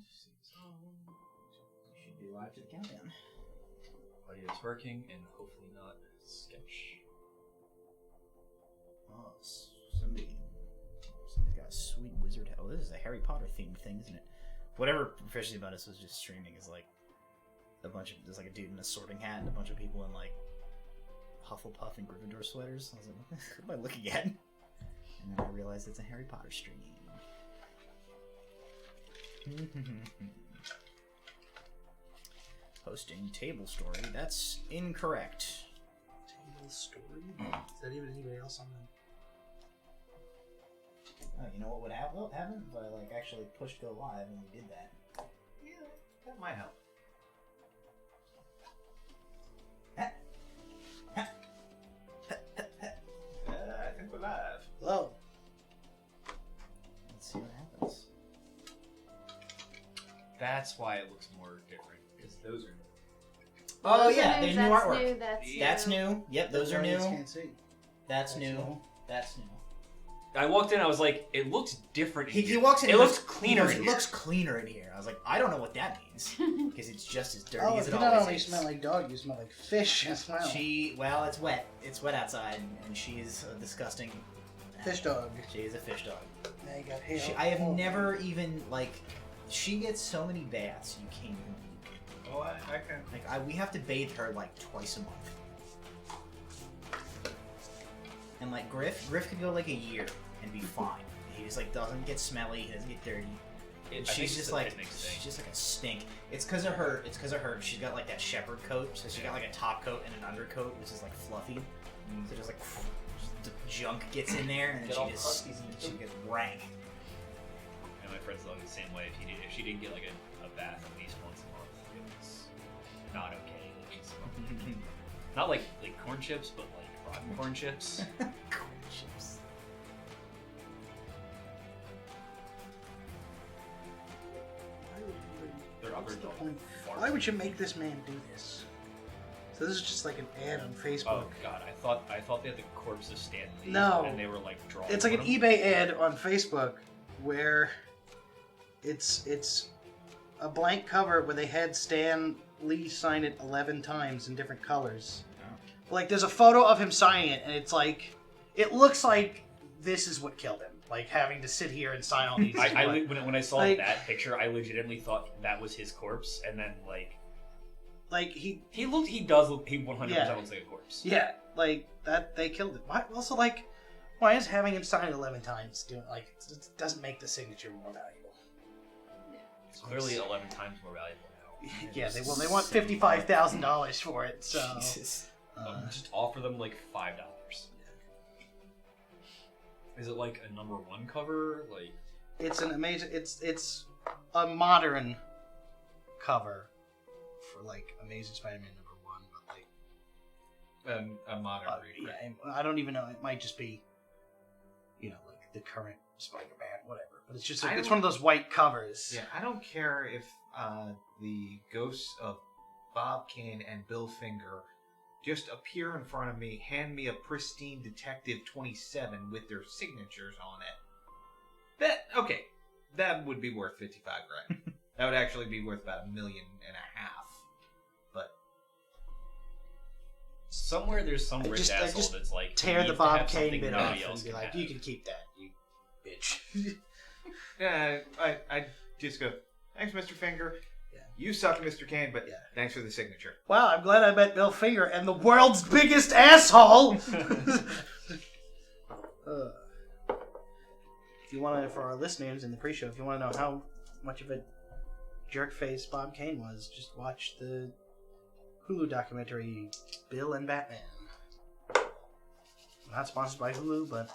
You should be live to the countdown. Audio is working, and hopefully not sketch. Oh, somebody's got a sweet wizard hat. Oh, this is a Harry Potter themed thing, isn't it? Whatever Proficiency Bonus was just streaming is like there's like a dude in a sorting hat and a bunch of people in like Hufflepuff and Gryffindor sweaters. I was like, what am I looking at? And then I realized it's a Harry Potter stream. Hosting table story. That's incorrect. Table story? Is that even anybody else on the... Oh, you know what would happen if I like actually pushed go live and we did that? Yeah, that might help. I think we're live. Hello. Let's see what happens. That's why it looks more different, because those are... Oh Those yeah, are there's new, new that's artwork. new, that's That's new. Yep, those are new. Can't see. That's new. That's new. I walked in, I was like, it looks different in He here. walks in. It he looks goes- cleaner he in goes, here. It looks cleaner in here. I was like, I don't know what that means because it's just as dirty Oh, as you it not always only is. smell like dog, you smell like fish as well. Well, it's wet. It's wet outside, and she's a disgusting Fish dog. She is a fish dog. Now you got hair. I have never even she gets so many baths you can't even believe. Oh, I can. We have to bathe her like twice a month. And like Griff could go like a year and be fine. He just like doesn't get smelly. He doesn't get dirty. She's just like a stink. It's because of her. She's got like that shepherd coat. So she got like a top coat and an undercoat, which is like fluffy. So just like the junk gets in there, and then she gets rank. And my friend's always the same way. If she didn't get like a bath at least once a month, it was not okay. Not like corn chips, but like rotten corn chips. Corn chips. What's the point? Why would you make this man do this? So this is just like an ad on Facebook. Oh god, I thought they had the corpses stand these, No. and they were like drawn. It's like an eBay ad on Facebook where it's a blank cover where they had Stan Lee sign it 11 times in different colors. Oh. Like there's a photo of him signing it, and it's like it looks like this is what killed him. Like having to sit here and sign all these. When I saw like- that picture, I legitimately thought that was his corpse, and then he 100% looks like a corpse. yeah, like that they killed him. Why, also like why is having him sign it 11 times doing like it doesn't make the signature more valuable? It's clearly 11 times more valuable now. Yeah, they want $55,000 for it. So Jesus. Just offer them like $5. Is it like a number one cover? Like it's an amazing. It's a modern cover for like Amazing Spider-Man #1, but like A modern read. yeah, I don't even know. It might just be, like the current Spider-Man, whatever. But it's just like, it's one of those white covers. Yeah, I don't care if the ghosts of Bob Kane and Bill Finger just appear in front of me, hand me a pristine Detective 27 with their signatures on it. That would be worth $55,000. That would actually be worth about $1.5 million. But somewhere there's some rich asshole just that's like tear "We the need to Bob have Kane something bit nobody off else and be can like, have." you can keep that, you bitch. yeah, I just go, thanks, Mr. Finger. Yeah. You suck, Mr. Kane, but Yeah. thanks for the signature. Wow, I'm glad I met Bill Finger and the world's biggest asshole. If you want to, for our listeners in the pre-show, if you want to know how much of a jerk face Bob Kane was, just watch the Hulu documentary Bill and Batman. Not sponsored by Hulu, but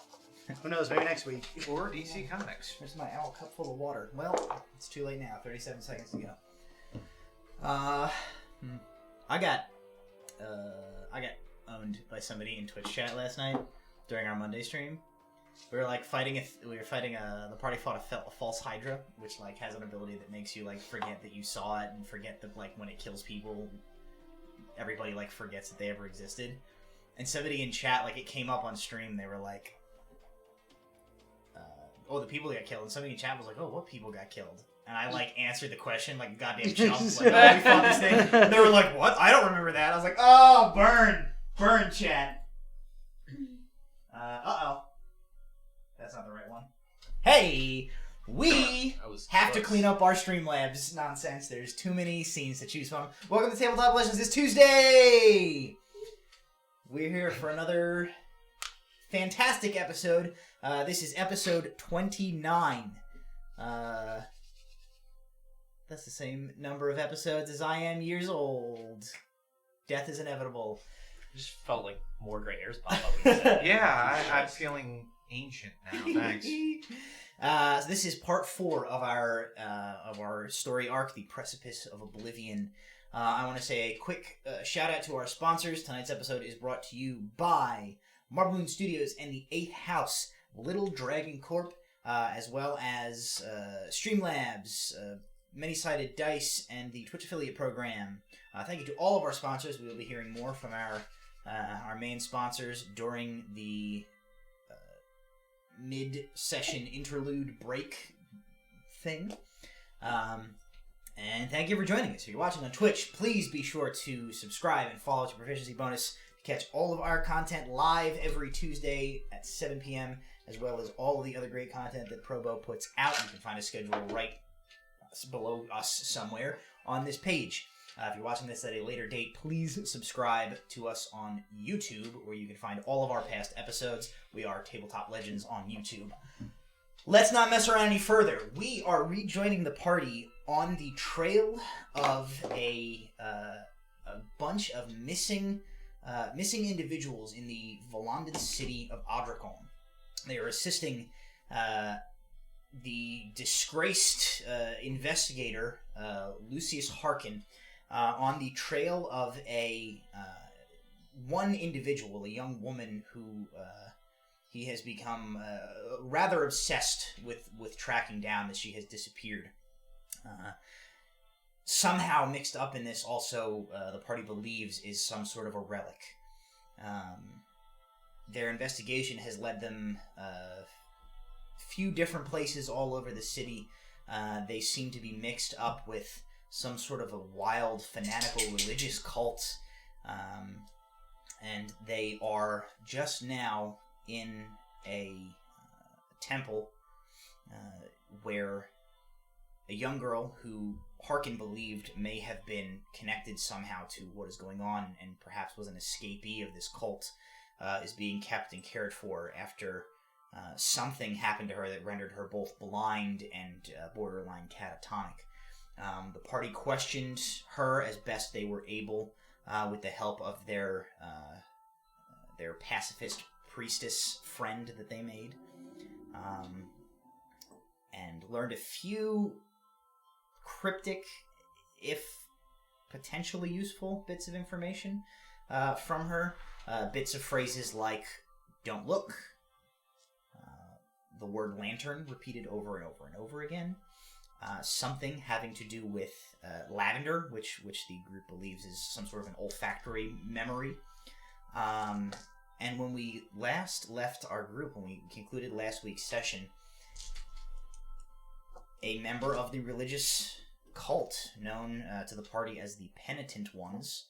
who knows? Maybe next week. Or DC Comics. There's my owl cup full of water. Well, it's too late now. 37 seconds to go. I got owned by somebody in Twitch chat last night during our Monday stream. We were like fighting. The party fought a false Hydra, which like has an ability that makes you like forget that you saw it and forget that like when it kills people, everybody like forgets that they ever existed. And somebody in chat, like it came up on stream. They were like, oh, the people got killed. And somebody in chat was like, oh, what people got killed? And I, like, answered the question like a goddamn chump. Like, oh, we fought this thing. And they were like, what? I don't remember that. I was like, oh, burn. Burn, chat. Uh-oh. That's not the right one. Hey, we have to clean up our Streamlabs nonsense. There's too many scenes to choose from. Welcome to Tabletop Legends this Tuesday! We're here for another fantastic episode. This is episode 29. That's the same number of episodes as I am years old. Death is inevitable. It just felt like more gray hairs pop up. When you said Yeah, I'm feeling ancient now. Thanks. So this is part 4 of our story arc, the Precipice of Oblivion. I want to say a quick shout out to our sponsors. Tonight's episode is brought to you by Marble Moon Studios and the 8th House, Little Dragon Corp, as well as Streamlabs, Many-Sided Dice, and the Twitch affiliate program. Thank you to all of our sponsors. We will be hearing more from our main sponsors during the mid-session interlude break thing. And thank you for joining us. If you're watching on Twitch, please be sure to subscribe and follow to Proficiency Bonus to catch all of our content live every Tuesday at 7 p.m., as well as all of the other great content that Probo puts out. You can find a schedule right below us somewhere on this page. If you're watching this at a later date, please subscribe to us on YouTube, where you can find all of our past episodes. We are Tabletop Legends on YouTube. Let's not mess around any further. We are rejoining the party on the trail of a bunch of missing individuals in the Volanded city of Adracon. They are assisting the disgraced investigator, Lucius Harken, on the trail of one individual, a young woman who he has become rather obsessed with tracking down, that she has disappeared. Somehow mixed up in this also, the party believes, is some sort of a relic. Their investigation has led them few different places all over the city. They seem to be mixed up with some sort of a wild, fanatical religious cult, and they are just now in a temple where a young girl who Harken believed may have been connected somehow to what is going on and perhaps was an escapee of this cult is being kept and cared for after something happened to her that rendered her both blind and borderline catatonic. The party questioned her as best they were able with the help of their pacifist priestess friend that they made, and learned a few cryptic, if potentially useful, bits of information from her. Bits of phrases like, "Don't look," the word lantern repeated over and over and over again. Something having to do with lavender, which the group believes is some sort of an olfactory memory. And when we last left our group, when we concluded last week's session, a member of the religious cult known to the party as the Penitent Ones,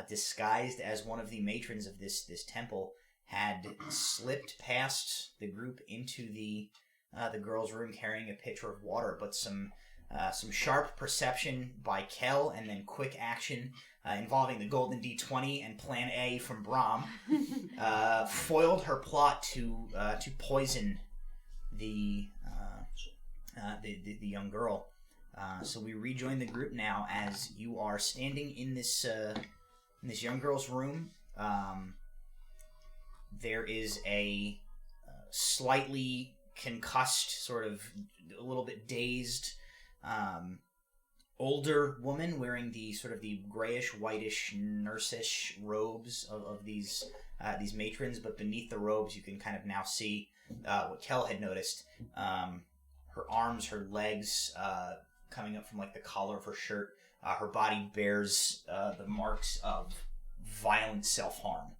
disguised as one of the matrons of this temple, had slipped past the group into the girl's room carrying a pitcher of water, but some sharp perception by Kel and then quick action involving the golden D20 and Plan A from Brahm foiled her plot to poison the young girl. So we rejoin the group now as you are standing in this young girl's room. There is a slightly concussed, sort of a little bit dazed, older woman wearing the sort of the grayish, whitish, nurse-ish robes of these matrons, but beneath the robes you can kind of now see what Kel had noticed. Her arms, her legs, coming up from like the collar of her shirt. Her body bears the marks of violent self-harm.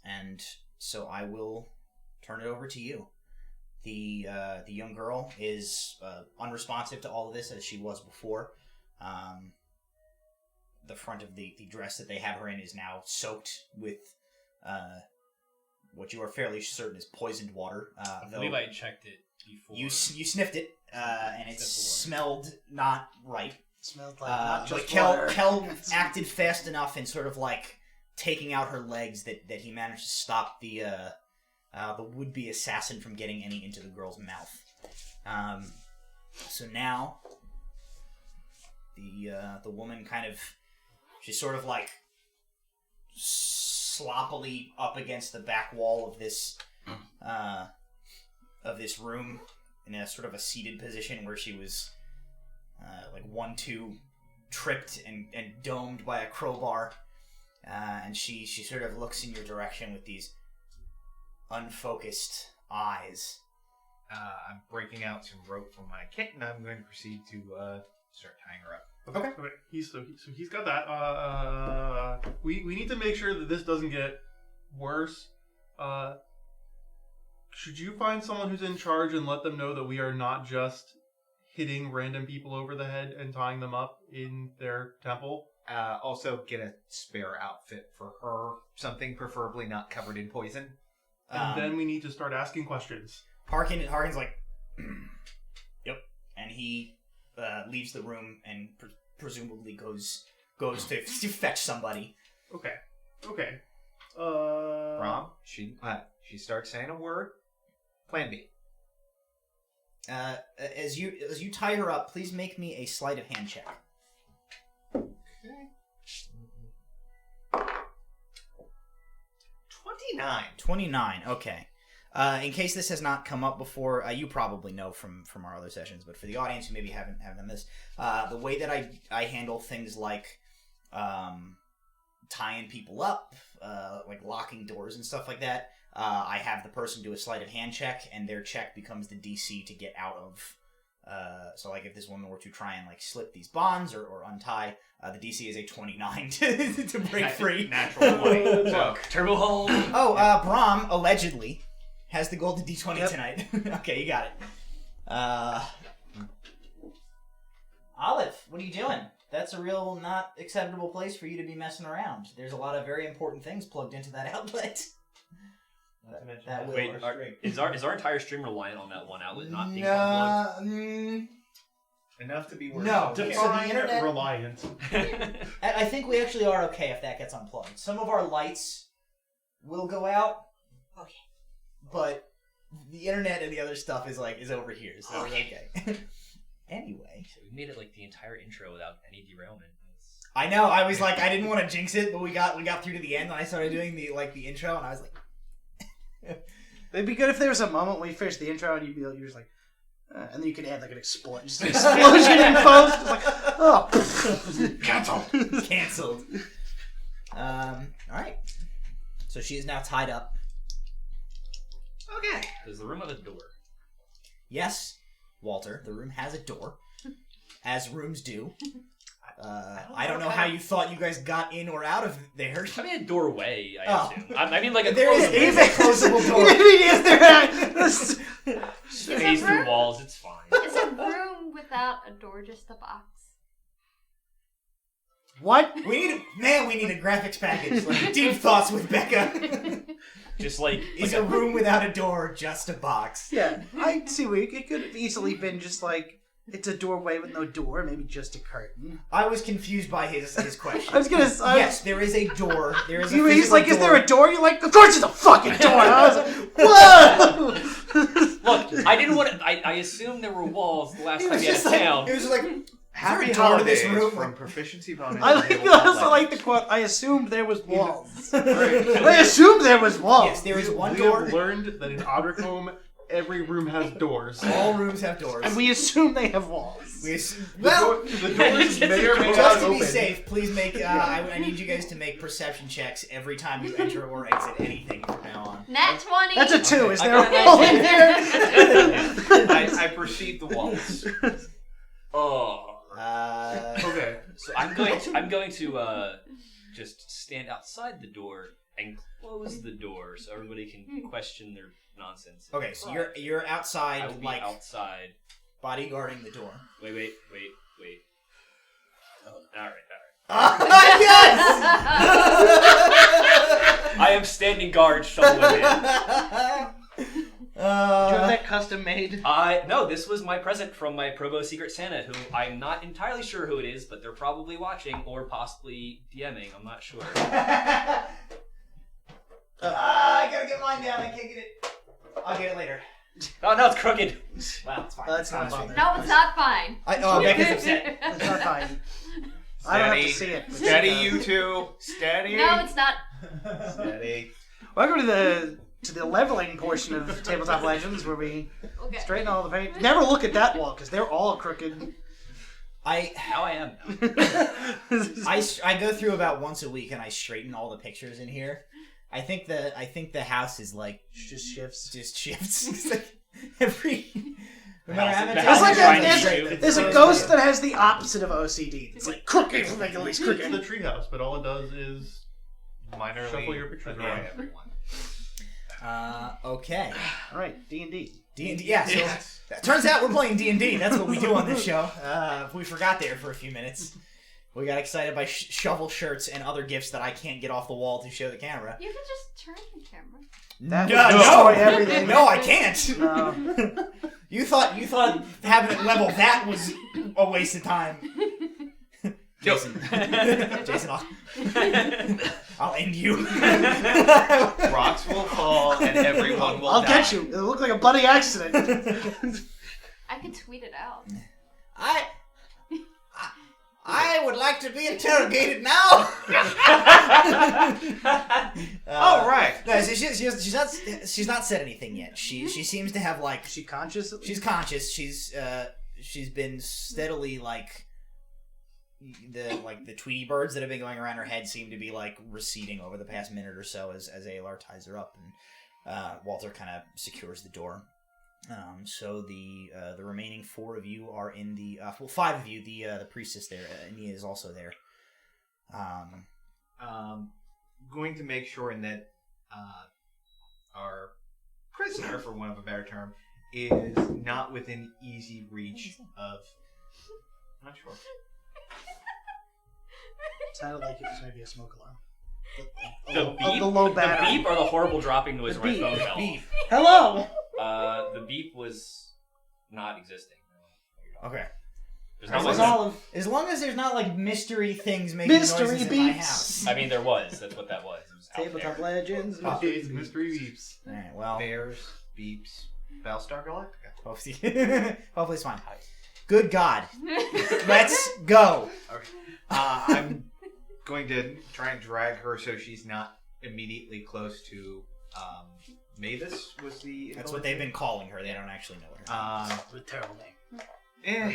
And so I will turn it over to you. The young girl is unresponsive to all of this as she was before. The front of the dress that they have her in is now soaked with what you are fairly certain is poisoned water. I believe I checked it before. You sniffed it, and it smelled not right. It smelled like not just Kel, water. Kel acted fast enough in sort of like taking out her legs that he managed to stop the would-be assassin from getting any into the girl's mouth. So now the woman kind of, she's sort of like sloppily up against the back wall of this room in a sort of a seated position where she was like 1-2 tripped and domed by a crowbar, and she sort of looks in your direction with these unfocused eyes. I'm breaking out some rope from my kit, and I'm going to proceed to start tying her up. Okay. He's got that. We need to make sure that this doesn't get worse. Should you find someone who's in charge and let them know that we are not just hitting random people over the head and tying them up in their temple? Also, get a spare outfit for her. Something preferably not covered in poison. And then we need to start asking questions. Harken's like, yep, and he leaves the room and presumably goes to fetch somebody. Okay. Rom, she starts saying a word. Plan B. As you tie her up, please make me a sleight of hand check. Okay. 29. Okay. In case this has not come up before, you probably know from our other sessions, but for the audience who maybe haven't done this, the way that I handle things like tying people up, like locking doors and stuff like that, I have the person do a sleight of hand check, and their check becomes the DC to get out of. So like if this woman were to try and like slip these bonds or untie, the DC is a 29 to break free. Natural 20. So, Turbo hold. Oh, Brahm allegedly has the golden D20 tonight. Okay, you got it. Olive, what are you doing? That's a real not acceptable place for you to be messing around. There's a lot of very important things plugged into that outlet. not to mention That will- Wait, is our entire stream reliant on that one outlet not being unplugged? enough to be worth No. it. So the internet- reliant. I think we actually are okay if that gets unplugged. Some of our lights will go out. Okay. But the internet and the other stuff is over here, so we're okay. Anyway. So we made it like the entire intro without any derailment. I know, I was like, I didn't want to jinx it, but we got through to the end, and I started doing the intro, and I was like... It'd be good if there was a moment when you finish the intro and you're just like, and then you can add like an explosion in post. It's like, oh, Cancelled. Alright. So she is now tied up. Okay. Does the room have a door? Yes, Walter, the room has a door, as rooms do. I don't know how you thought you guys got in or out of there. I mean a doorway, I assume. I mean like a There is a closable door. space through walls, it's fine. Is a room without a door just a box? what? We need a graphics package. Like Deep Thoughts with Becca. Just like Is a room without a door just a box? Yeah, I see. It could have easily been just like it's a doorway with no door, maybe just a curtain. I was confused by his question. I was gonna say, yes, there is a door. There is. he's like, "Is there a door?" You're like, "Of course, there's a fucking door." And I was like, "Whoa!" Look, I didn't want to. I assumed there were walls the last It time was you had just a like, town. it was just like, Happy is there a door to this holidays room? from Proficiency Bonus. I also like the quote. I assumed there was walls. I assumed there was walls. Yes, there is one We door. have learned that in Ottercombe, every room has doors. All rooms have doors. And we assume they have walls. We assume, The doors may or may not just to open. be safe, please make. I need you guys to make perception checks every time you enter or exit anything from now on. Nat 20! That's a 2. Okay. Is there a wall in there? I perceive the walls. Oh. Okay. So I'm going to just stand outside the door and close the door so everybody can question their nonsense. Okay, so you're outside, I will be like outside, bodyguarding the door. Wait. Oh. All right. Yes! I am standing guard, shoveling in. Did you have that custom made? No, this was my present from my Provo Secret Santa, who I'm not entirely sure who it is, but they're probably watching or possibly DMing. I'm not sure. I gotta get mine down. I can't get it. I'll get it later. Oh no, it's crooked. Well, it's fine. That's not fine. No, it's not fine. Becca's upset. It's not fine. I don't have to see it. Steady, you two. Steady. No, it's not. Steady. Welcome to the leveling portion of Tabletop Legends, where we straighten all the paint. Never look at that wall because they're all crooked. Now I am. I go through about once a week and I straighten all the pictures in here. I think the house is like Just shifts. It's like every. No matter how many The times house It's is like trying to there's a ghost that has the opposite of OCD. It's like crooked, like at least It's the crooked. treehouse, but all it does is Minorly shuffle your pictures annoy around. everyone. Okay. All right, D&D. D&D, yeah. So it turns out we're playing D&D. That's what we do on this show. We forgot there for a few minutes. We got excited by shovel shirts and other gifts that I can't get off the wall to show the camera. You can just turn the camera. That would destroy everything. No, I can't. No. You thought having it level that was a waste of time. Jason, I'll end you. Rocks will fall and everyone will I'll die. get you. It'll look like a bloody accident. I could tweet it out. I would like to be interrogated now. Oh right. No, she's not said anything yet. She seems to have like Is she conscious? she's conscious. She's been steadily like the Tweety birds that have been going around her head seem to be like receding over the past minute or so as Alar ties her up and Walter kind of secures the door. So the remaining four of you are in the five of you. The priestess there, Nia is also there. Going to make sure that our prisoner, for want of a better term, is not within easy reach of. Not sure. Sounded like it was maybe a smoke alarm. The beep, the low the battery. beep, or the horrible dropping noise The where my beep. phone fell Beep. Hello. The beep was not existing. Okay. There's That not was like, all of As long as there's not like mystery things making mystery noises in my beeps. house. I mean, there was. That's what that was. It was out Tabletop there. Legends. Updates, mystery beeps. All right. Well, Bears, beeps, Battlestar Galactica. hopefully it's fine. Good God. Let's go. I'm going to try and drag her so she's not immediately close to Mavis. Was the That's what they've been calling her. They don't actually know her. A terrible name.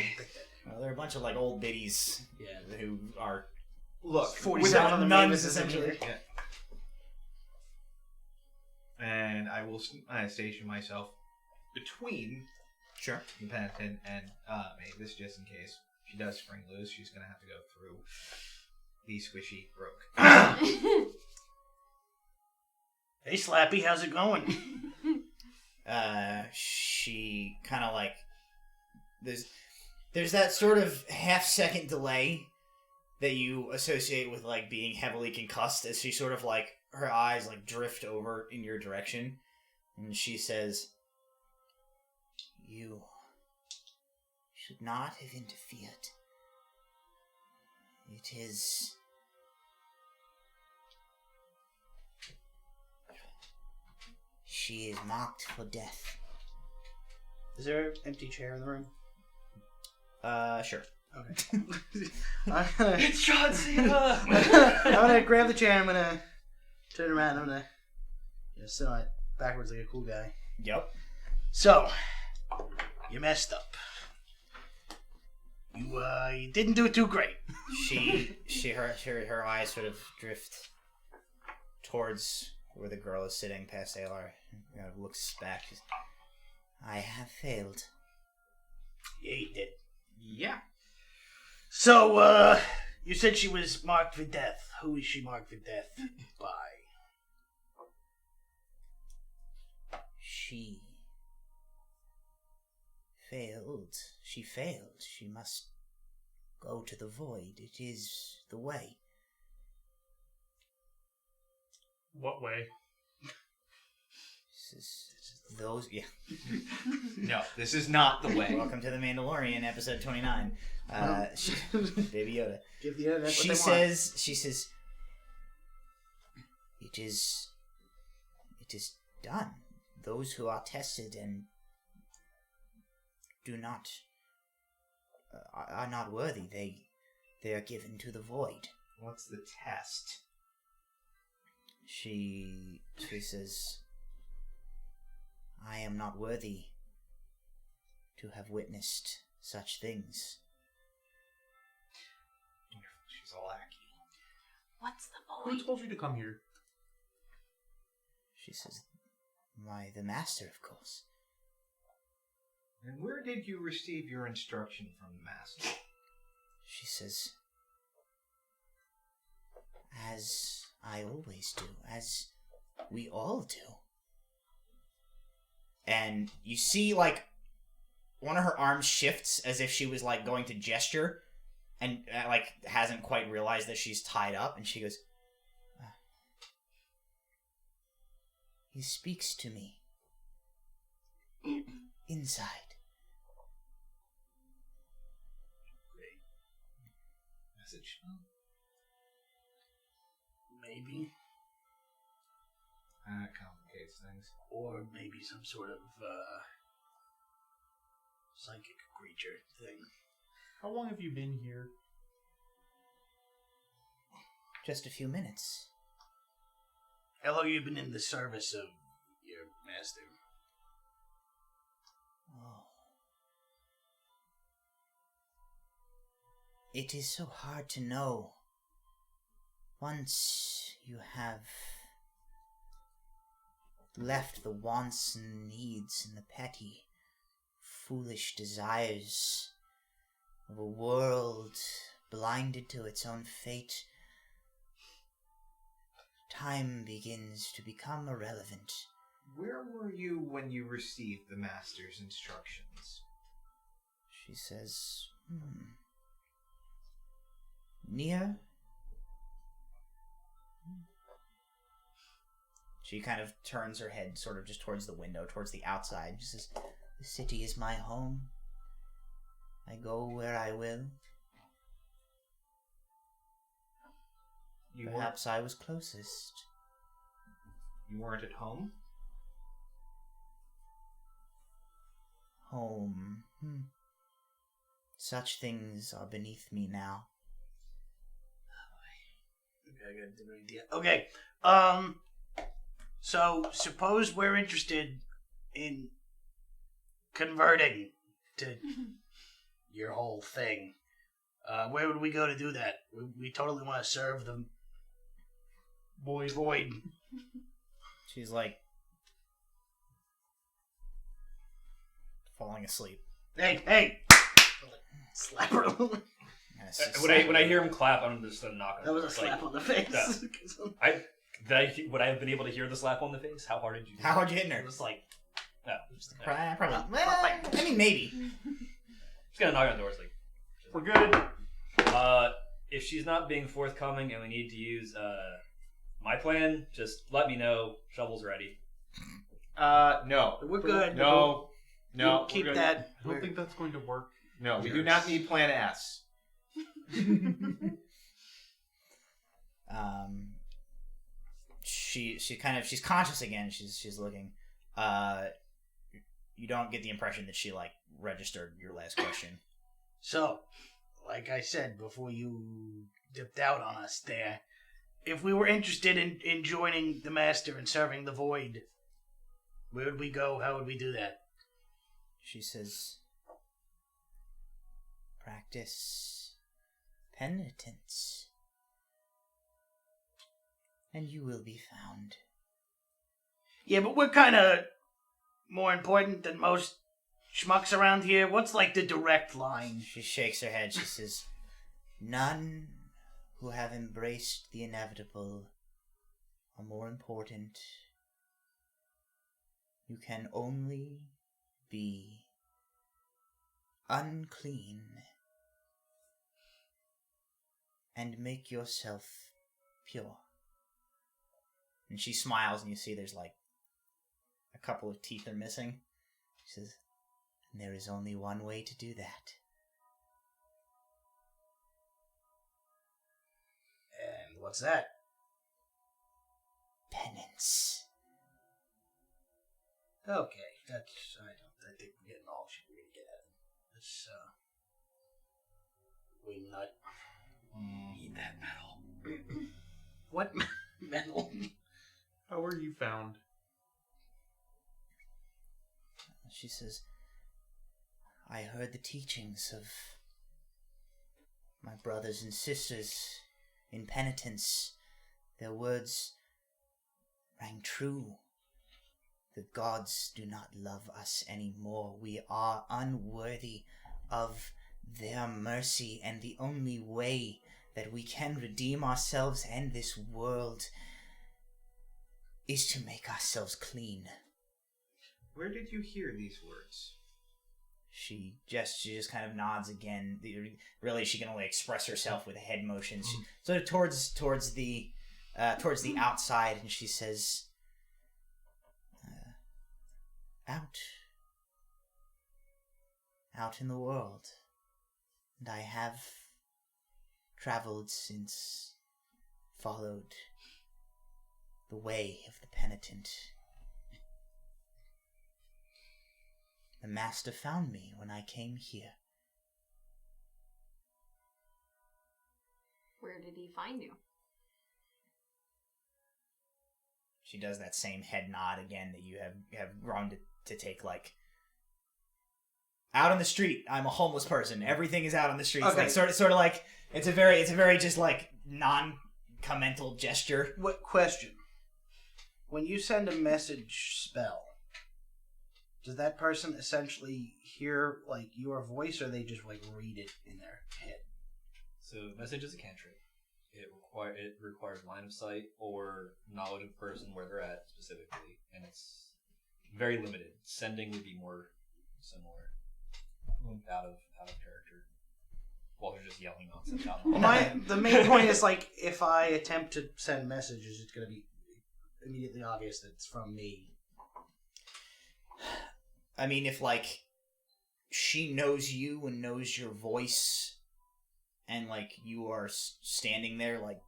Well, they're a bunch of like old biddies who are Look, 47 on the nuns, Mavis essentially. essentially. Yeah. And I will station myself between sure. the penitent and Mavis, just in case she does spring loose. She's going to have to go through the squishy brook. Hey, Slappy, how's it going? She kind of like there's that sort of half-second delay that you associate with like being heavily concussed as she sort of like her eyes like drift over in your direction, and she says, "You should not have interfered. It is." She is marked for death. Is there an empty chair in the room? Sure. Okay. It's John Cena! I'm gonna grab the chair. I'm gonna turn around. I'm gonna sit on it backwards like a cool guy. Yep. So, you messed up. You didn't do it too great. Her eyes sort of drift towards where the girl is sitting past Alar. Looks back. I have failed. Yeah, you did. Yeah. So, you said she was marked for death. Who is she marked for death by? She failed. She failed. She must go to the void. It is the way. What way? Those, yeah. No, this is not the way. Welcome to The Mandalorian, episode 29. Baby Yoda. Give the internet what She they says, it is done. Those who are tested and do not, are not worthy, they are given to the void. What's the test? She says, I am not worthy to have witnessed such things. She's a lackey. What's the Who void? told you to come here? She says, the master, of course. And where did you receive your instruction from the master? She says, as I always do, as we all do. And you see, like, one of her arms shifts as if she was, like, going to gesture and, like, hasn't quite realized that she's tied up. And she goes, he speaks to me. Inside. Great. Message? Maybe. That complicates things. Or maybe some sort of psychic creature thing. How long have you been here? Just a few minutes. How long have you been in the service of your master? Oh. It is so hard to know. Once you have left the wants and needs and the petty, foolish desires of a world blinded to its own fate, time begins to become irrelevant. Where were you when you received the master's instructions? She says, near? She kind of turns her head sort of just towards the window, towards the outside. She says, the city is my home. I go where I will. Perhaps I was closest. You weren't at home? Home. Such things are beneath me now. I got a different idea. Okay. So suppose we're interested in converting to your whole thing. Where would we go to do that? We totally want to serve the void. She's like falling asleep. Hey! Slap her. When I hear him clap, I'm just gonna knock on That the was a door. slap on the face. Would I have been able to hear the slap on the face? How hard did you do How hard you hitting her? It was like, no. Probably. Well, I mean, maybe. Just gonna knock on the door. It's like, We're good. if she's not being forthcoming and we need to use my plan, just let me know. Shovel's ready. No. We're good. No. We'll keep we're good. that. I don't think that's going to work. No, we do not need Plan S. She's conscious again. She's looking. You don't get the impression that she like registered your last question. So, like I said before you dipped out on us there, if we were interested in joining the Master and serving the Void, where would we go? How would we do that? She says, practice penitence, and you will be found. Yeah, but we're kind of more important than most schmucks around here. What's like the direct line? She shakes her head. She says, none who have embraced the inevitable are more important You can only be unclean and make yourself pure. And she smiles, and you see there's like a couple of teeth are missing. She says, and there is only one way to do that. And what's that? Penance. Okay, I think we're getting all we're gonna get at. Let's, we not need that metal. What metal? How were you found? She says, I heard the teachings of my brothers and sisters in penitence. Their words rang true. The gods do not love us anymore. We are unworthy of their mercy, and the only way that we can redeem ourselves and this world is to make ourselves clean. Where did you hear these words? She just kind of nods again. Really, she can only express herself with head motions. So towards the outside, and she says, out in the world. And I have traveled since, followed the way of the penitent. The master found me when I came here. Where did he find you? She does that same head nod again that you have grown to take, like, out on the street. I'm a homeless person. Everything is out on the street. Okay. Like sort of like it's a very just like non-commental gesture. What question? When you send a message spell, does that person essentially hear like your voice, or they just like read it in their head? So message is a cantrip. It requires line of sight or knowledge of the person where they're at specifically, and it's very limited. Sending would be more similar, out of character. While they're just yelling nonsense out. The main point is like if I attempt to send messages, it's going to be immediately obvious that it's from me. I mean, if like she knows you and knows your voice, and like you are standing there, like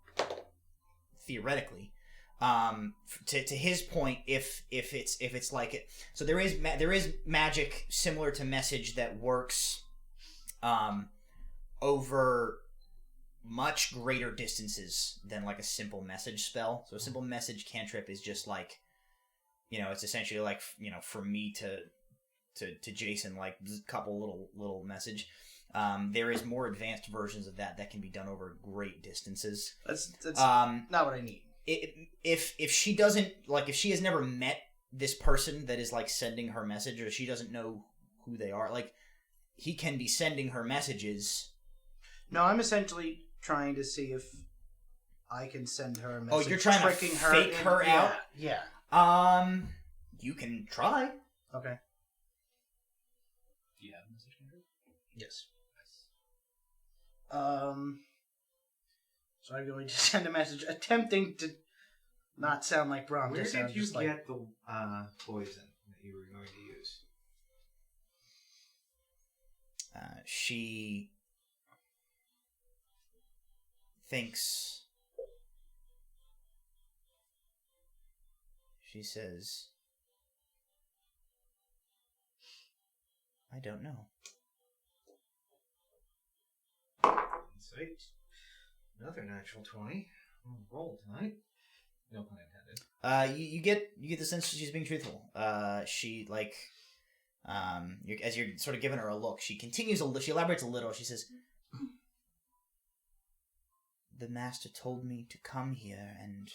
theoretically, to his point, if it's like it, so there is magic similar to message that works, over much greater distances than like a simple message spell. So a simple message cantrip is just like, it's essentially like, for me to Jason, like a couple little message. There is more advanced versions of that can be done over great distances. That's not what I need. If she doesn't, like, if she has never met this person that is like sending her message, or she doesn't know who they are, like, he can be sending her messages. No, I'm essentially trying to see if I can send her a message. Oh, you're trying to fake her out? Yeah. You can try. Okay. Do you have a message cantrip? Yes. So I'm going to send a message attempting to not sound like Brom. Where did you just get the poison that you were going to use? She thinks. She says, I don't know. Insight. Another natural 20. Roll tonight. No pun intended. You get the sense she's being truthful. She like, as you're sort of giving her a look, she she elaborates a little. She says, the master told me to come here and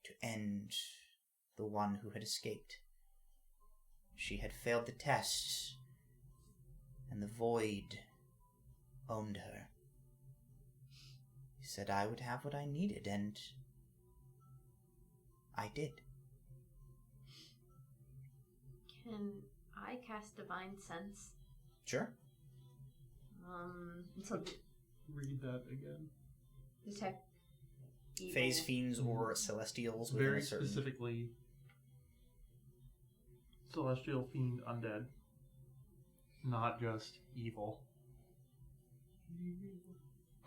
to end the one who had escaped. She had failed the tests, and the void owned her. He said I would have what I needed, and I did. Can I cast Divine Sense? Sure. Until Read that again. detect evil. Phase fiends or celestials within Very a certain... specifically, celestial fiend undead. Not just evil.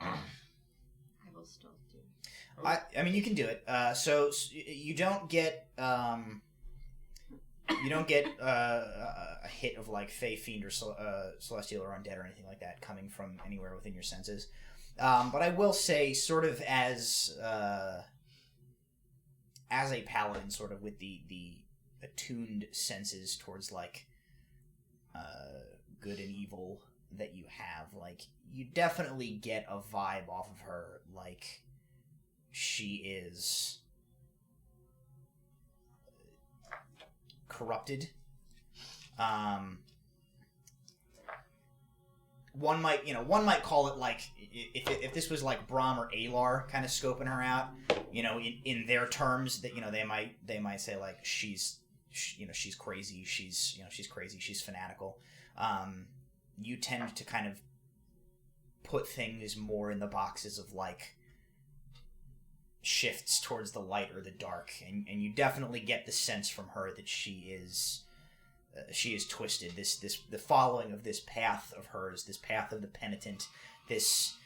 I will still do. I mean, you can do it. So you don't get a hit of like Fey Fiend or Celestial or Undead or anything like that coming from anywhere within your senses. But I will say, sort of as a paladin, sort of with the attuned senses towards like good and evil that you have, like you definitely get a vibe off of her, like she is corrupted. One might call it like if this was like Brahm or Alar kind of scoping her out, in their terms, that they might say like she's crazy, she's crazy, she's fanatical. You tend to kind of put things more in the boxes of like shifts towards the light or the dark, and you definitely get the sense from her that she is twisted. The following of this path of hers, this path of the penitent, this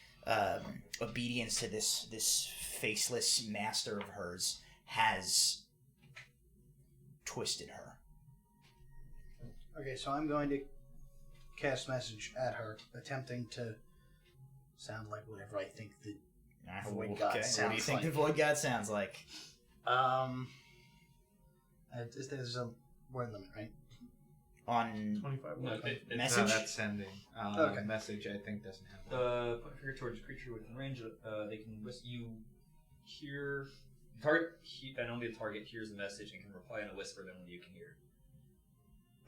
obedience to this faceless master of hers has twisted her. Okay, so I'm going to cast message at her, attempting to sound like whatever I think the Void God sounds like. What do you think the Void God sounds like? There's a word limit, right? On 25 No, words. message? No, that's sending. Okay. Message, I think, doesn't have one. Put a finger towards a creature within range. They can you hear and only the target hears the message and can reply in a whisper that only you can hear.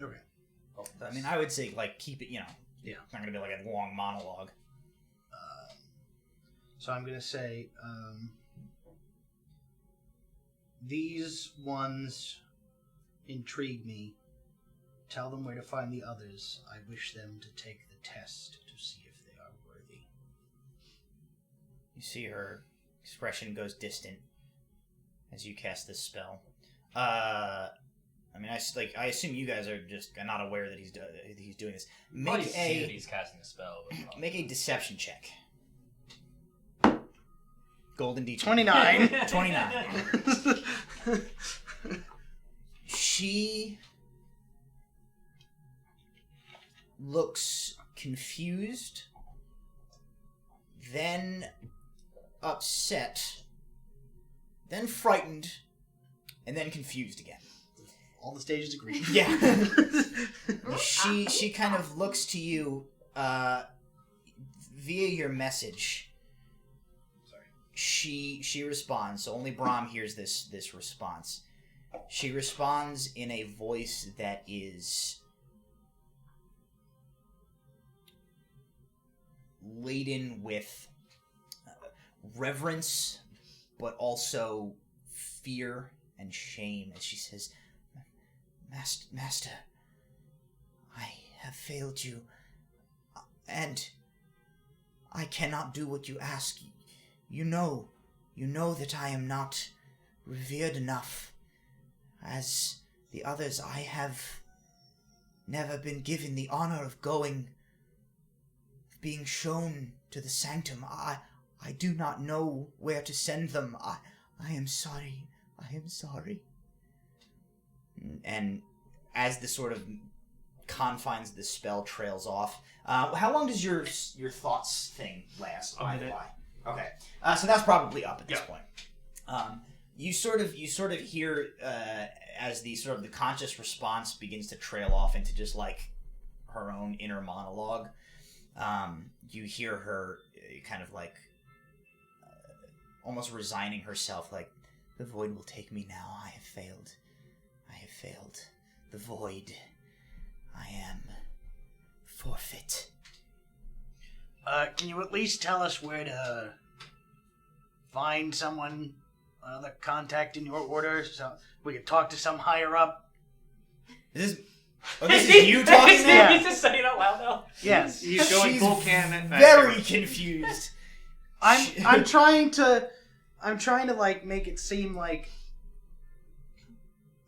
Okay. I mean, I would say like keep it. Yeah. It's not gonna be like a long monologue. So I'm going to say, these ones intrigue me. Tell them where to find the others. I wish them to take the test to see if they are worthy. You see her expression goes distant as you cast this spell. I mean, I assume you guys are just not aware that he's doing this. Probably see that he's casting a spell. But Make a deception check. Golden D20. 29. 29. She looks confused, then upset, then frightened, and then confused again. All the stages agree. Yeah. She kind of looks to you via your message. She responds, so only Brahm hears this response. She responds in a voice that is laden with reverence, but also fear and shame, as she says, Master, I have failed you, and I cannot do what you ask. You know that I am not revered enough. As the others, I have never been given the honor of being shown to the sanctum. I do not know where to send them. I am sorry. I am sorry. And as the sort of confines of the spell trails off, how long does your thoughts thing last? A minute. Okay, so that's probably up at this point. You sort of hear as the sort of the conscious response begins to trail off into just like her own inner monologue. You hear her kind of like almost resigning herself, like, the void will take me now. I have failed. I have failed. The void. I am forfeit. Can you at least tell us where to find someone, another contact in your order, so we could talk to some higher up? This is Oh, this is you talking now? He's just saying out loud now. Yes. He's going She's full cannon. very confused. I'm trying to like make it seem like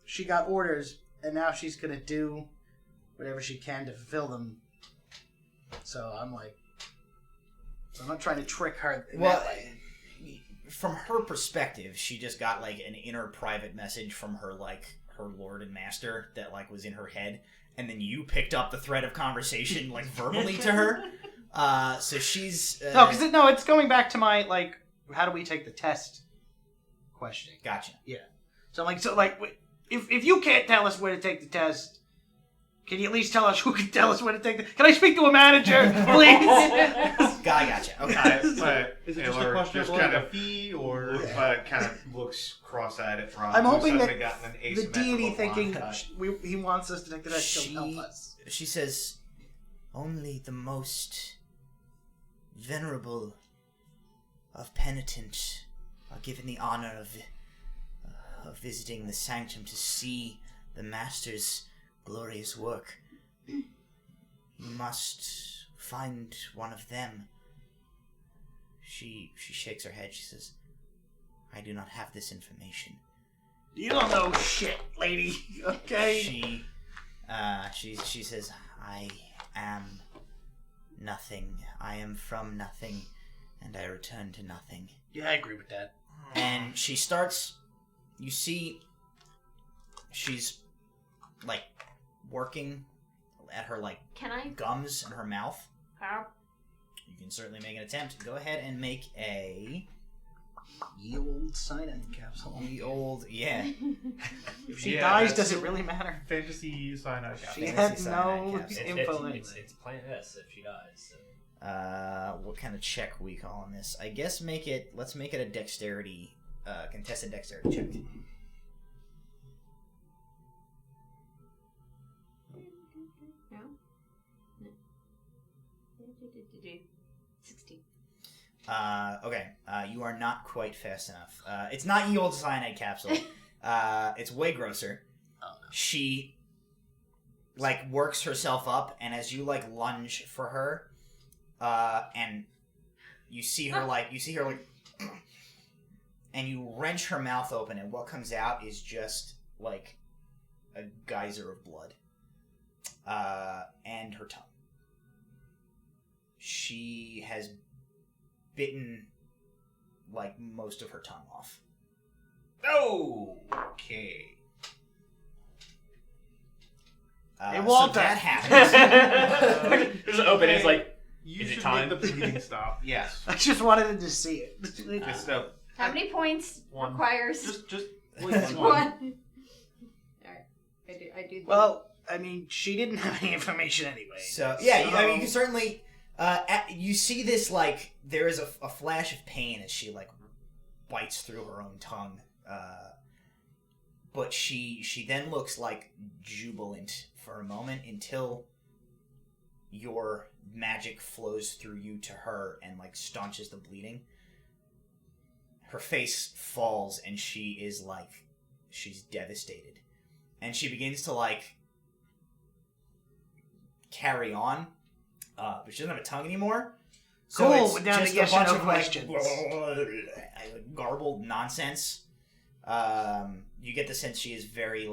she got orders and now she's gonna do whatever she can to fulfill them. So I'm not trying to trick her in that way. From her perspective, she just got like an inner private message from her lord and master that like was in her head, and then you picked up the thread of conversation like verbally to her. So she's No, it's going back to my like, how do we take the test question. Gotcha. Yeah. So if you can't tell us where to take the test, can you at least tell us who can tell us where to take the... Can I speak to a manager, please? Gotcha. Okay. Is it just a question of like a fee, or kind of looks cross-eyed at Ron. I'm hoping that gotten an the deity asymmetrical thinking cut. he wants us to take the test, she'll help us. She says, only the most venerable of penitent are given the honor of visiting the sanctum to see the master's glorious work. You must find one of them. She shakes her head. She says, I do not have this information. You don't know shit, lady. Okay? She says, I am nothing. I am from nothing, and I return to nothing. Yeah, I agree with that. And she starts, you see, she's like working at her like Can I? gums in her mouth. How? You can certainly make an attempt. Go ahead and make a Ye old cyanide capsule. yeah. If she Yeah, dies, that's- does it really matter? fantasy cyanide capsule? She Fantasy had cyanide no capsule. info anyway. It's Plan S if she dies. So. What kind of check we call on this? I guess let's make it a dexterity, contested dexterity check. No? 16. Okay. You are not quite fast enough. It's not ye old cyanide capsule. It's way grosser. Oh, no. She like works herself up, and as you like lunge for her, and you see her like, and you wrench her mouth open, and what comes out is just like a geyser of blood, and her tongue. She has bitten like most of her tongue off. Oh, okay. Hey, So Walter. that happens. Just open it. It's like, You Is it should time? make the bleeding stop. Yes. I just wanted to see it. Just How many points One. requires Just one? one. Alright. I do. Well, I mean, she didn't have any information anyway. So yeah, I mean, you can certainly. You see this like there is a flash of pain as she like bites through her own tongue, but she then looks like jubilant for a moment until your magic flows through you to her and like staunches the bleeding. Her face falls and she is like she's devastated, and she begins to like carry on. But she doesn't have a tongue anymore. So Cool, it's we're down to just yes a bunch or no of questions. like, garbled nonsense. You get the sense she is very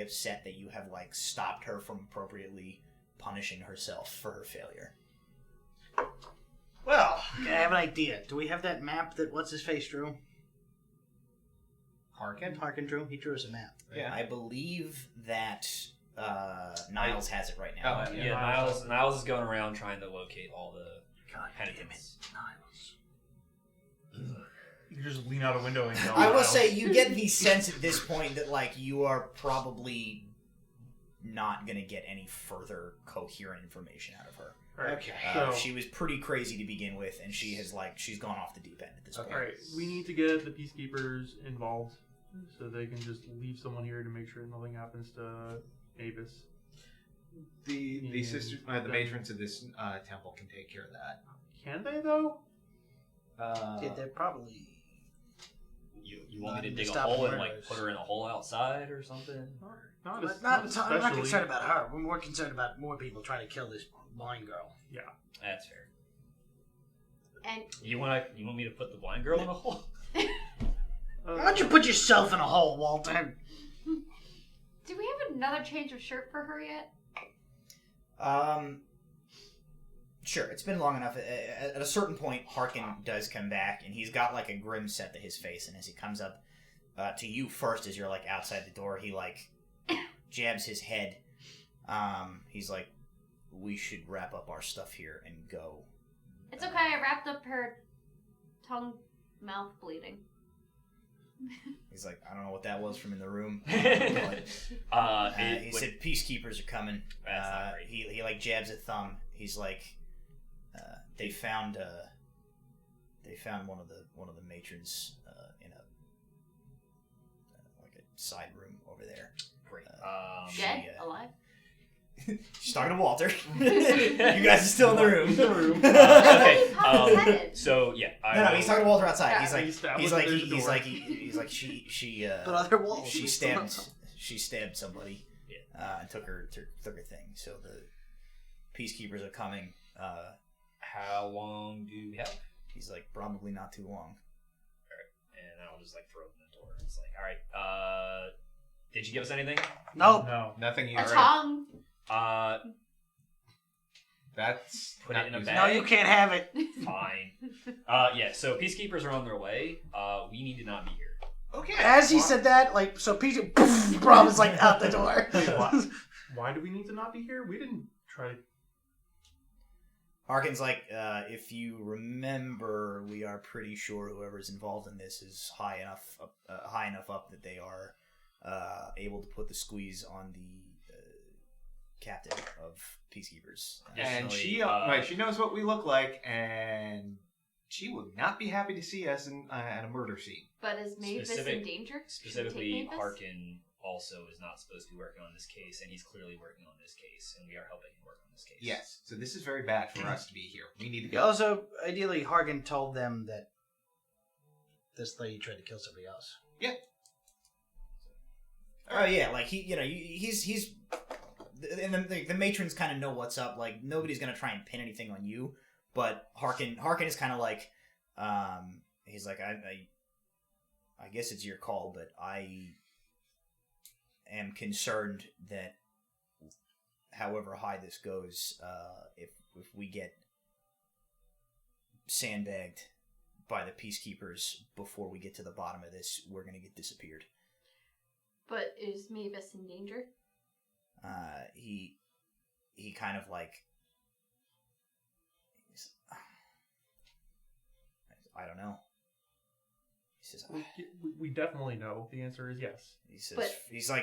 upset that you have like stopped her from appropriately punishing herself for her failure. Well, I have an idea. Do we have that map that what's his face drew? Harken drew. He drew us a map. Yeah. I believe that Niles has it right now. Oh, yeah, Niles is going around trying to locate all the God penitents. Niles. You can just lean out a window and yell. I will Miles. say you get the sense at this point that like you are probably not going to get any further coherent information out of her. Alright, Okay. so, She was pretty crazy to begin with, and she's gone off the deep end at this point. alright, we need to get the peacekeepers involved so they can just leave someone here to make sure nothing happens to Avis. The sister, the matrons of this temple can take care of that. Can they though? Yeah, they're probably. You want me to Not dig a stop hole and murders. like put her in a hole outside or something? Not I'm not especially. concerned about her. We're more concerned about more people trying to kill this blind girl. Yeah. That's fair. And You want me to put the blind girl in a hole? Why don't you put yourself in a hole, Walter? do we have another change of shirt for her yet? Sure, it's been long enough. At a certain point, Harken does come back, and he's got like a grim set to his face. And as he comes up to you first, as you're like outside the door, he like jabs his head. He's like, "We should wrap up our stuff here and go." It's okay. I wrapped up her tongue, mouth bleeding. He's like, "I don't know what that was from in the room." He He said, "Peacekeepers are coming." That's not great. He like jabs a thumb. He's like, they found one of the matrons in a like a side room over there. Great. Dead? Alive? She's talking to Walter. You guys are still in the room. Okay. Headed. So yeah. No, he's talking to Walter outside. Yeah. He's like, But other walls. she stabbed somebody, and took her thing. So the peacekeepers are coming. How long do we have? He's like, probably not too long. And I'll just like throw open the door. It's like, all right. Did you give us anything? No. No. Nothing you A already. tongue. That's Put not it in a useful. bag. No, you can't have it. Fine. Yeah. So peacekeepers are on their way. We need to not be here. Okay. As he said that, like, so Peter, Brom is like out the door. Why do we need to not be here? We didn't try to. Harken's like, if you remember, we are pretty sure whoever's involved in this is high enough up that they are able to put the squeeze on the captain of peacekeepers. And she Additionally, she knows what we look like, and she would not be happy to see us at a murder scene. But is Mavis in danger? Should we take Specifically, Mavis? Harken also is not supposed to be working on this case, and he's clearly working on this case, and we are helping him work on this case. Yes. So this is very bad for us to be here. We need to He go. also, ideally, Hargan told them that this lady tried to kill somebody else. Oh yeah, like he's and the matrons kind of know what's up. Like nobody's gonna try and pin anything on you, but Harken is kind of like, he's like, I guess it's your call, but I am concerned that however high this goes, if we get sandbagged by the peacekeepers before we get to the bottom of this, we're gonna get disappeared. But is Mavis in danger? He kind of like, I don't know. He says, We definitely know. The answer is yes. he says, But-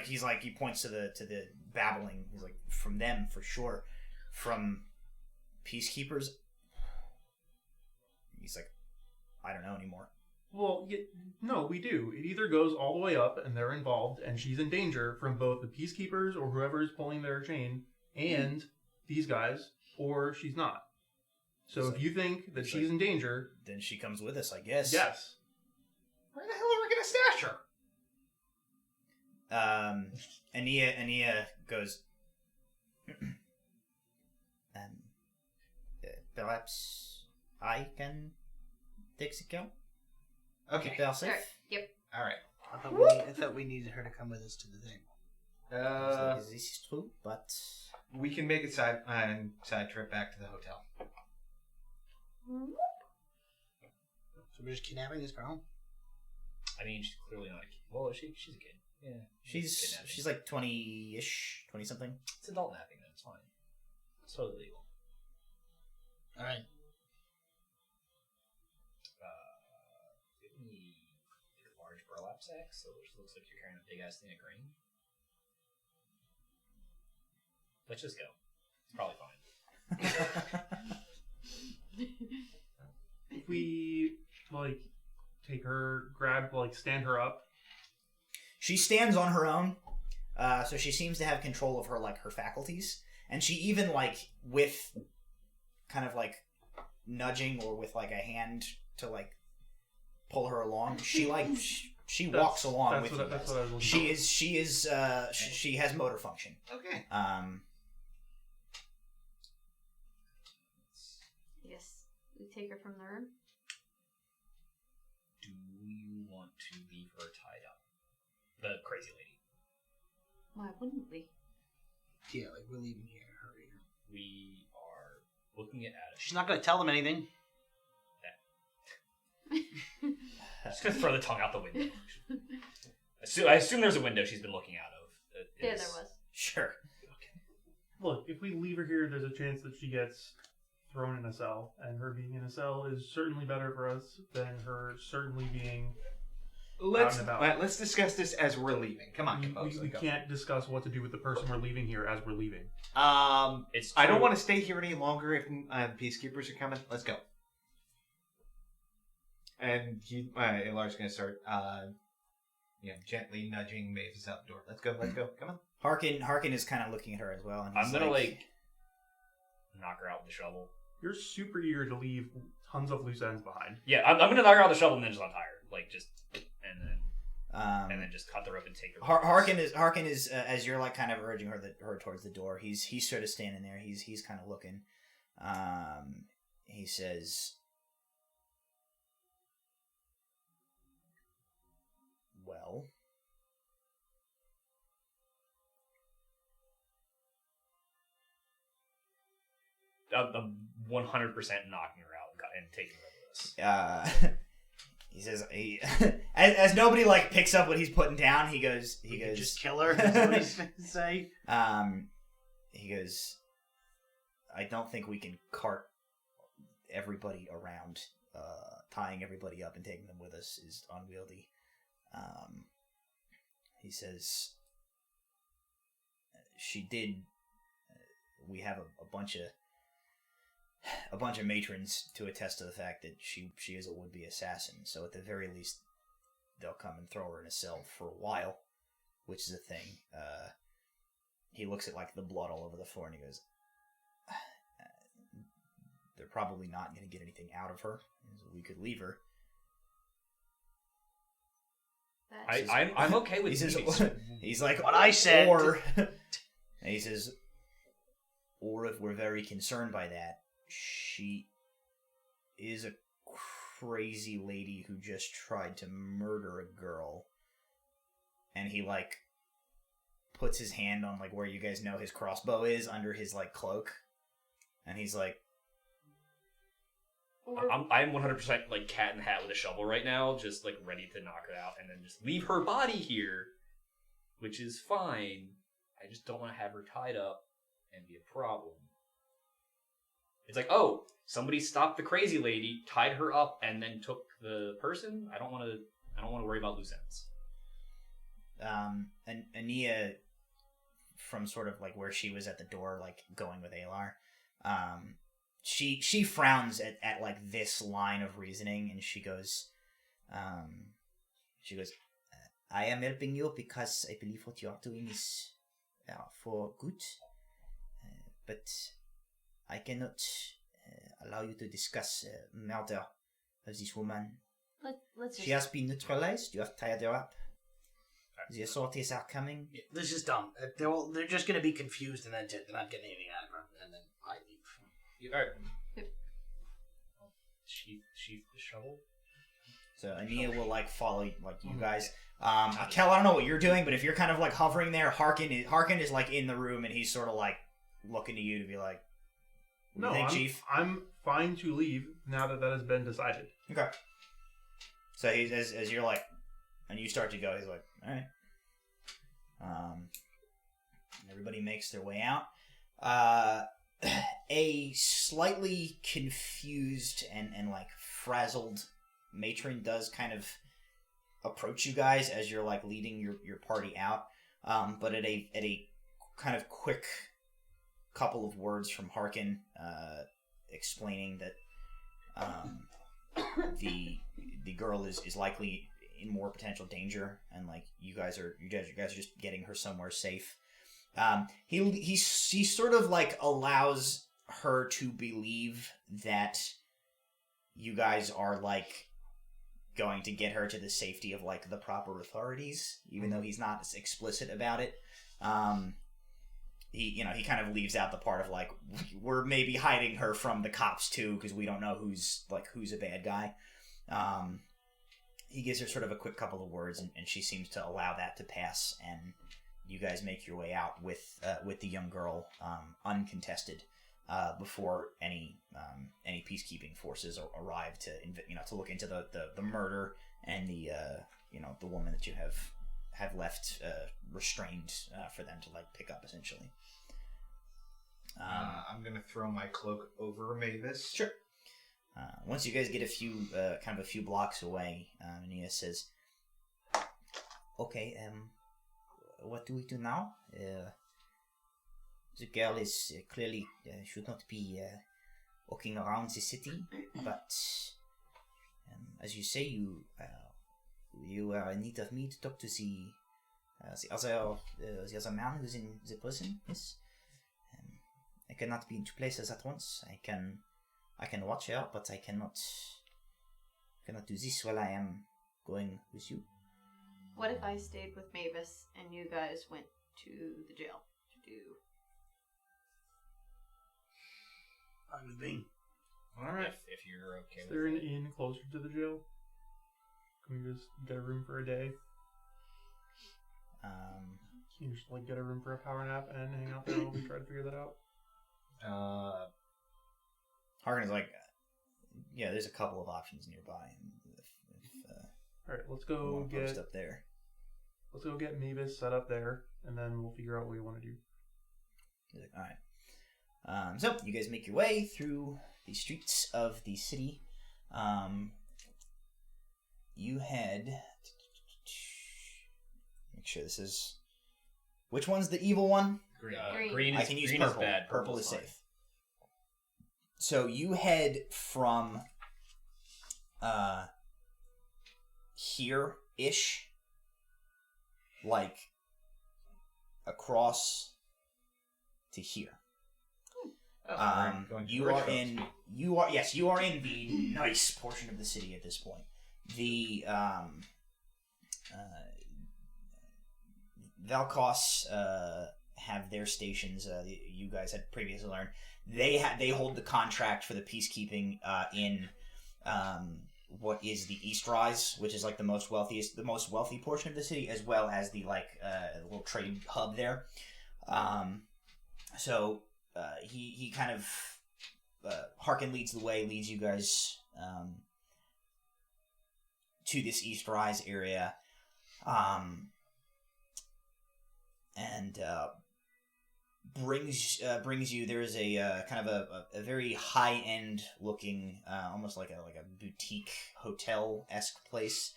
he points to the babbling. He's like, from them for sure, from peacekeepers. He's like, I don't know anymore. Well, no, we do. It either goes all the way up and they're involved and she's in danger from both the peacekeepers or whoever is pulling their chain and these guys, or she's not. So if you think that she's in danger, Then she comes with us, I guess. yes. Where the hell are we gonna stash her? Ania goes, perhaps I can take the count. Okay. Keep her safe. Alright, yep. All right. I thought we needed her to come with us to the thing. This is true, but We can make a side trip back to the hotel. So we're just kidnapping this girl? I mean, she's clearly not a kid. Well, she's a kid. Yeah. she's like 20-ish, 20 something. It's adult napping, then. It's fine. It's totally legal. Alright. Give me a large burlap sack, so it looks like you're carrying a big ass thing of grain. Let's just go. It's probably fine. If we, like, take her, stand her up. She stands on her own, so she seems to have control of her faculties, and she even like with kind of like nudging or with like a hand to like pull her along. She she walks along with you guys. That's what I was looking She has motor function. Okay. Yes. We take her from the room. Do you want to leave her tied up? The crazy lady. Why wouldn't we? Yeah, like we're leaving here. Hurry. We are looking at Adam. She's not going to tell them anything. Just gonna throw the tongue out the window. I assume there's a window she's been looking out of. Yeah, there was. Sure. Look, if we leave her here, there's a chance that she gets thrown in a cell, and her being in a cell is certainly better for us than her certainly being Let's out and about. let's discuss this as we're leaving. Come on, We can't discuss what to do with the person we're leaving here as we're leaving. It's I don't true. want to stay here any longer if peacekeepers are coming. Let's go. And Ilar's going to start, gently nudging Mavis out the door. Let's go. Come on. Harken is kind of looking at her as well. And I'm he's gonna knock her out with the shovel. You're super eager to leave tons of loose ends behind. Yeah, I'm gonna knock her out with the shovel and then just untie her, and then just cut the rope and take her. Harken is as you're like kind of urging her towards the door. He's sort of standing there. He's kind of looking. He says, "Well, I'm 100% knocking her out and taking her with us. He says, as nobody like picks up what he's putting down, he goes, Just kill her. That's what he's going to say. He goes, I don't think we can cart everybody around. Tying everybody up and taking them with us is unwieldy. He says, she did. We have a bunch of matrons to attest to the fact that she is a would-be assassin. So at the very least, they'll come and throw her in a cell for a while, which is a thing. He looks at like the blood all over the floor and he goes, they're probably not going to get anything out of her. We could leave her. I'm okay with leaving. He's like, what I said. Or, and he says, or if we're very concerned by that, she is a crazy lady who just tried to murder a girl. And he like puts his hand on like where you guys know his crossbow is under his like cloak. And he's like, I'm 100% like cat in the hat with a shovel right now, just like ready to knock her out and then just leave her body here, which is fine. I just don't want to have her tied up and be a problem. It's like, oh, somebody stopped the crazy lady, tied her up, and then took the person. I don't want to worry about loose ends. And Ania, from sort of like where she was at the door, like going with Alar, she frowns at like this line of reasoning, and she goes, I am helping you because I believe what you are doing is for good, but I cannot allow you to discuss murder of this woman. Let's She has been neutralized. You have tied her up. The authorities are coming. Yeah, this is dumb. They're just going to be confused and then they're not getting anything out of her. And then I leave. Alright. Yep. Sheath the shovel. So Ania will like follow like you guys. Kel, I don't know what you're doing, but if you're kind of like hovering there, Harken is like in the room and he's sort of like looking to you to be like, what do you think, Chief? I'm fine to leave now that has been decided. Okay. So he's as you're like, and you start to go, he's like, all right. Everybody makes their way out. A slightly confused and like frazzled matron does kind of approach you guys as you're like leading your party out. But at a kind of quick couple of words from Harken, explaining that the girl is likely in more potential danger, and like you guys are just getting her somewhere safe. He sort of like allows her to believe that you guys are like going to get her to the safety of like the proper authorities, even though he's not explicit about it. He kind of leaves out the part of like we're maybe hiding her from the cops too because we don't know who's a bad guy. He gives her sort of a quick couple of words, and she seems to allow that to pass. And you guys make your way out with the young girl uncontested before any peacekeeping forces arrive to look into the murder and the woman that you have left restrained for them to like pick up essentially. I'm gonna throw my cloak over Mavis. Sure. Once you guys get a few blocks away, Nia says, "Okay, what do we do now? The girl is clearly should not be walking around the city, but as you say, you are in need of me to talk to the other man who's in the prison. Yes, I cannot be in two places at once. I can watch her, but I cannot do this while I am going with you." What if I stayed with Mavis and you guys went to the jail to do? I'm with me. All right, if you're okay Is with there an it. inn closer to the jail? Can we just get a room for a day? Can you just like get a room for a power nap and hang out there while we try to figure that out? Harken is like, yeah, there's a couple of options nearby. All right, let's You go want to get post up there. let's go get Mavis set up there, and then we'll figure out what we want to do. He's like, all right. So you guys make your way through the streets of the city. You head. Make sure this is. Which one's the evil one? Green. I can use green purple. Is bad. Purple is fine. safe. So you head from here-ish, like across to here. You are in the nice portion of the city at this point. The Valkos have their stations. You guys had previously learned they hold the contract for the peacekeeping in what is the East Rise, which is like the most wealthy portion of the city, as well as the little trade hub there. So he kind of Harken leads the way, leads you guys to this East Rise area, and brings you. There is a kind of a very high end looking, almost like a boutique hotel esque place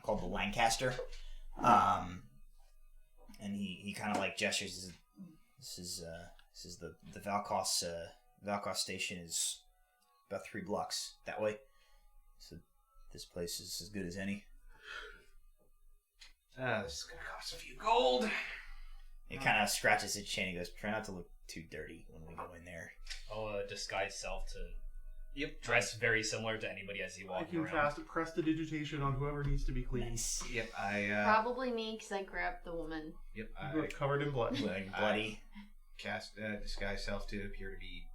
called the Lancaster, and he kind of like gestures. This is the Valkos station is about 3 blocks that way. So this place is as good as any. This is gonna cost a few gold. It kind of scratches its chin and goes, "Try not to look too dirty when we go in there." I'll disguise self to dress very similar to anybody I see I walking can around. cast prestidigitation on whoever needs to be clean. Nice. Yep, I Probably me, because I grabbed the woman. Yep, You are covered in blood. Like bloody. cast disguise self to appear to be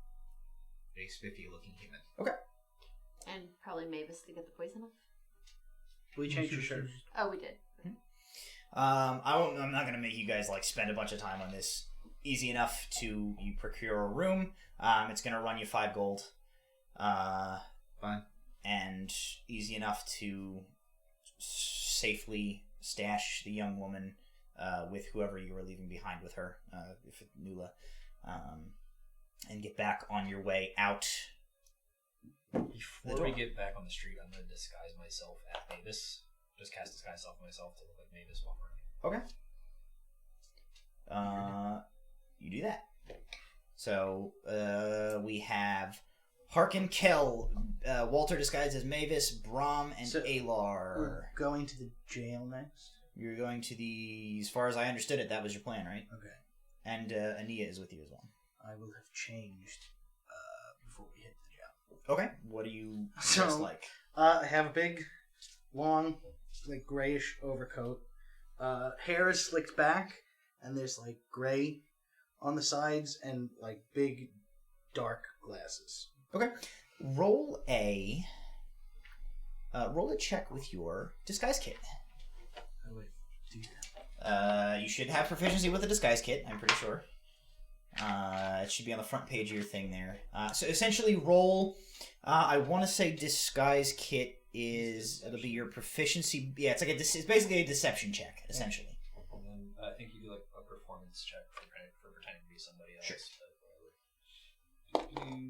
a spiffy looking human. And probably Mavis to get the poison off. We changed your shirt. Oh, we did. I'm not gonna make you guys like spend a bunch of time on this. Easy enough to you procure a room. It's gonna run you 5 gold. Fine. And easy enough to safely stash the young woman with whoever you were leaving behind with her, if it's Nula, and get back on your way out. Before we get back on the street, I'm going to disguise myself as Mavis. Just cast disguise self myself to look like Mavis while running. Okay. You do that. So we have Harken, Kell, Walter disguised as Mavis, Brahm, and Alar. We're going to the jail next. You're going to the, as far as I understood it, that was your plan, right? Okay. And Ania is with you as well. I will have changed before we hit the jail. Okay. What do you dress like? I have a big long, like grayish overcoat. Hair is slicked back, and there's like gray on the sides, and like big, dark glasses. Okay. Roll a check with your disguise kit. How do I do that? You should have proficiency with the disguise kit, I'm pretty sure. It should be on the front page of your thing there. So essentially roll, I want to say disguise kit it'll be your proficiency, yeah, it's basically a deception check, essentially. And then I think you do like a performance check for pretending to be somebody else. Sure. But whatever.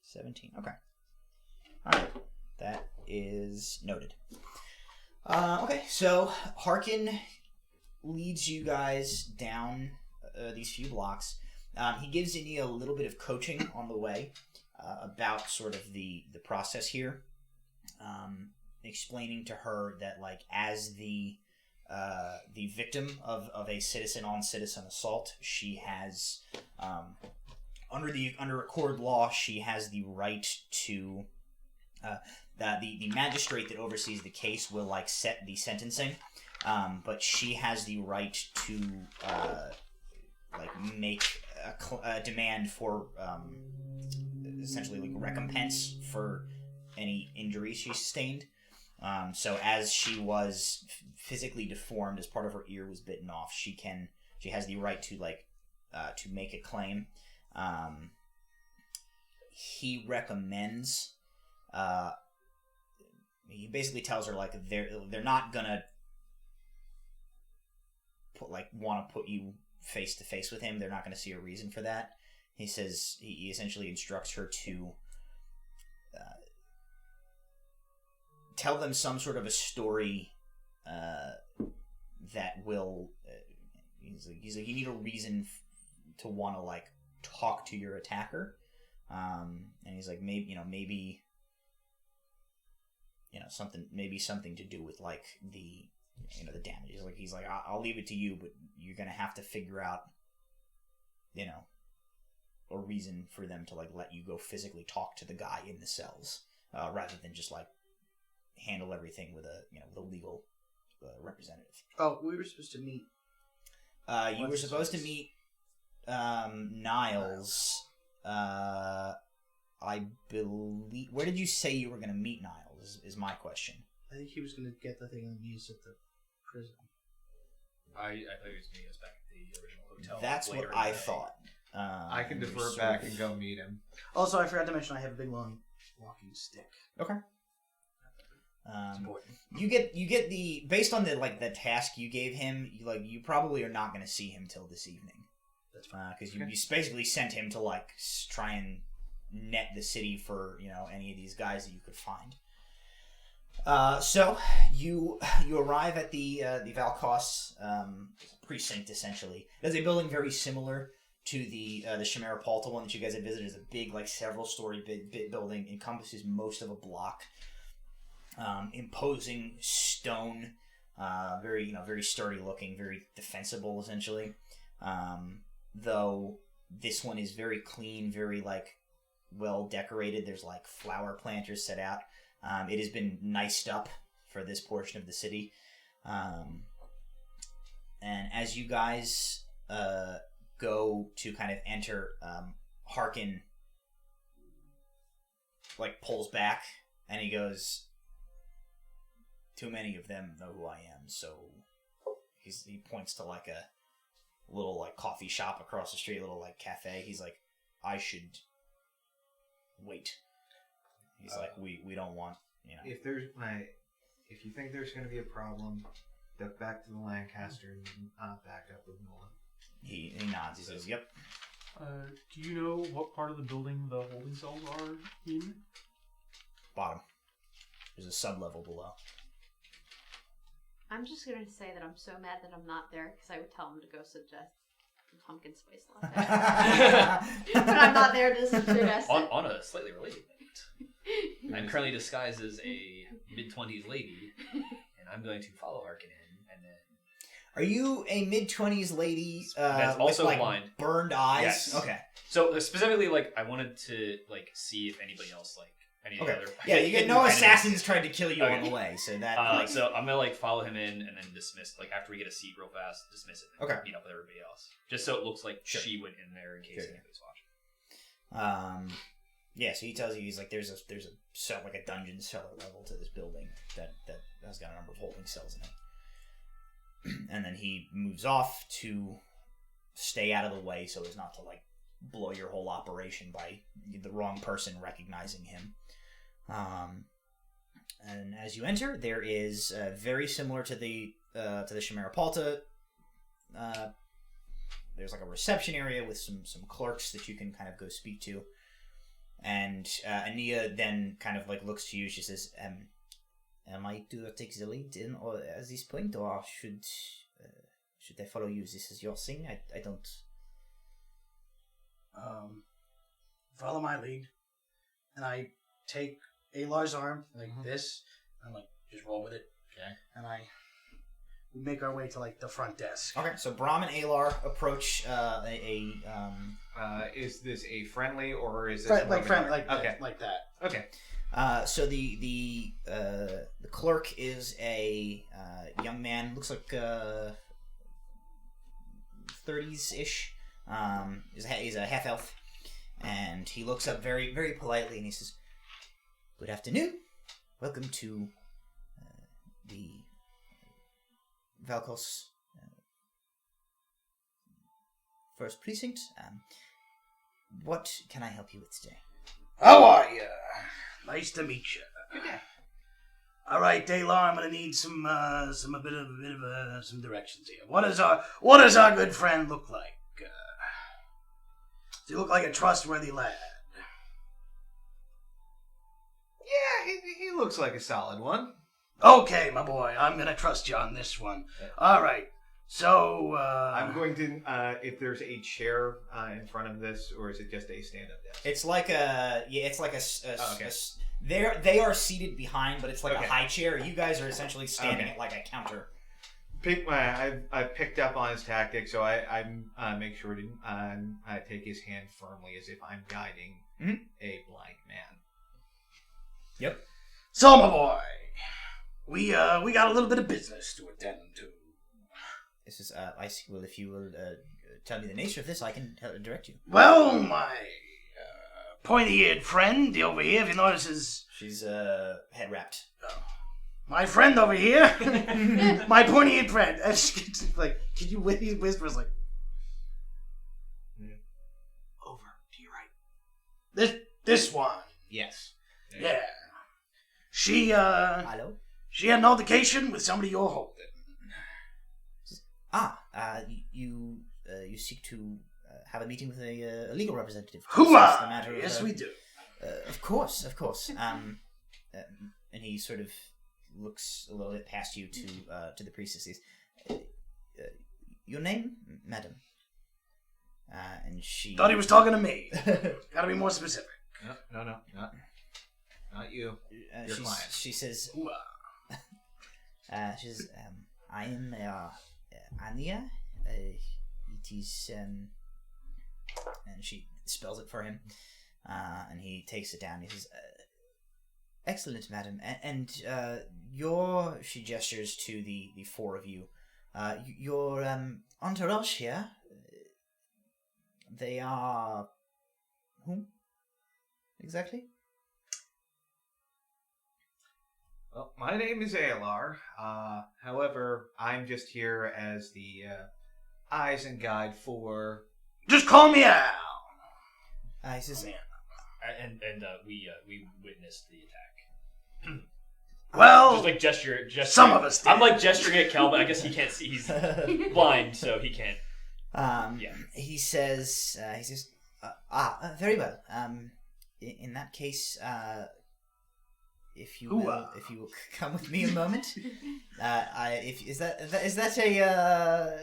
17. Okay. Alright. That is noted. Okay, so Harken leads you guys down these few blocks. He gives India a little bit of coaching on the way about sort of the process here, explaining to her that, like, as the victim of a citizen-on-citizen assault, she has under a court law, she has the right to the magistrate that oversees the case will like set the sentencing, but she has the right to like make a demand for essentially like recompense for any injuries she sustained. So as she was physically deformed, as part of her ear was bitten off, she has the right to to make a claim. He recommends. He basically tells her like they're not gonna want to put you face to face with him. They're not gonna see a reason for that. He says he essentially instructs her to tell them some sort of a story that will. He's like you need a reason to want to like talk to your attacker, and he's like maybe something to do with like the damage. He's like I'll leave it to you, but you're gonna have to figure out a reason for them to like let you go physically talk to the guy in the cells, rather than just like handle everything with the legal representative. Oh, we were supposed to meet. You were supposed to meet Niles. I believe. Where did you say you were going to meet Niles? Is my question. I think he was going to get the thing and use at the prison. I thought he was meeting us back at the original hotel. That's what I thought. I can defer back and go meet him. Also, I forgot to mention I have a big long walking stick. Okay. Important. You get the based on the task you gave him. You probably are not going to see him till this evening. That's fine. Because you basically sent him to like try and net the city for any of these guys that you could find. So you arrive at the Valkos precinct. Essentially, there's a building very similar to the Chimera Palta one that you guys had visited. It's a big several story big building, encompasses most of a block. Imposing stone, very sturdy looking, very defensible essentially. Though this one is very clean, very well decorated. There's flower planters set out. It has been niced up for this portion of the city. And as you guys go to kind of enter, Harken pulls back and he goes, "Too many of them know who I am." So he points to a little coffee shop across the street, a little cafe. He's like, "I should wait." He's like, we don't want if you think there's going to be a problem, duck back to the Lancaster and back up with Nolan. He nods. He says, "Yep." Do you know what part of the building the holding cells are in? Bottom. There's a sub-level below. I'm just going to say that I'm so mad that I'm not there because I would tell him to go suggest the pumpkin spice latte. But I'm not there to suggest it. On a slightly related note, I'm currently disguised as a mid-20s lady, and I'm going to follow Harken in, and then Are you a mid-20s lady That's with also like blind. burned eyes? Yes. Okay. So specifically, like, I wanted to like see if anybody else like any Okay. other. Yeah, you get hidden no enemies. assassins tried to kill you Okay. on the way, so that. So I'm gonna like follow him in and then dismiss. Like after we get a seat real fast, dismiss it. And Okay. meet up with everybody else, just so it looks like Sure. she went in there in case Sure. anybody's watching. Yeah. So he tells you he's like there's a cell, like a dungeon cellar level to this building that has got a number of holding cells in it, and then he moves off to stay out of the way so as not to like blow your whole operation by the wrong person recognizing him. And as you enter, there is very similar to the Chimera Palta. There's like a reception area with some clerks that you can kind of go speak to. And Ania then kind of like looks to you. She says, "Am I to take the lead in or at this point, or should I follow you? This is your thing. I don't." Follow my lead, and I take Alar's arm like this, and like just roll with it. Okay. And we make our way to like the front desk. Okay, so Brahm and Alar approach Is this a friendly or is this Like friend, like okay, like that. okay. So the clerk is a young man, looks like 30s-ish. He's a half elf, and he looks up very, very politely and he says, "Good afternoon. Welcome to the Valkos First Precinct. What can I help you with today?" How are you? Nice to meet you. All right, Alar, I'm gonna need some directions here. What does our good friend look like? Does he look like a trustworthy lad? Yeah, he looks like a solid one. Okay, my boy, I'm gonna trust you on this one. All right, so I'm going to, if there's a chair in front of this, or is it just a stand-up desk? It's like they are seated behind, but it's like a high chair. You guys are essentially standing at like a counter. I've picked up on his tactics, so I make sure to I take his hand firmly as if I'm guiding a blind man. Yep. So, my boy, we got a little bit of business to attend to. This is I see. Well, if you will tell me the nature of this, I can direct you. Well, my pointy-eared friend over here, if you notice, She's head wrapped. my friend over here, my pointy-eared friend. And she's like, can you he whispers like, Over to your right. this one. Yes. Yeah. She Hello. she had an altercation with somebody you're holding. You seek to have a meeting with a legal representative. to Hooah! discuss the matter of, Yes, we do. Of course. And he sort of looks a little bit past you to the priestesses. Your name, madam? And she Thought he was talking to me. Gotta be more specific. No, not you. Your client. She says, Hooah. she says, I am Ania. It is, and she spells it for him. And he takes it down. He says, excellent, madam. And she gestures to the four of you. Your entourage here, they are whom? Exactly? Well, my name is Alar. However, I'm just here as the eyes and guide for. Just call me Al. He says, And we witnessed the attack. Well, Just like gesture. some of us did. I'm like gesturing at Kel, but I guess he can't see. He's blind, so he can't. Yeah. He says, very well. In that case, if you will come with me a moment, is that a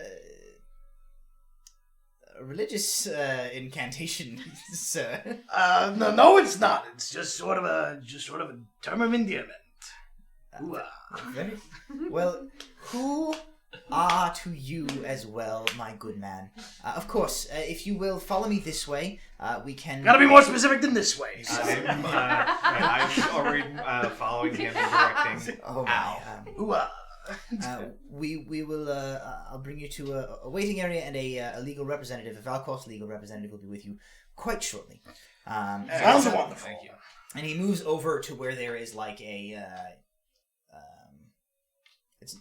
religious incantation, sir? No, it's not. It's just sort of a term of endearment. Very well. Who to you as well, my good man. Of course, if you will follow me this way, we can... Gotta be more specific than this way. I'm already following him and directing. Oh, my. Ooh-ah. We will. I'll bring you to a waiting area, and a legal representative, a Valkos legal representative, will be with you quite shortly. Sounds wonderful. Thank you. And he moves over to where there is like a. It's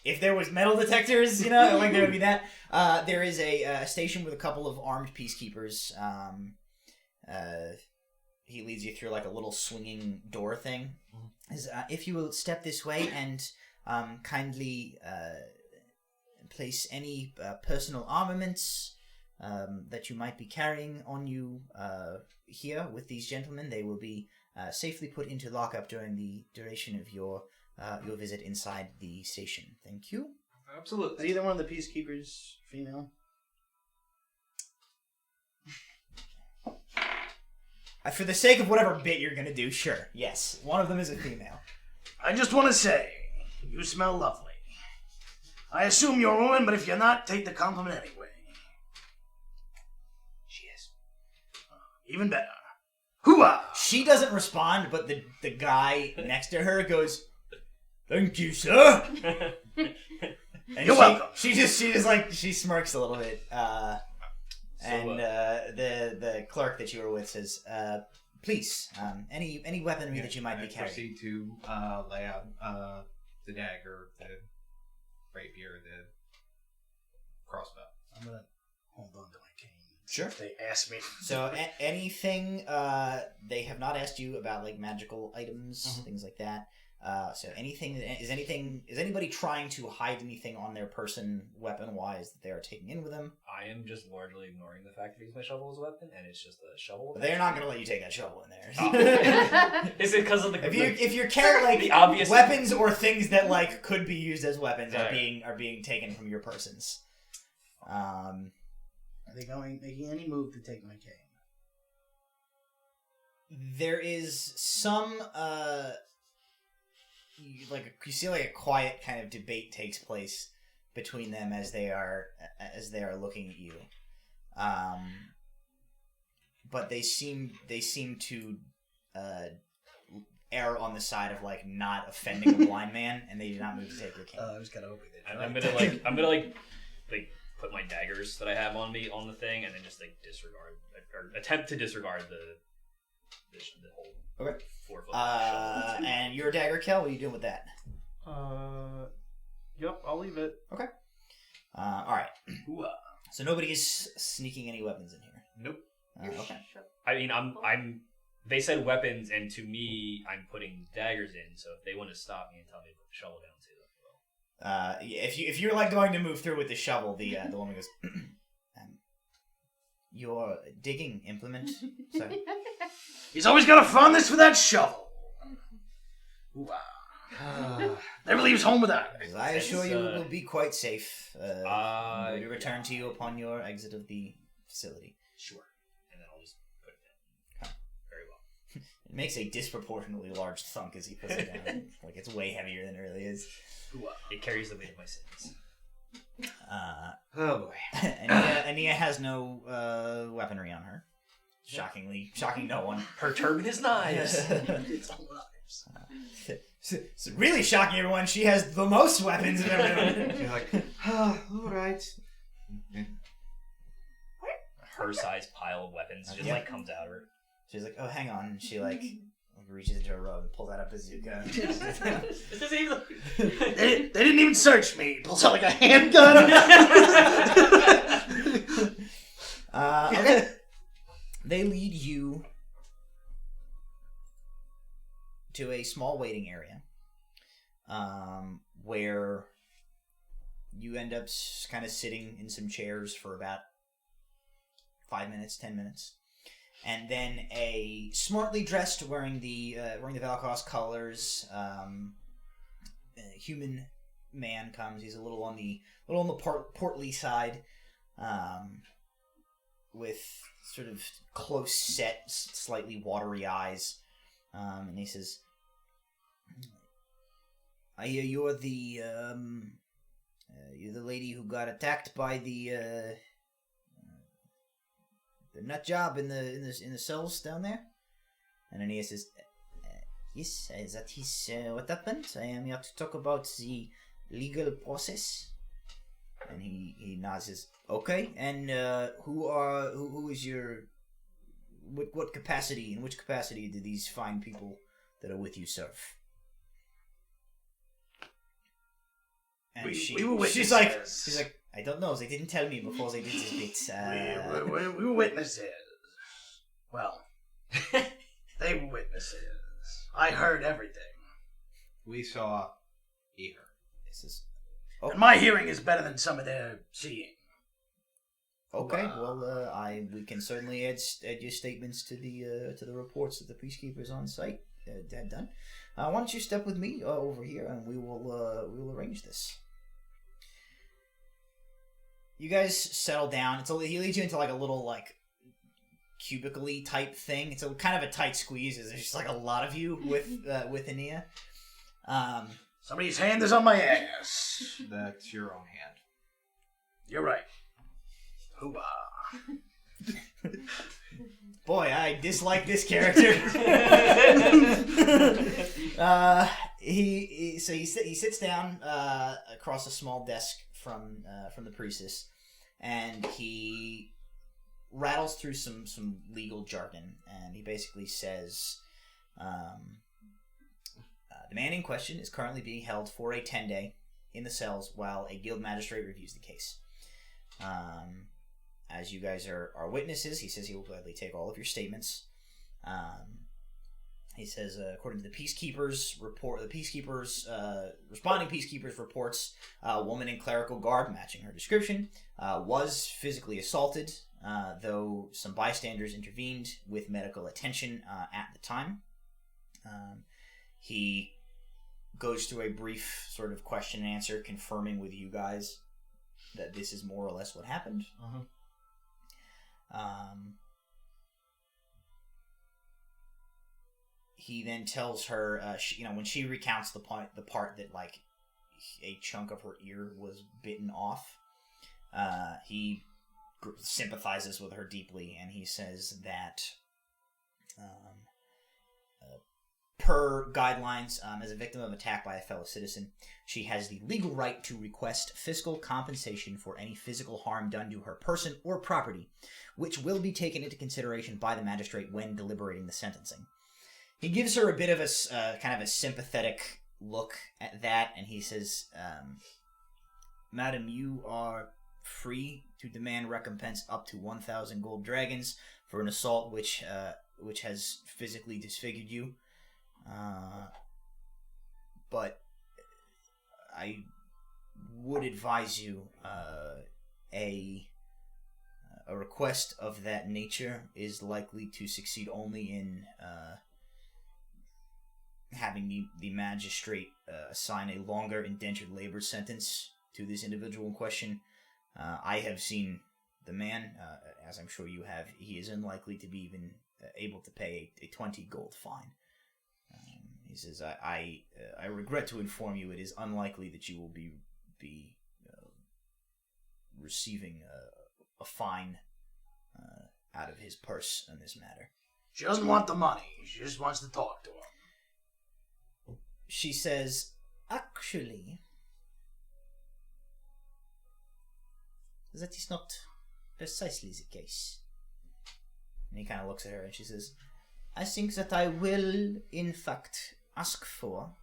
if there was metal detectors, like there would be that. There is a station with a couple of armed peacekeepers. He leads you through like a little swinging door thing. If you will step this way and kindly place any personal armaments that you might be carrying on you here with these gentlemen, they will be safely put into lockup during the duration of your visit inside the station. Thank you. Absolutely. Is either one of the peacekeepers female? For the sake of whatever bit you're going to do, sure. Yes, one of them is a female. I just want to say, you smell lovely. I assume you're a woman, but if you're not, take the compliment anyway. She is. Even better. Hooah! She doesn't respond, but the guy next to her goes, "Thank you, sir." And You're welcome. She smirks a little bit. The clerk that you were with says, "Please, any weaponry that you might be carrying." Proceed to lay out the dagger, the rapier, the crossbow. I'm gonna hold on to my cane. Sure. If they ask me. So anything they have not asked you about, like magical items, things like that. So is anybody trying to hide anything on their person, weapon wise, that they are taking in with them? I am just largely ignoring the fact that he's my shovel as a weapon, and it's just a shovel. They're not going to let you take that shovel in there. Is it because of the if you're carrying like the obvious weapons or things that like could be used as weapons are being taken from your persons? Are they making any move to take my cane? There is some you see like a quiet kind of debate takes place between them as they are looking at you, but they seem to err on the side of like not offending a blind man, and they do not move to take your cane. I was kind of hoping that. I'm gonna put my daggers that I have on me on the thing, and then just disregard or attempt to disregard the whole. Okay. 4-foot shovel. And your dagger, Kel, what are you doing with that? Yep, I'll leave it. Okay. Alright. So nobody is sneaking any weapons in here? Nope. Okay. I mean, they said weapons, and to me, I'm putting daggers in, so if they want to stop me and tell me to put the shovel down too, well. If you're like going to move through with the shovel, the woman goes, your digging implement, sir? He's always got a fondness for that shovel. Wow. Never leaves home without it. I assure you it will be quite safe. We will return to you upon your exit of the facility. Sure. And then I'll just put it in. Very well. It makes a disproportionately large thunk as he puts it down. Like it's way heavier than it really is. It carries the weight of my sins. Oh boy. Ania has no weaponry on her. Shocking no one. Her turban is knives. It's all knives. It's really shocking, everyone. She has the most weapons of everyone. She's like, alright. Her size pile of weapons just comes out of her. She's like, oh, hang on. And she reaches into her robe and pulls out a bazooka. They didn't even search me. Pulls out like a handgun. Okay. They lead you to a small waiting area, where you end up kind of sitting in some chairs for about 5 minutes, 10 minutes. And then a smartly dressed, wearing the Valkos colors, human man comes. He's a little on the portly side, with sort of close set, slightly watery eyes, and he says, "I hear you're the lady who got attacked by the nut job in the cells down there? And Aeneas says, yes, that is what happened. I am here to talk about the legal process. And he nods his, okay, and who is your, what capacity, in which capacity do these fine people that are with you serve? And we were witnesses. She's like, I don't know, they didn't tell me before they did this bit. We were witnesses. Well, they were witnesses. I heard everything. We saw, he heard. This is... And my hearing is better than some of their seeing. Okay, well, we can certainly add your statements to the reports that the peacekeepers on site had done. Why don't you step with me over here, and we will arrange this. You guys settle down. He leads you into like a little like cubicle-y type thing. It's a kind of a tight squeeze. There's just like a lot of you with Ania. Somebody's hand is on my ass. That's your own hand. You're right. Hoorah. Boy, I dislike this character. He sits down across a small desk from the priestess, and he rattles through some legal jargon, and he basically says, the man in question is currently being held for a 10-day in the cells while a guild magistrate reviews the case. As you guys are witnesses, he says he will gladly take all of your statements. He says, according to the peacekeepers report, responding peacekeepers reports, a woman in clerical garb matching her description was physically assaulted, though some bystanders intervened with medical attention at the time. He goes through a brief sort of question and answer, confirming with you guys that this is more or less what happened. He then tells her, when she recounts the part that like a chunk of her ear was bitten off, he sympathizes with her deeply, and he says that per guidelines, as a victim of attack by a fellow citizen, she has the legal right to request fiscal compensation for any physical harm done to her person or property, which will be taken into consideration by the magistrate when deliberating the sentencing. He gives her a bit of a kind of a sympathetic look at that, and he says, Madam, you are free to demand recompense up to 1,000 gold dragons for an assault which has physically disfigured you. But I would advise you a request of that nature is likely to succeed only in having the magistrate assign a longer indentured labor sentence to this individual in question. I have seen the man, as I'm sure you have. He is unlikely to be even able to pay a 20 gold fine. He says, I regret to inform you it is unlikely that you will be receiving a fine out of his purse in this matter. She doesn't want the money. She just wants to talk to him. She says, actually, that is not precisely the case. And he kind of looks at her and she says, I think that I will, in fact, ask for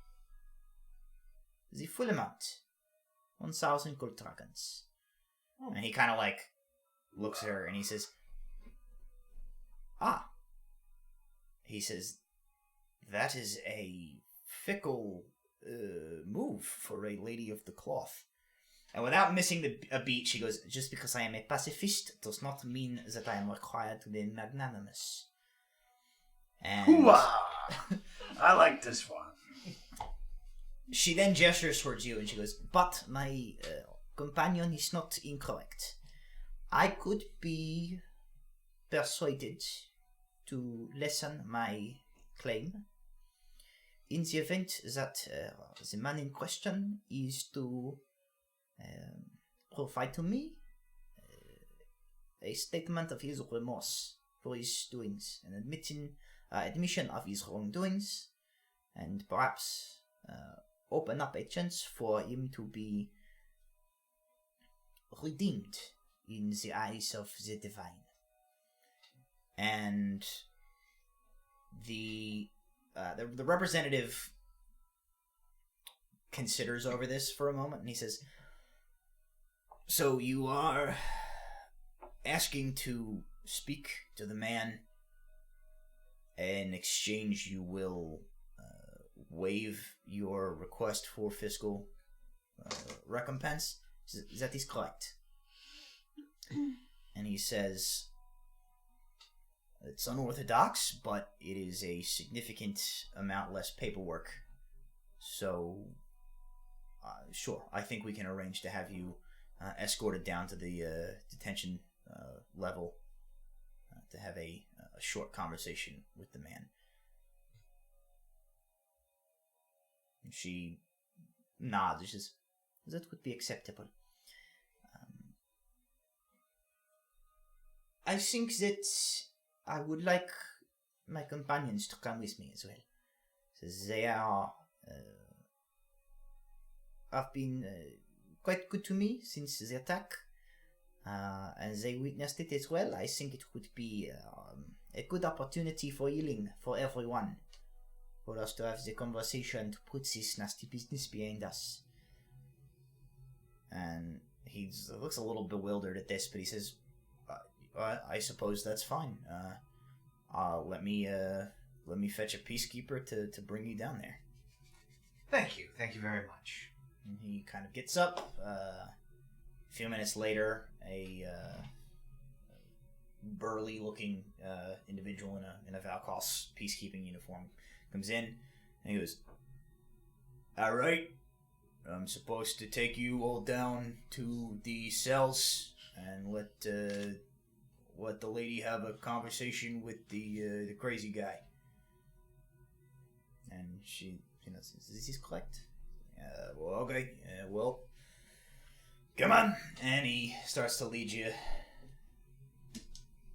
the full amount. 1,000 gold dragons. Oh. And he kind of like looks at her and he says, He says, that is a fickle move for a lady of the cloth. And without missing a beat, she goes, just because I am a pacifist does not mean that I am required to be magnanimous. And I like this one. She then gestures towards you and she goes, but my companion is not incorrect. I could be persuaded to lessen my claim in the event that the man in question is to provide to me a statement of his remorse for his doings, an admission of his wrongdoings, and perhaps open up a chance for him to be redeemed in the eyes of the divine. And the representative considers over this for a moment, and he says, "So you are asking to speak to the man. In exchange, you will waive your request for fiscal recompense. That is correct." And he says, "It's unorthodox, but it is a significant amount less paperwork. So, sure, I think we can arrange to have you escorted down to the detention level to have a short conversation with the man." And she nods. She says, "That would be acceptable. I think that I would like my companions to come with me as well. So they have been quite good to me since the attack, and they witnessed it as well. I think it would be a good opportunity for healing for everyone, for us to have the conversation to put this nasty business behind us." And he looks a little bewildered at this, but he says, I suppose that's fine. Let me fetch a peacekeeper to bring you down there." Thank you very much. And he kind of gets up. A few minutes later, a burly-looking individual in a Valkos peacekeeping uniform comes in, and he goes, "All right, I'm supposed to take you all down to the cells and let the lady have a conversation with the crazy guy." And she, says, "This is correct." Well, okay. Well, come on. And he starts to lead you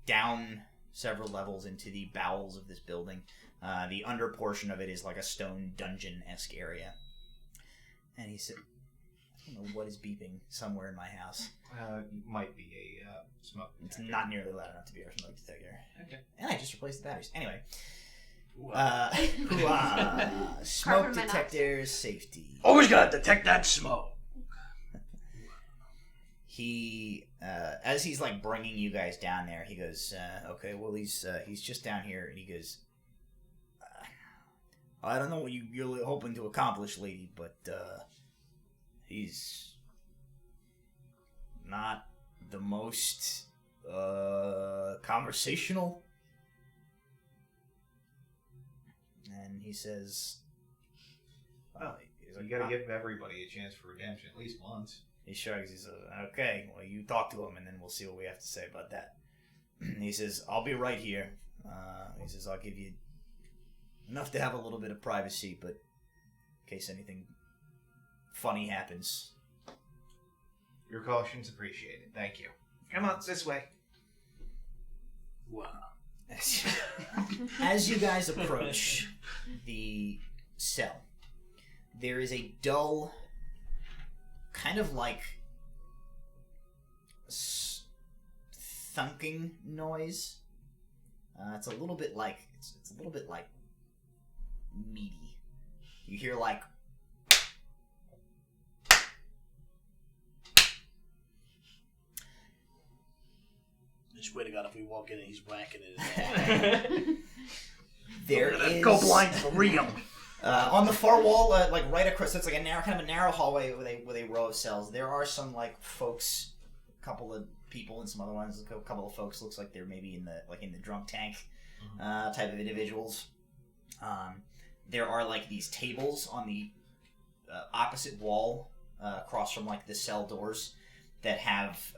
down several levels into the bowels of this building. The under portion of it is like a stone dungeon-esque area. And he said, "I don't know what is beeping somewhere in my house." Might be a smoke detector. It's not nearly loud enough to be a smoke detector. Okay. And I just replaced the batteries. Anyway. Hoo-ah. Smoke Carbon detectors, safety. Always gotta detect that smoke. He, as he's like bringing you guys down there, he goes, "Okay, well he's just down here," and he goes, "I don't know what you're hoping to accomplish, lady, but he's not the most conversational." And he says, "Well, you gotta give everybody a chance for redemption at least once." He shrugs. He says, "Okay, well, you talk to him, and then we'll see what we have to say about that." He says, "I'll be right here." He says, "I'll give you enough to have a little bit of privacy, but in case anything funny happens." Your caution's appreciated. Thank you. Come on, this way. Wow. As you guys approach the cell, there is a dull, kind of like thunking noise. It's a little bit like it's a little bit like meaty. You hear like I swear to God, if we walk in and he's whacking it. there is Go blind for real. On the far wall, like right across, so it's like a narrow hallway with a row of cells. There are some like folks, a couple of people, and some other ones. A couple of folks looks like they're maybe in the drunk tank type of individuals. There are like these tables on the opposite wall, across from like the cell doors, that have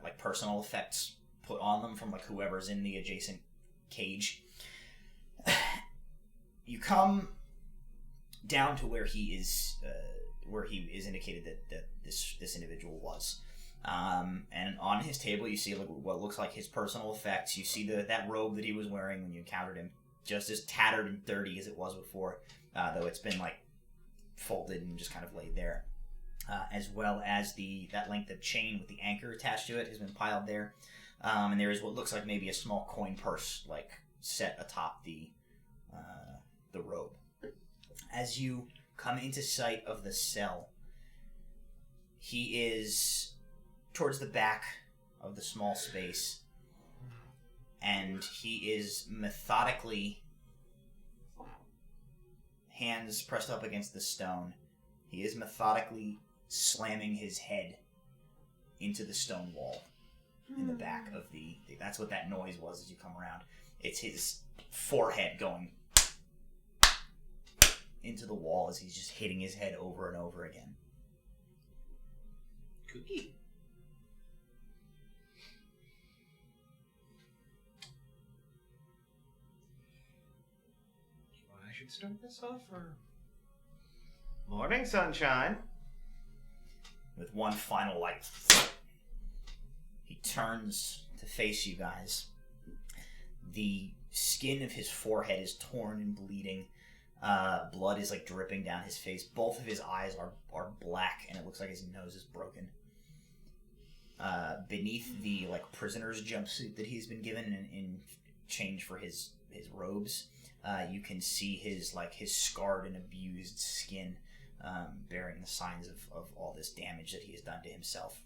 like personal effects put on them from like whoever's in the adjacent cage. You come down to where he is indicated that this individual was. And on his table, you see what looks like his personal effects. You see that robe that he was wearing when you encountered him, just as tattered and dirty as it was before, though it's been like folded and just kind of laid there. As well as that length of chain with the anchor attached to it has been piled there. And there is what looks like maybe a small coin purse, like set atop the robe. As you come into sight of the cell, he is towards the back of the small space, and he is methodically, hands pressed up against the stone, he is methodically slamming his head into the stone wall in the back of that's what that noise was as you come around. It's his forehead going into the wall as he's just hitting his head over and over again. Cookie. I should start this off, or... Morning, sunshine. With one final, he turns to face you guys. The skin of his forehead is torn and bleeding. Blood is, dripping down his face. Both of his eyes are black, and it looks like his nose is broken. Beneath the, prisoner's jumpsuit that he's been given in change for his robes, you can see his scarred and abused skin, bearing the signs of all this damage that he has done to himself.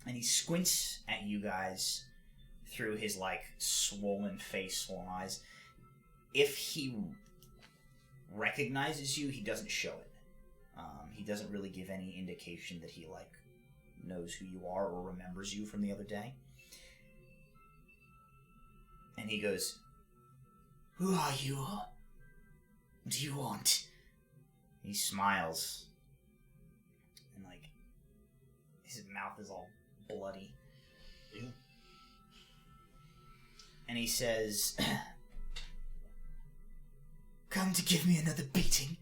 And he squints at you guys through his, swollen face, swollen eyes. If he recognizes you, he doesn't show it. He doesn't really give any indication that he, knows who you are or remembers you from the other day. And he goes, "Who are you? What do you want?" He smiles. And, his mouth is all bloody. Ew. And he says, "Come to give me another beating?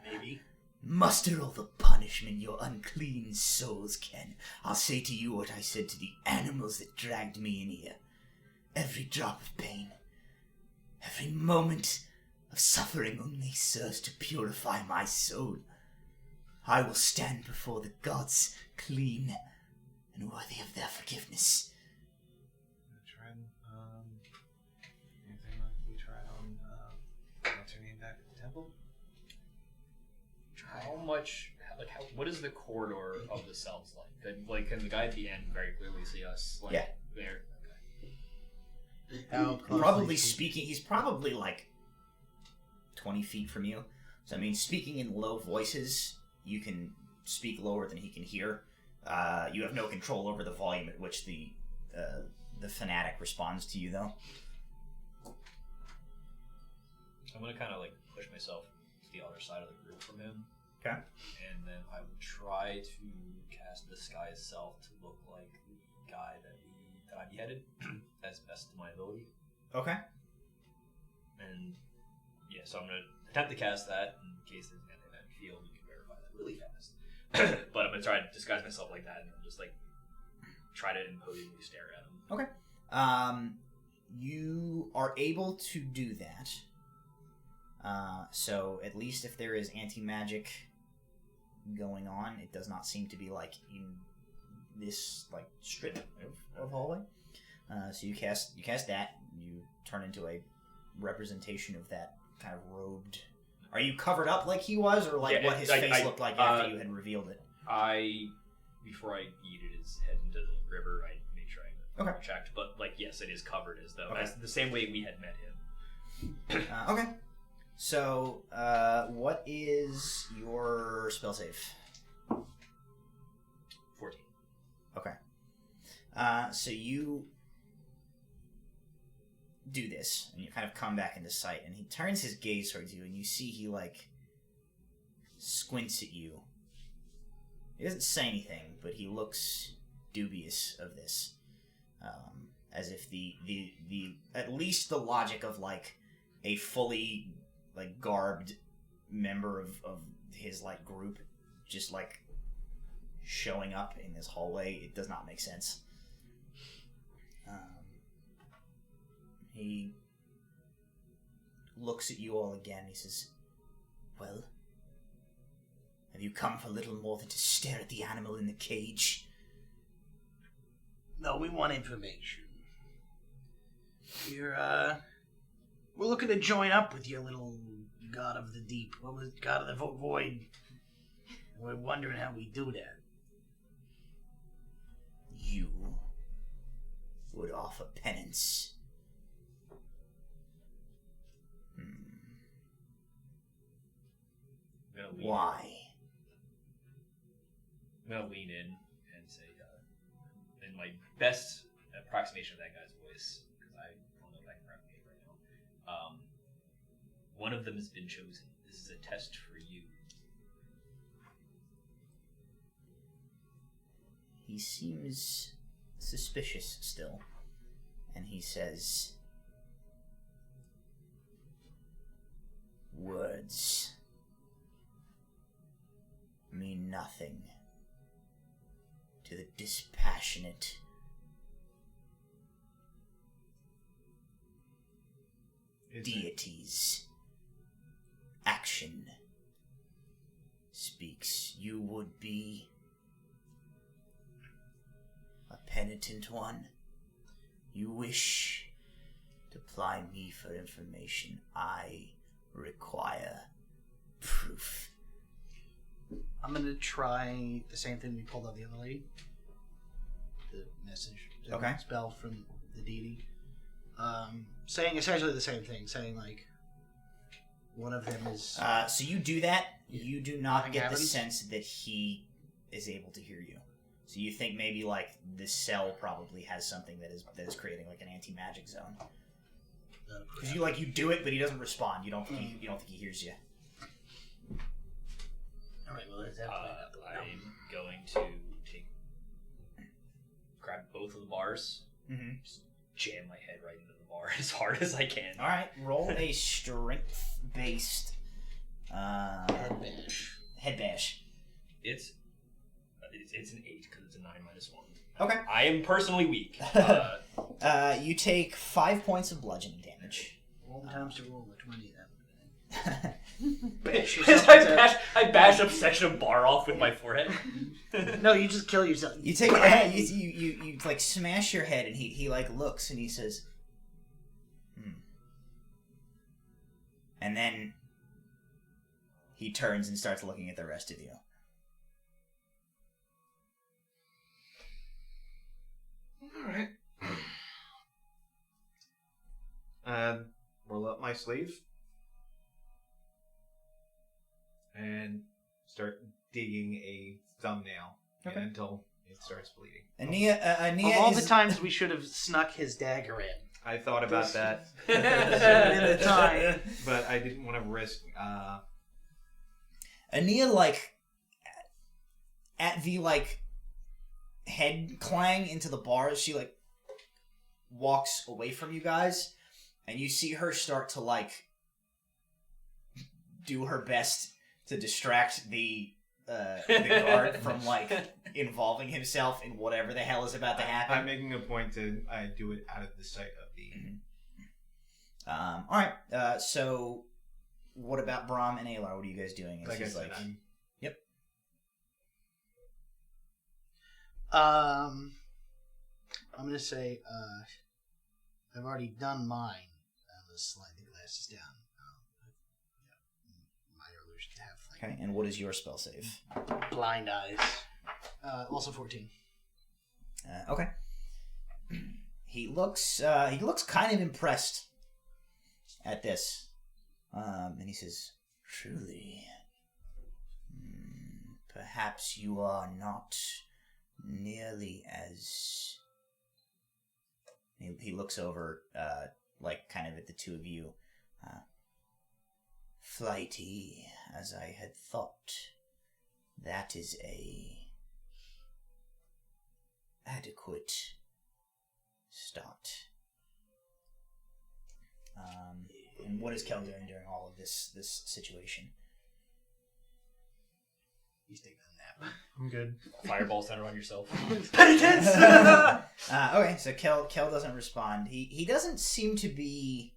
Maybe. Muster all the punishment your unclean souls can. I'll say to you what I said to the animals that dragged me in here. Every drop of pain, every moment of suffering only serves to purify my soul. I will stand before the gods clean and worthy of their forgiveness." Anything like we tried on, what's her name back at the temple? How much, what is the corridor of the cells like? Can the guy at the end very clearly see us? Yeah. There? Okay. How closely Probably speaking, he's probably 20 feet from you. So, speaking in low voices, you can speak lower than he can hear. You have no control over the volume at which the fanatic responds to you, though. I'm gonna kind of push myself to the other side of the group from him. Okay. And then I would try to cast Disguise Self to look like the guy that I beheaded, as best to my ability. Okay. And yeah, so I'm gonna attempt to cast that in case there's anything that I feel we can verify that really fast. But I'm gonna try to disguise myself like that and just try to imposingly stare at him. Okay. You are able to do that. So at least if there is anti-magic going on, it does not seem to be in this strip of hallway. So you cast that. You turn into a representation of that kind of robed. Are you covered up like he was, or what his face looked like after you had revealed it? Before I yeeted his head into the river, I made sure I checked. But yes, it is covered as though as the same way we had met him. Okay. So, what is your spell save? 14. Okay. So you do this, and you kind of come back into sight, and he turns his gaze towards you, and you see he, squints at you. He doesn't say anything, but he looks dubious of this. As if the at least the logic of, a fully garbed member of his group just showing up in this hallway. It does not make sense. He looks at you all again. He says, "Well, have you come for little more than to stare at the animal in the cage?" No, we want information. We're looking to join up with your little god of the deep. What was God of the void? We're wondering how we do that. You would offer penance. Why? I'm gonna lean in and say, in my best approximation of that guy's voice, because I don't know if I can replicate right now. One of them has been chosen. This is a test for you. He seems suspicious still, and he says, "Words mean nothing to the dispassionate. Deities. Action speaks. You would be a penitent one. You wish to ply me for information. I require proof." I'm gonna try the same thing we pulled out the other lady. The message. Okay. Spell from the deity. Saying essentially the same thing. Saying like, one of them is. So you do that. You do not Nothing get the happens? sense that he is able to hear you. So you think maybe like this cell probably has something that is creating like an anti-magic zone. Because you do it, but he doesn't respond. You don't think he hears you. All right. Well, that's I'm going to grab both of the bars, just jam my head right into the bar as hard as I can. All right, roll a strength-based head bash. It's an 8 because it's a 9 minus 1. Okay. I am personally weak. You take 5 points of bludgeoning damage. all the times to roll a 20 then. I bash a section of bar off with my forehead. No, you just kill yourself. You take you like smash your head, and he like looks and he says, and then he turns and starts looking at the rest of you. Alright. Roll up my sleeve. And start digging a thumbnail in until it starts bleeding. Ania Of all is... the times we should have snuck his dagger in. I thought about that. In the time. But I didn't want to risk... Ania, like, at the, like, head clang into the bars, she, like, walks away from you guys, and you see her start to, like, do her best to distract the guard from, like, involving himself in whatever the hell is about to happen. I'm making a point to do it out of the sight of the... Alright, so what about Brahm and Alar? What are you guys doing? Like I said, Yep. I'm gonna say, I've already done mine. Let's slide the glasses down. Minor illusion to have like Okay, and what is your spell save? blind eyes. Also 14. Okay. He looks kind of impressed at this. And he says, "Truly, perhaps you are not nearly as..." He looks over, like, kind of at the two of you. "Flighty as I had thought. That is a adequate start." And what is Kel doing during all of this situation? He's taking a nap. I'm good. Fireball center on yourself. Penitence! Okay, so Kel doesn't respond. He doesn't seem to be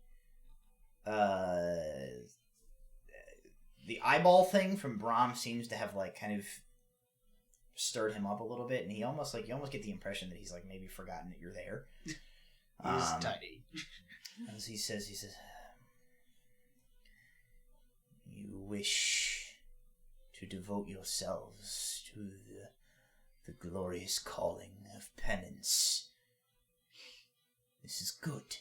the eyeball thing from Brahm seems to have like kind of stirred him up a little bit, and you almost get the impression that he's like maybe forgotten that you're there. He's tiny. As he says, you wish to devote yourselves to the glorious calling of penance. This is good.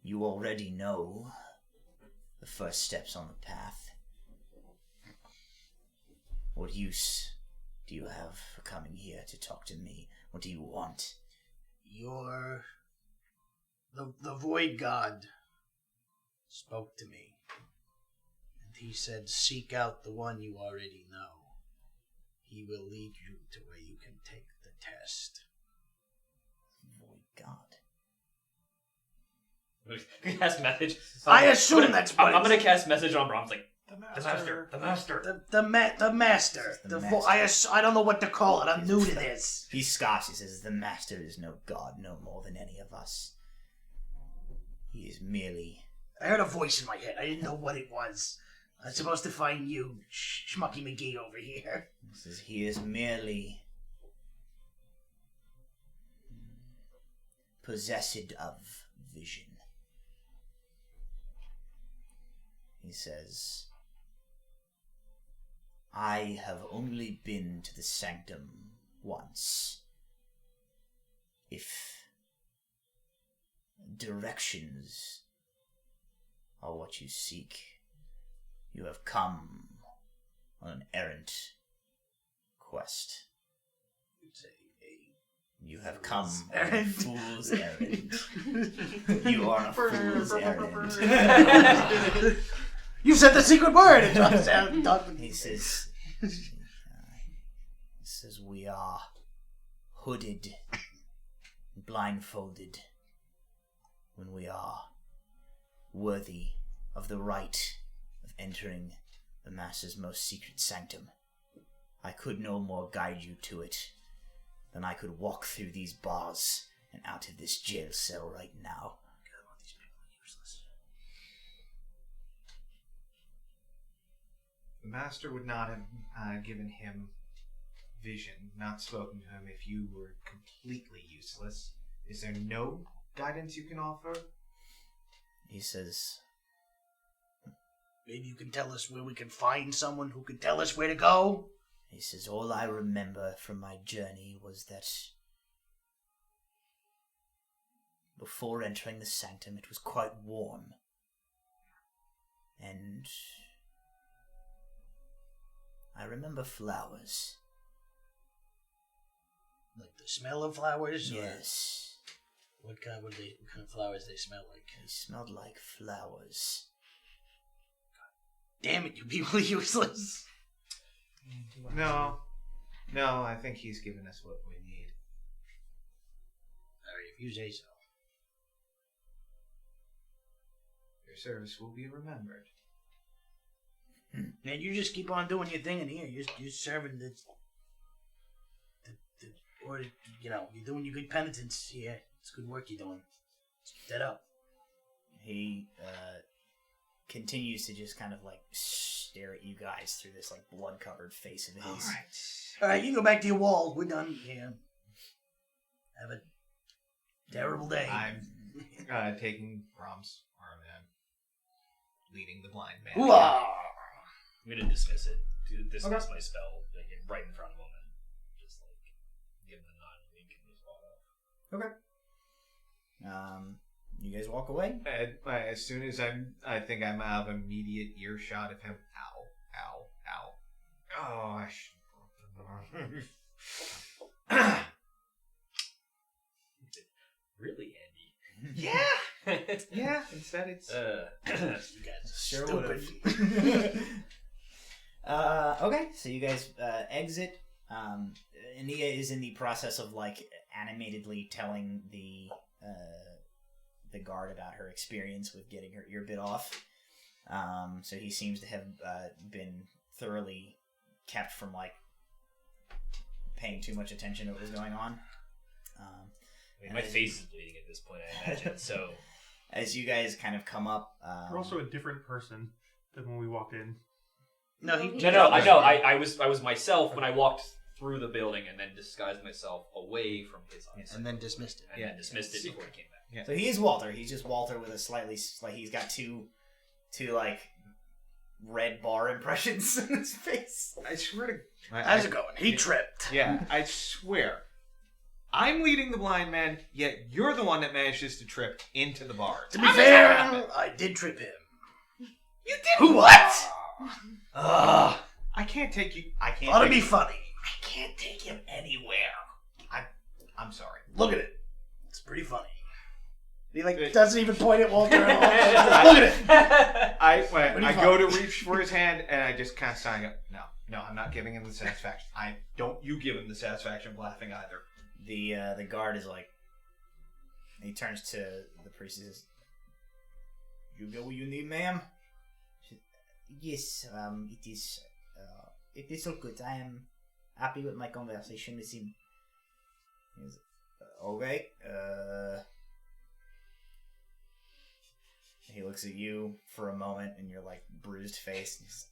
You already know the first steps on the path. What use do you have for coming here to talk to me? What do you want? The Void God spoke to me. And he said, seek out the one you already know. He will lead you to where you can take the test. Void God. Cast message. I assume that's what I'm gonna cast message on Brahms, like, The master. The master. The master. I don't know what to call it. I'm new to this. He scoffs. He says, the master is no god, no more than any of us. He is merely... I heard a voice in my head. I didn't know what it was. I'm supposed to find you, Schmucky McGee over here. He says, he is merely... possessed of vision. He says, I have only been to the sanctum once. If directions are what you seek, you have come on an errant quest. You have come on a fool's errand. You are a fool's errand. You said the secret word! It drops down. He says, we are hooded, blindfolded, when we are worthy of the right of entering the Master's most secret sanctum. I could no more guide you to it than I could walk through these bars and out of this jail cell right now. These people are useless. The master would not have given him vision, not spoken to him if you were completely useless. Is there no guidance you can offer? He says, maybe you can tell us where we can find someone who can tell us where to go? He says, all I remember from my journey was that before entering the sanctum it was quite warm. And I remember flowers. Like the smell of flowers? Yes. What kind of flowers they smell like? They smelled like flowers. Damn it, you people are useless. No, I think he's given us what we need. Alright, if you say so. Your service will be remembered. And you just keep on doing your thing in here. You're serving the or, you know, you're doing your good penitence here. It's good work you're doing. Let's keep that up. He continues to just kind of like stare at you guys through this like blood-covered face of his. Alright, you can go back to your wall. We're done here. Have a terrible day. I'm taking Brahms' arm and leading the blind man. Hoo-ah! I'm gonna dismiss it. Dismiss my spell like, right in front of him and just like give him a nod and wink and just walk off. Okay. You guys walk away? As soon as I think I'm out of immediate earshot of him. Ow. Oh, I should. Really, Andy? Yeah. Yeah. Instead, it's. You guys Sure stupid. would've. Okay, so you guys exit. Ania is in the process of like animatedly telling the guard about her experience with getting her ear bit off. So he seems to have been thoroughly kept from like paying too much attention to what was going on. I mean, my face is bleeding at this point, I imagine. So as you guys kind of come up, You're also a different person than when we walked in. No, I know. I was myself when I walked through the building, and then disguised myself away from his eyes, And then dismissed it. and then dismissed it before he came back. Yeah. so he is Walter. He's just Walter with a slightly like he's got two like red bar impressions in his face. I swear to... How's it going? He tripped. Yeah, I swear. I'm leading the blind man, yet you're the one that manages to trip into the bar. To be fair, I did trip him. You did Who what? I can't take you... I can't Ought to take be you- funny. I can't take him anywhere. I'm sorry. Look at it. It's pretty funny. He It- doesn't even point at Walter at all. Look at it. I go to reach for his hand, and I just kind of sign up. No, I'm not giving him the satisfaction. Don't you give him the satisfaction of laughing either. The guard is like, he turns to the priest and says, "You get what you need, ma'am?" Yes, it is all good. I am happy with my conversation with him. He goes, okay. He looks at you for a moment, and you're like bruised face. And he's,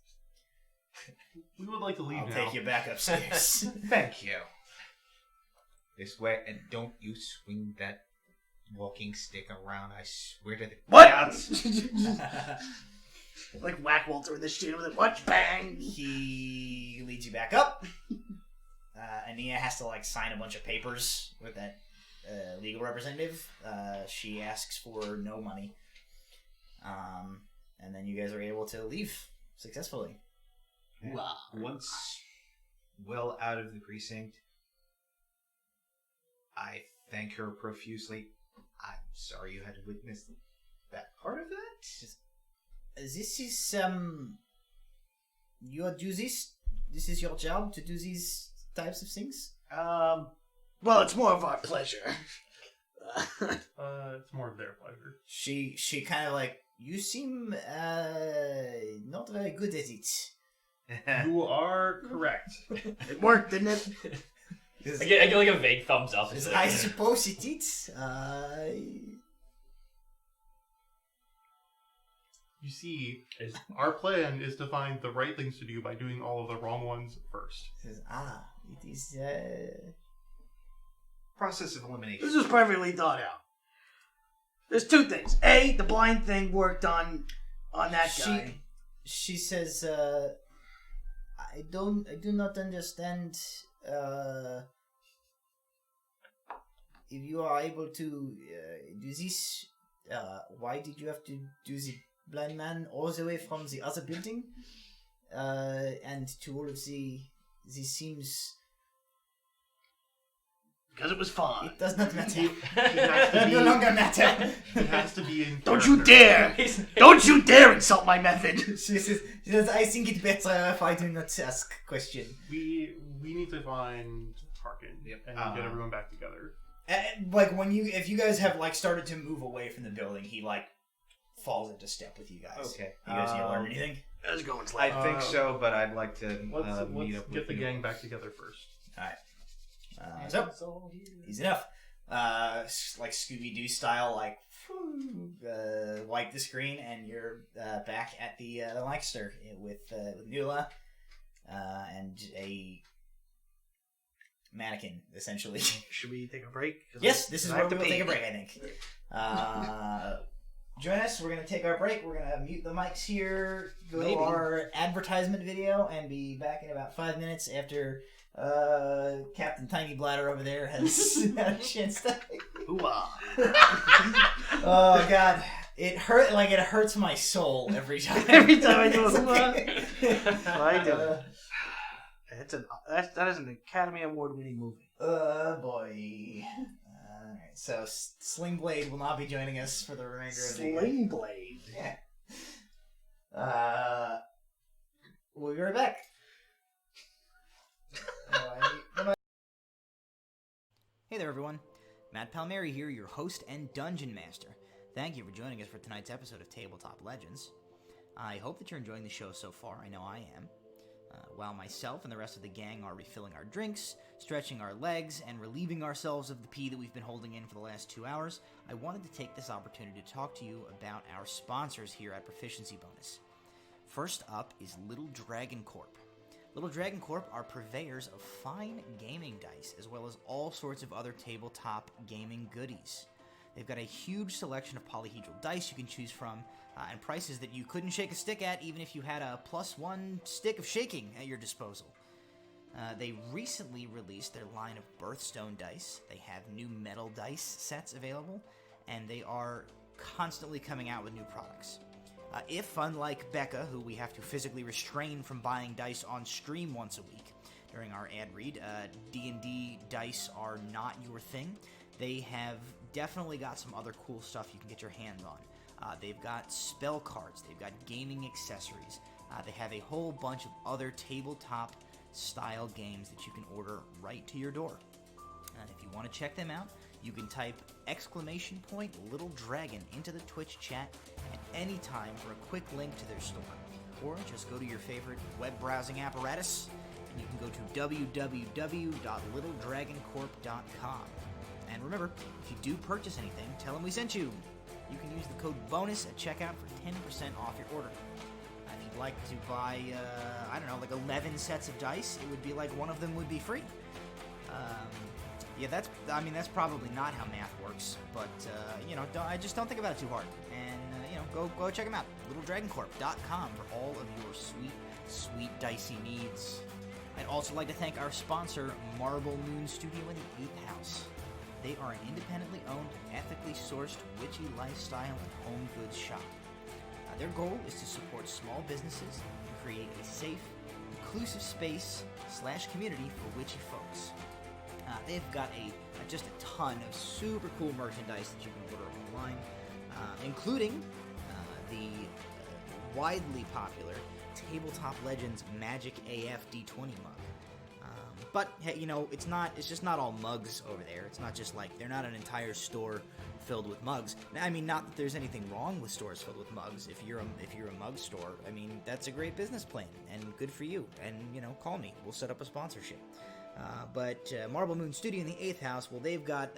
We would like to leave I'll now. take you back upstairs. Thank you. This way, and don't you swing that walking stick around. I swear to the What? gods. Like whack Walter in the shin with it. What? Bang. He leads you back up. Ania has to like sign a bunch of papers with that legal representative. She asks for no money, and then you guys are able to leave successfully. Wow. Once well out of the precinct, I thank her profusely. I'm sorry you had to witness that part of that. This is your duties. This is your job to do these types of things. Well, it's more of our pleasure. It's more of their pleasure. She kind of like, you seem not very good at it. You are correct. It worked, didn't it? I get like a vague thumbs up. I suppose it is. You see, our plan is to find the right things to do by doing all of the wrong ones first. It is. Process of elimination. This is perfectly thought out. There's two things. A, the blind thing worked on that guy. She says, I do not understand if you are able to do this. Why did you have to do the blind man all the way from the other building? And to all of these seems. Because it was fun. It does not matter. has to It no be- longer matter. It has to be in Don't you character. dare! Don't you dare insult my method! She says, I think it better if I do not ask question. We need to find Harken and get everyone back together. Like if you guys have like started to move away from the building, he like falls into step with you guys. Okay. You guys yell or anything? How's it going, I Slap? think so, but I'd like to Let's meet up get with the you. gang back together first. All right. So easy enough. Like Scooby Doo style, like wipe the screen, and you're back at the Lancaster with Nuala and a mannequin, essentially. Should we take a break? Yes, this is I where have we to will take a pee. break, I think. Join us. We're going to take our break. We're going to mute the mics here, go Maybe. to our advertisement video, and be back in about 5 minutes after Captain Tiny Bladder over there has had a chance to... Hoo-ah. Oh, God. It hurts my soul every time. Every time I do a It's hoo-ah. okay. I do. That is an Academy Award-winning movie. Boy. Alright, so Sling Blade will not be joining us for the remainder of the Sling Blade. Yeah. We'll be right back. Hey there, everyone. Matt Palmieri here, your host and Dungeon Master. Thank you for joining us for tonight's episode of Tabletop Legends. I hope that you're enjoying the show so far. I know I am. While myself and the rest of the gang are refilling our drinks, stretching our legs, and relieving ourselves of the pee that we've been holding in for the last 2 hours, I wanted to take this opportunity to talk to you about our sponsors here at Proficiency Bonus. First up is Little Dragon Corp. Little Dragon Corp are purveyors of fine gaming dice, as well as all sorts of other tabletop gaming goodies. They've got a huge selection of polyhedral dice you can choose from, and prices that you couldn't shake a stick at even if you had a +1 stick of shaking at your disposal. They recently released their line of Birthstone dice. They have new metal dice sets available, and they are constantly coming out with new products. If, unlike Becca, who we have to physically restrain from buying dice on stream once a week during our ad read, D&D dice are not your thing, they have definitely got some other cool stuff you can get your hands on. They've got spell cards, they've got gaming accessories, they have a whole bunch of other tabletop style games that you can order right to your door. And if you want to check them out, you can type !Little Dragon into the Twitch chat at any time for a quick link to their store. Or just go to your favorite web browsing apparatus, and you can go to www.littledragoncorp.com. And remember, if you do purchase anything, tell them we sent you. You can use the code BONUS at checkout for 10% off your order. If you'd like to buy, 11 sets of dice, it would be like one of them would be free. That's probably not how math works, but, I just don't think about it too hard. And, go check them out. LittleDragonCorp.com for all of your sweet dicey needs. I'd also like to thank our sponsor, Marble Moon Studio in the 8th House. They are an independently owned, ethically sourced, witchy lifestyle and home goods shop. Their goal is to support small businesses and create a safe, inclusive space / community for witchy folks. They've got just a ton of super cool merchandise that you can order online, including the widely popular Tabletop Legends Magic AF D20 mug. But hey, it's just not all mugs over there. It's not just like they're not an entire store filled with mugs. I mean, not that there's anything wrong with stores filled with mugs. If you're a mug store, I mean, that's a great business plan and good for you. And call me. We'll set up a sponsorship. But Marble Moon Studio in the 8th House, well, they've got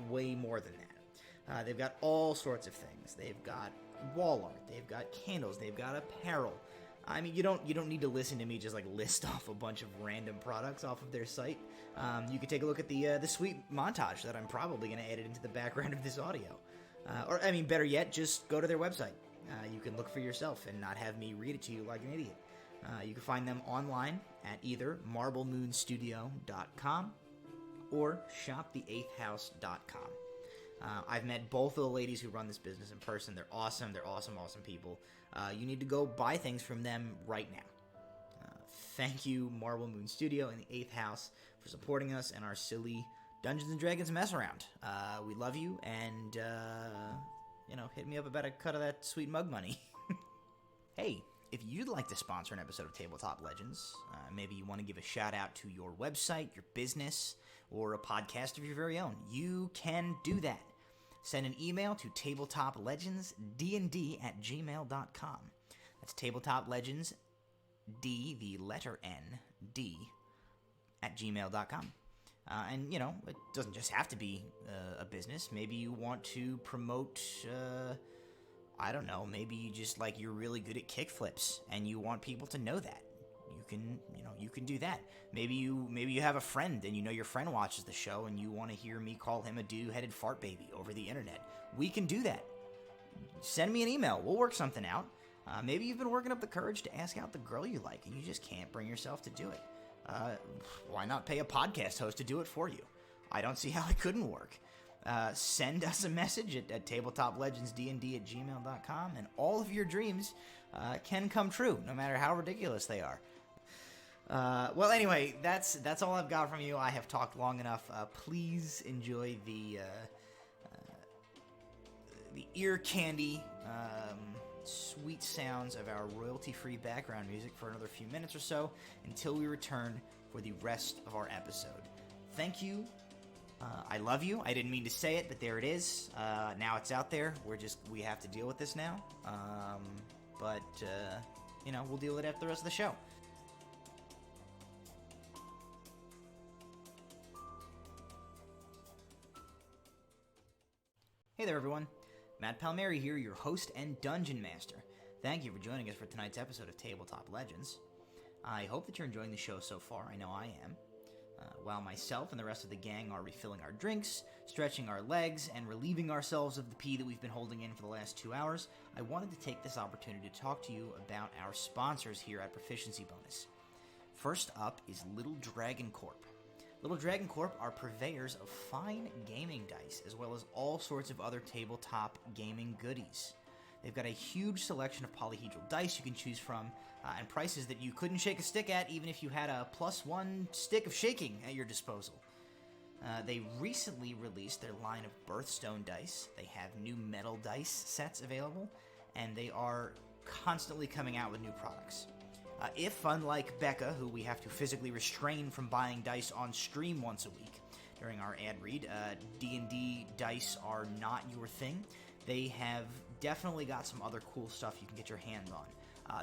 way more than that. They've got all sorts of things. They've got wall art. They've got candles. They've got apparel. I mean, you don't need to listen to me just list off a bunch of random products off of their site. You can take a look at the sweet montage that I'm probably going to edit into the background of this audio. Better yet, just go to their website. You can look for yourself and not have me read it to you like an idiot. You can find them online at either marblemoonstudio.com or shopthe8thhouse.com. I've met both of the ladies who run this business in person. They're awesome. They're awesome people. You need to go buy things from them right now. Thank you, Marble Moon Studio and the 8th House, for supporting us and our silly Dungeons & Dragons mess around. We love you, and, hit me up about a cut of that sweet mug money. Hey, if you'd like to sponsor an episode of Tabletop Legends, maybe you want to give a shout out to your website, your business, or a podcast of your very own, you can do that. Send an email to tabletoplegendsdnd@gmail.com. That's tabletoplegendsd, the letter N, D, @gmail.com. And, it doesn't just have to be a business. Maybe you want to promote, maybe you just you're really good at kickflips and you want people to know that. You can do that. Maybe you have a friend and your friend watches the show and you want to hear me call him a dude-headed fart baby over the internet. We can do that. Send me an email. We'll work something out. Maybe you've been working up the courage to ask out the girl you like and you just can't bring yourself to do it. Why not pay a podcast host to do it for you? I don't see how it couldn't work. Send us a message at tabletoplegendsdnd@gmail.com and all of your dreams can come true, no matter how ridiculous they are. Anyway, that's all I've got from you. I have talked long enough. Please enjoy the ear candy, sweet sounds of our royalty-free background music for another few minutes or so until we return for the rest of our episode. Thank you. I love you. I didn't mean to say it, but there it is. Now it's out there. We have to deal with this now. but, we'll deal with it after the rest of the show. Hey there, everyone. Matt Palmieri here, your host and Dungeon Master. Thank you for joining us for tonight's episode of Tabletop Legends. I hope that you're enjoying the show so far. I know I am. While myself and the rest of the gang are refilling our drinks, stretching our legs, and relieving ourselves of the pee that we've been holding in for the last 2 hours, I wanted to take this opportunity to talk to you about our sponsors here at Proficiency Bonus. First up is Little Dragon Corp. Little Dragon Corp are purveyors of fine gaming dice, as well as all sorts of other tabletop gaming goodies. They've got a huge selection of polyhedral dice you can choose from, and prices that you couldn't shake a stick at even if you had a +1 stick of shaking at your disposal. They recently released their line of Birthstone dice. They have new metal dice sets available, and they are constantly coming out with new products. If, unlike Becca, who we have to physically restrain from buying dice on stream once a week during our ad read, D&D dice are not your thing, they have definitely got some other cool stuff you can get your hands on.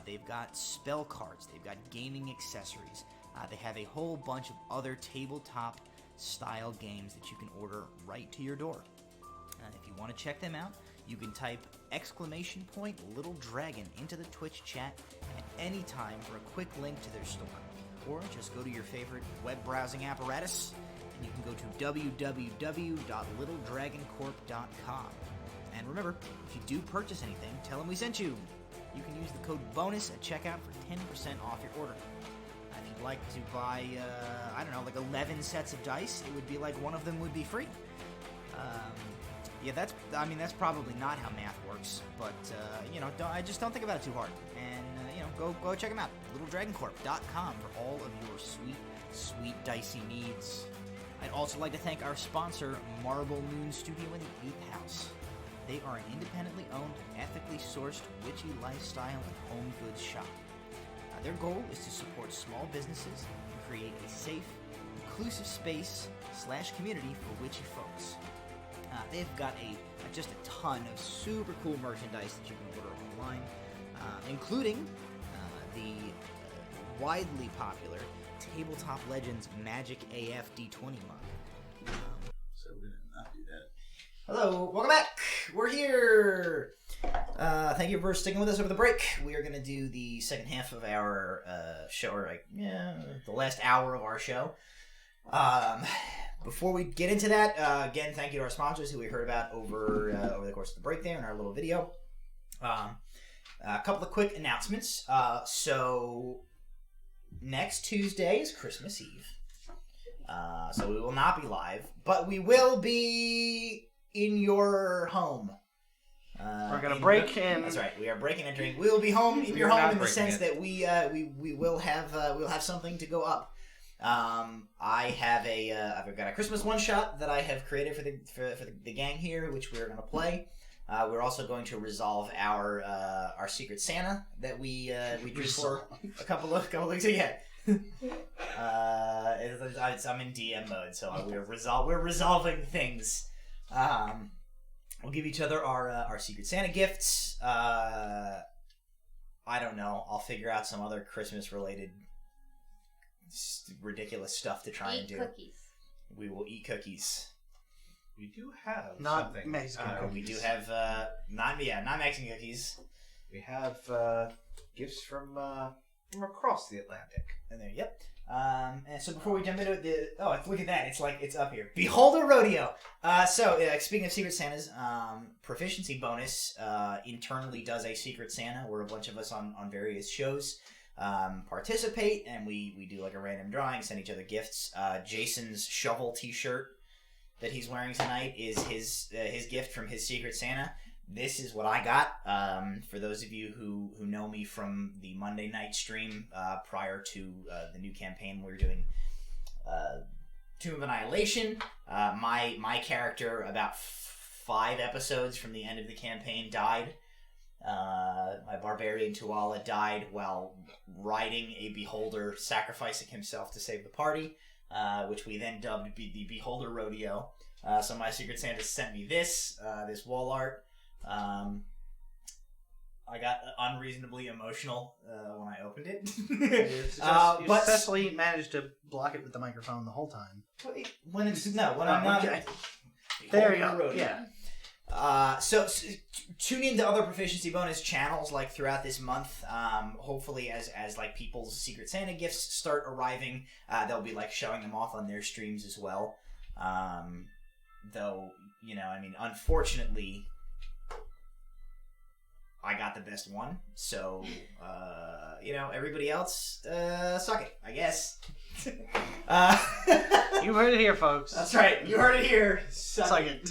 They've got spell cards, they've got gaming accessories, they have a whole bunch of other tabletop style games that you can order right to your door. If you want to check them out, you can type !Little Dragon into the Twitch chat at any time for a quick link to their store. Or just go to your favorite web browsing apparatus and you can go to www.littledragoncorp.com. And remember, if you do purchase anything, tell them we sent you. You can use the code BONUS at checkout for 10% off your order. If you'd like to buy, 11 sets of dice, it would be like one of them would be free. That's probably not how math works, but, I just don't think about it too hard. And, go check them out. LittleDragonCorp.com for all of your sweet dicey needs. I'd also like to thank our sponsor, Marble Moon Studio in the 8th House. They are an independently owned, ethically sourced, witchy lifestyle and home goods shop. Their goal is to support small businesses and create a safe, inclusive space / community for witchy folks. They've got just a ton of super cool merchandise that you can order online, including the widely popular Tabletop Legends Magic AF D20 mug. So we're gonna not do that. Hello, welcome back. We're here. Thank you for sticking with us over the break. We are going to do the second half of our show, the last hour of our show. Before we get into that, again, thank you to our sponsors who we heard about over the course of the break there in our little video. A couple of quick announcements. So next Tuesday is Christmas Eve. So we will not be live, but we will be in your home. We're gonna break in. That's right. We are breaking and drink. We will be home in your home in the sense that we will have we'll have something to go up. I've got a Christmas one shot that I have created for the gang here, which we're gonna play. We're also going to resolve our Secret Santa that we drew for a couple of weeks ago. Yeah. I'm in DM mode, so we're resolving things. We'll give each other our Secret Santa gifts. I don't know. I'll figure out some other Christmas related ridiculous stuff to try and do. Cookies. We will eat cookies. We do have Not something. Mexican cookies. We do have not Mexican cookies. We have gifts from across the Atlantic. And there, yep. And so before we jump into it, look at that! It's up here. Beholder Rodeo. Speaking of Secret Santas, Proficiency Bonus internally does a Secret Santa where a bunch of us on various shows participate, and we do like a random drawing, send each other gifts. Jason's shovel T-shirt that he's wearing tonight is his gift from his Secret Santa. This is what I got. For those of you who know me from the Monday night stream prior to the new campaign, we were doing Tomb of Annihilation. My character, about 5 episodes from the end of the campaign, died. My barbarian Tuala died while riding a beholder, sacrificing himself to save the party, which we then dubbed the Beholder Rodeo. So my Secret Santa sent me this wall art. I got unreasonably emotional when I opened it. You successfully managed to block it with the microphone the whole time. When I'm not. Okay. There you go. Yeah. So tune into other proficiency bonus channels like throughout this month. Hopefully, as like people's Secret Santa gifts start arriving, they'll be like showing them off on their streams as well. Though unfortunately, I got the best one. So everybody else, suck it, I guess. You heard it here, folks. That's right. You heard it here. Suck it.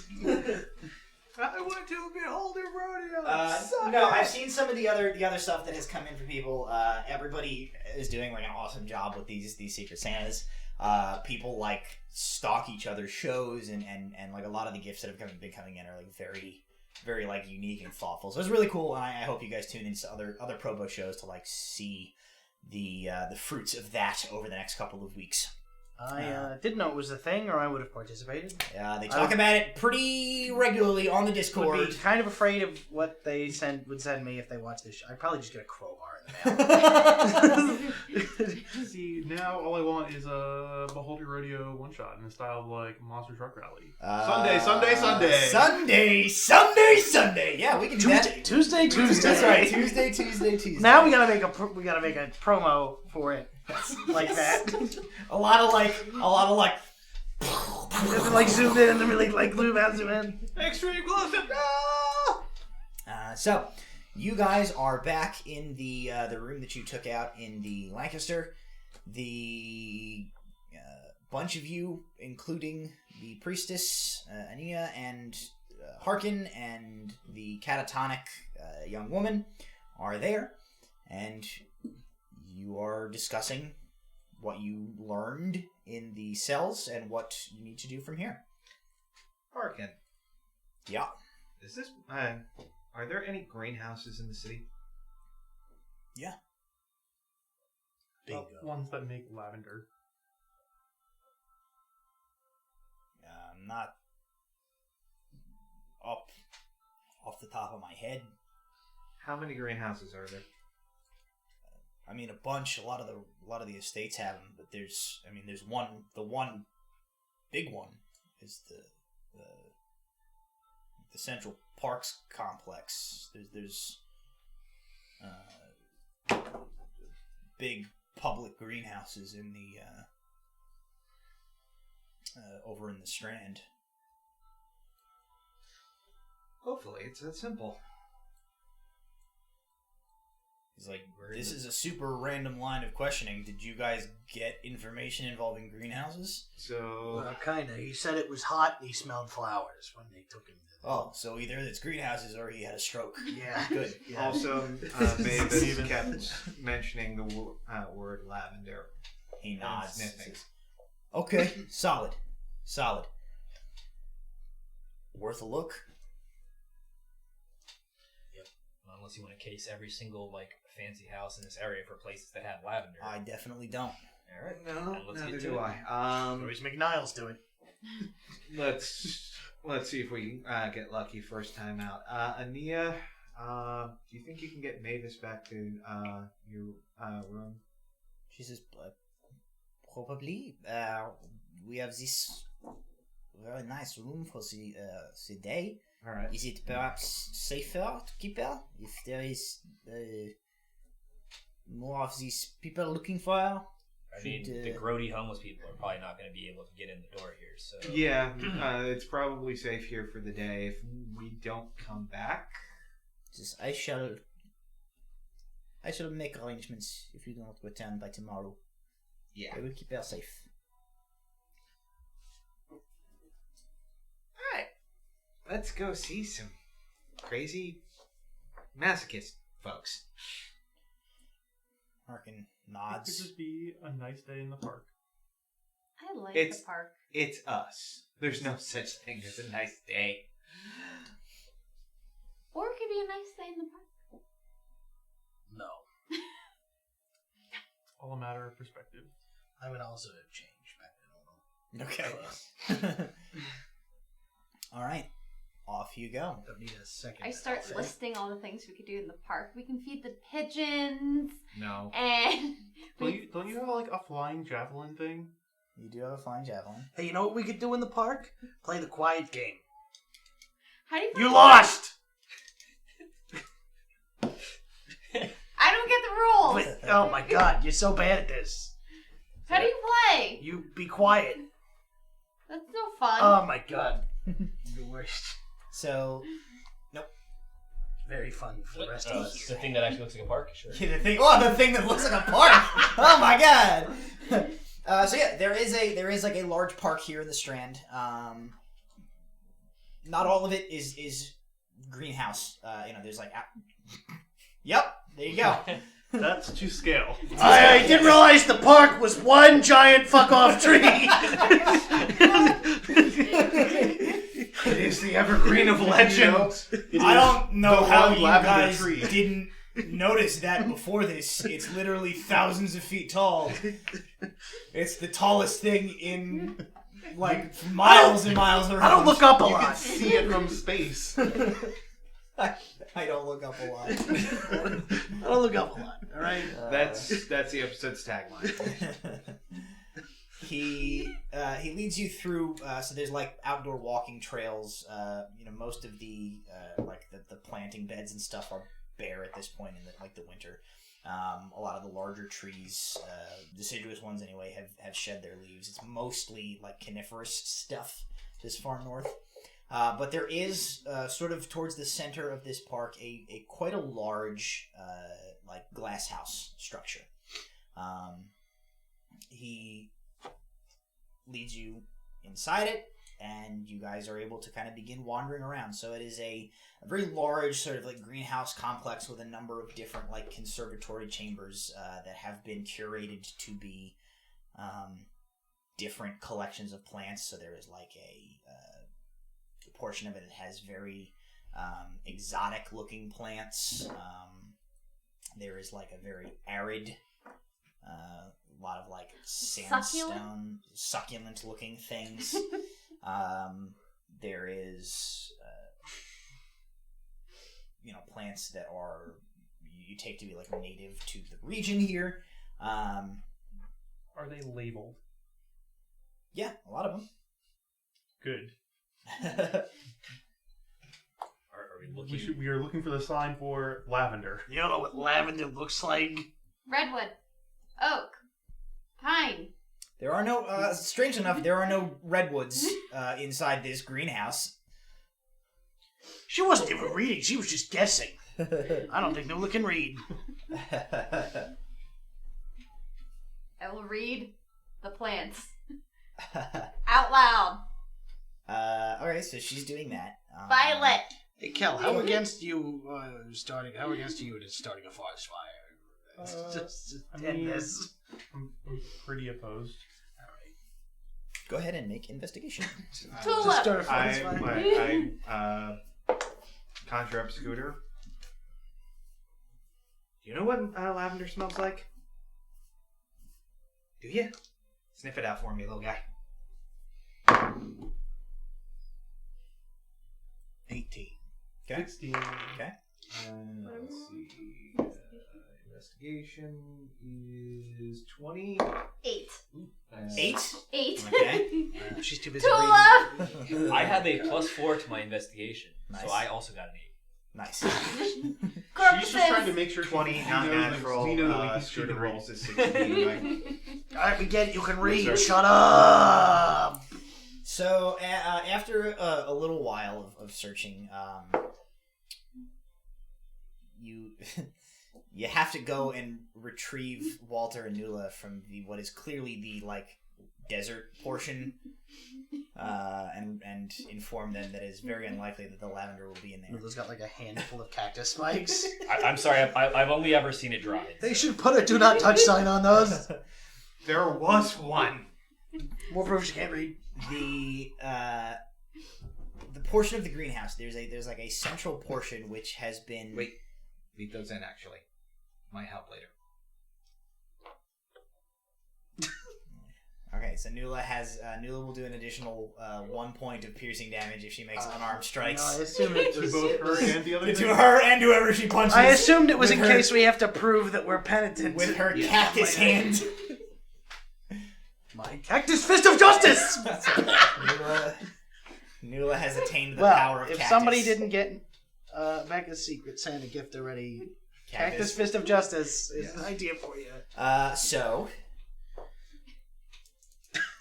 I want to behold a rodeo. I've seen some of the other stuff that has come in for people. Everybody is doing like an awesome job with these Secret Santas. People like stalk each other's shows and like a lot of the gifts that have been coming in are like very, very like unique and thoughtful. So it's really cool, and I hope you guys tune into other Probo shows to like see the fruits of that over the next couple of weeks. I didn't know it was a thing, or I would have participated. They talk about it pretty regularly on the Discord. Would be kind of afraid of what they would send me if they watch this show. I'd probably just get a crowbar in the mail. See, now all I want is a Behold Your Rodeo one-shot in the style of like Monster Truck Rally. Sunday. Yeah, we can do that. Tuesday. That's right. Tuesday. Now we gotta make a promo for it. Like that. a lot of like like zoom in and then really like zoom in. Extreme close-up. So you guys are back in the room that you took out in the Lancaster. The bunch of you, including the priestess Ania and Harken and the catatonic young woman, are there, and you are discussing what you learned in the cells and what you need to do from here. Harken. Yeah. Is this? Are there any greenhouses in the city? Yeah. Bingo. Ones that make lavender. Not off the top of my head. How many greenhouses are there? I mean, a bunch. A lot of the estates have them, but there's one. The one big one is the Central Parks complex. There's big public greenhouses in the over in the Strand. Hopefully, it's that simple. He's like, this is a super random line of questioning. Did you guys get information involving greenhouses? So... Well, kinda. He said it was hot and he smelled flowers when they took him to Oh, so either it's greenhouses or he had a stroke. Yeah. Good. Yeah. Also, Mavis kept mentioning the word lavender. He nods. Sniffing. Okay, solid. Worth a look. Unless you want to case every single like fancy house in this area for places that have lavender. I definitely don't. All right. No, let's neither get to do it. I. Always McNiles do it. Let's see if we get lucky first time out. Ania, do you think you can get Mavis back to your room? She says, probably. We have this very nice room for the day. All right. Is it perhaps safer to keep her if there is more of these people looking for her? I mean, the grody homeless people are probably not going to be able to get in the door here. So Yeah, it's probably safe here for the day. If we don't come back, I shall make arrangements if you do not return by tomorrow. yeah. I will keep her safe. Alright, let's go see some crazy masochist folks. Harken It could nods. just be a nice day in the park. I like It's- the park. It's us. There's no such thing as a nice day. Or it could be a nice day in the park. No. All a matter of perspective. I would also change back to normal. Okay. All right. off you go. Don't need a second. I start outfit. listing all the things we could do in the park. We can feed the pigeons, No. and Don't you have like a flying javelin thing? You do have a flying javelin. Hey, you know what we could do in the park? Play the quiet game. how do you? You lost. I don't get the rules. Wait, oh my God, you're so bad at this. How do you play? You be quiet. That's no fun. Oh my God, the worst. So, Very fun for the rest of us. The thing that actually looks like a park? Sure. the thing that looks like a park. Oh my god. So yeah, there is like a large park here in the Strand. Not all of it is greenhouse. There's like. Yep, there you go. That's to scale. I didn't realize the park was one giant fuck off tree. It is the evergreen of legend. I don't know the how one you lavender guys tree. didn't notice that before this. It's literally thousands of feet tall. It's the tallest thing in like miles and miles around. I don't look up a You can lot. see it from space. I don't look up a lot. I don't look up a lot. All right. That's the episode's tagline. He leads you through. So there's like outdoor walking trails. Most of the the planting beds and stuff are bare at this point in the winter. A lot of the larger trees, deciduous ones anyway, have shed their leaves. It's mostly like coniferous stuff this far north. But there is sort of towards the center of this park a quite a large like glass house structure. He leads you inside it, and you guys are able to kind of begin wandering around. So it is a very large sort of like greenhouse complex with a number of different like conservatory chambers that have been curated to be different collections of plants. So there is like a portion of it that has very exotic looking plants. There is like a very arid a lot of like sandstone succulent looking things. There is plants that are you take to be like native to the region here. Are they labeled? Yeah, a lot of them. Good. Are we looking? We are looking for the sign for lavender. You don't know what lavender looks like? Redwood, oak, pine. There are no, strange enough, there are no redwoods inside this greenhouse. She wasn't even reading. She was just guessing. I don't think Nula can read. I will read the plants out loud. Alright, so she's doing that. Violet. Hey, Kel, how against you starting a forest fire? Just end this. I'm pretty opposed. Go ahead and make investigation. Tulip. Just start a forest fire. I conjure up Scooter. Do you know what lavender smells like? Do you? Sniff it out for me, little guy. 18. Okay. 16. Okay. Let's see. Investigation is 20. 8. 8? 8. Okay. She's too busy reading. Tulip. I have a +4 to my investigation, Nice. so I also got an 8. Nice. She's just trying to make sure 20, she not knows that natural. we know that we can see Scooter the rolls rolls. is 16, right? Alright, we get it. You can read. Yes, sir. Shut up. So, after a little while of searching, you you have to go and retrieve Walter and Nula from what is clearly the like desert portion, and inform them that it is very unlikely that the lavender will be in there. Nula's got like a handful of cactus spikes. I'm sorry, I've only ever seen it dried. They should put a do not touch sign on those. There was one. More proof she can't read. The portion of the greenhouse, there's like a central portion which has been Wait, leave those in actually. Might help later. Okay, right, so Nula will do an additional 1 point of piercing damage if she makes unarmed strikes. No, I assumed it To was both her and the other To thing? her and whoever she punches. I assumed it was in with her- case we have to prove that we're penitent. with her cactus hand. My cactus fist of justice! Nula has attained the Well, power of if cactus. somebody didn't get Becca's Secret Santa gift already, Cactus Fist of Justice is an idea for you. So,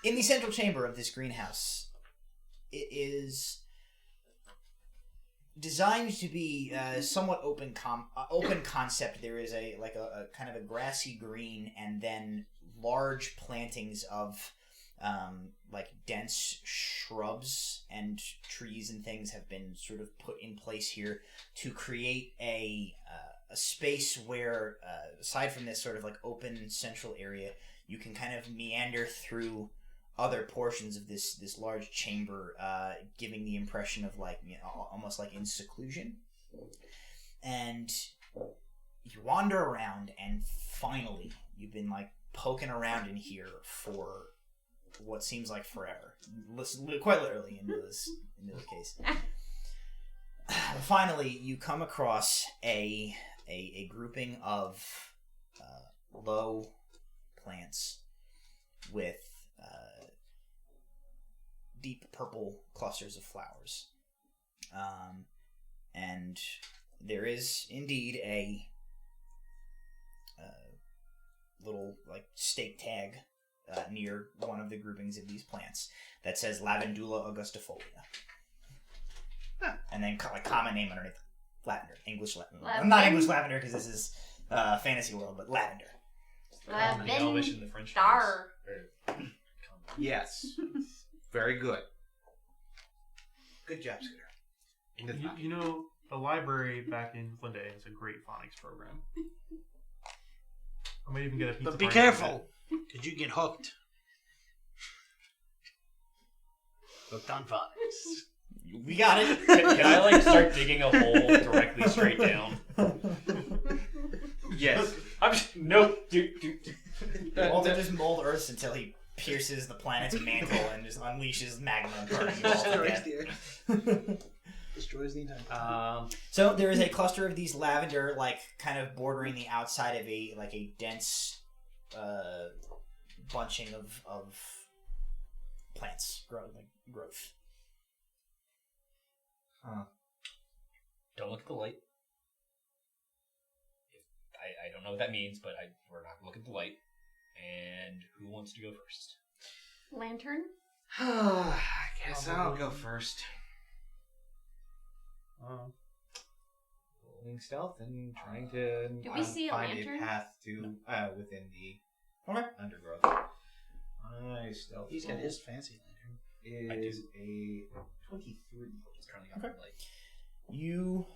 in the central chamber of this greenhouse, it is designed to be somewhat open concept. There is a kind of a grassy green, and then large plantings of like dense shrubs and trees and things have been sort of put in place here to create a space where, aside from this sort of like open central area, you can kind of meander through other portions of this large chamber, giving the impression of like, you know, almost like in seclusion. And you wander around, and finally you've been like poking around in here for what seems like forever. Quite literally in this case. Finally, you come across a grouping of low plants with deep purple clusters of flowers. And there is indeed a little like stake tag near one of the groupings of these plants that says Lavandula augustifolia. And then like common name underneath, lavender, English lavender. Not English lavender because this is fantasy world, but lavender. The Elvish and the French. Star. Yes. Very good. Good job, Scooter. You know, the library back in Flindale has a great phonics program. I might even get a pizza. But be party out of careful, it. because you get hooked. Hooked on phonics. We got it. Can I like start digging a hole directly straight down? Yes. I'm just nope. Walter just mold Earths until he pierces the planet's mantle and just unleashes magma, burning you all to death. Destroys the entire. So there is a cluster of these lavender, like kind of bordering the outside of a dense bunching of plants growth. Huh. Don't look at the light. I don't know what that means, but we're not gonna look at the light. And who wants to go first? Lantern? I guess I'll go first. Rolling stealth and trying to Do we see a find lantern? a path to within the undergrowth. My stealth He's got his fancy lantern. is a 23. It's currently on the light. You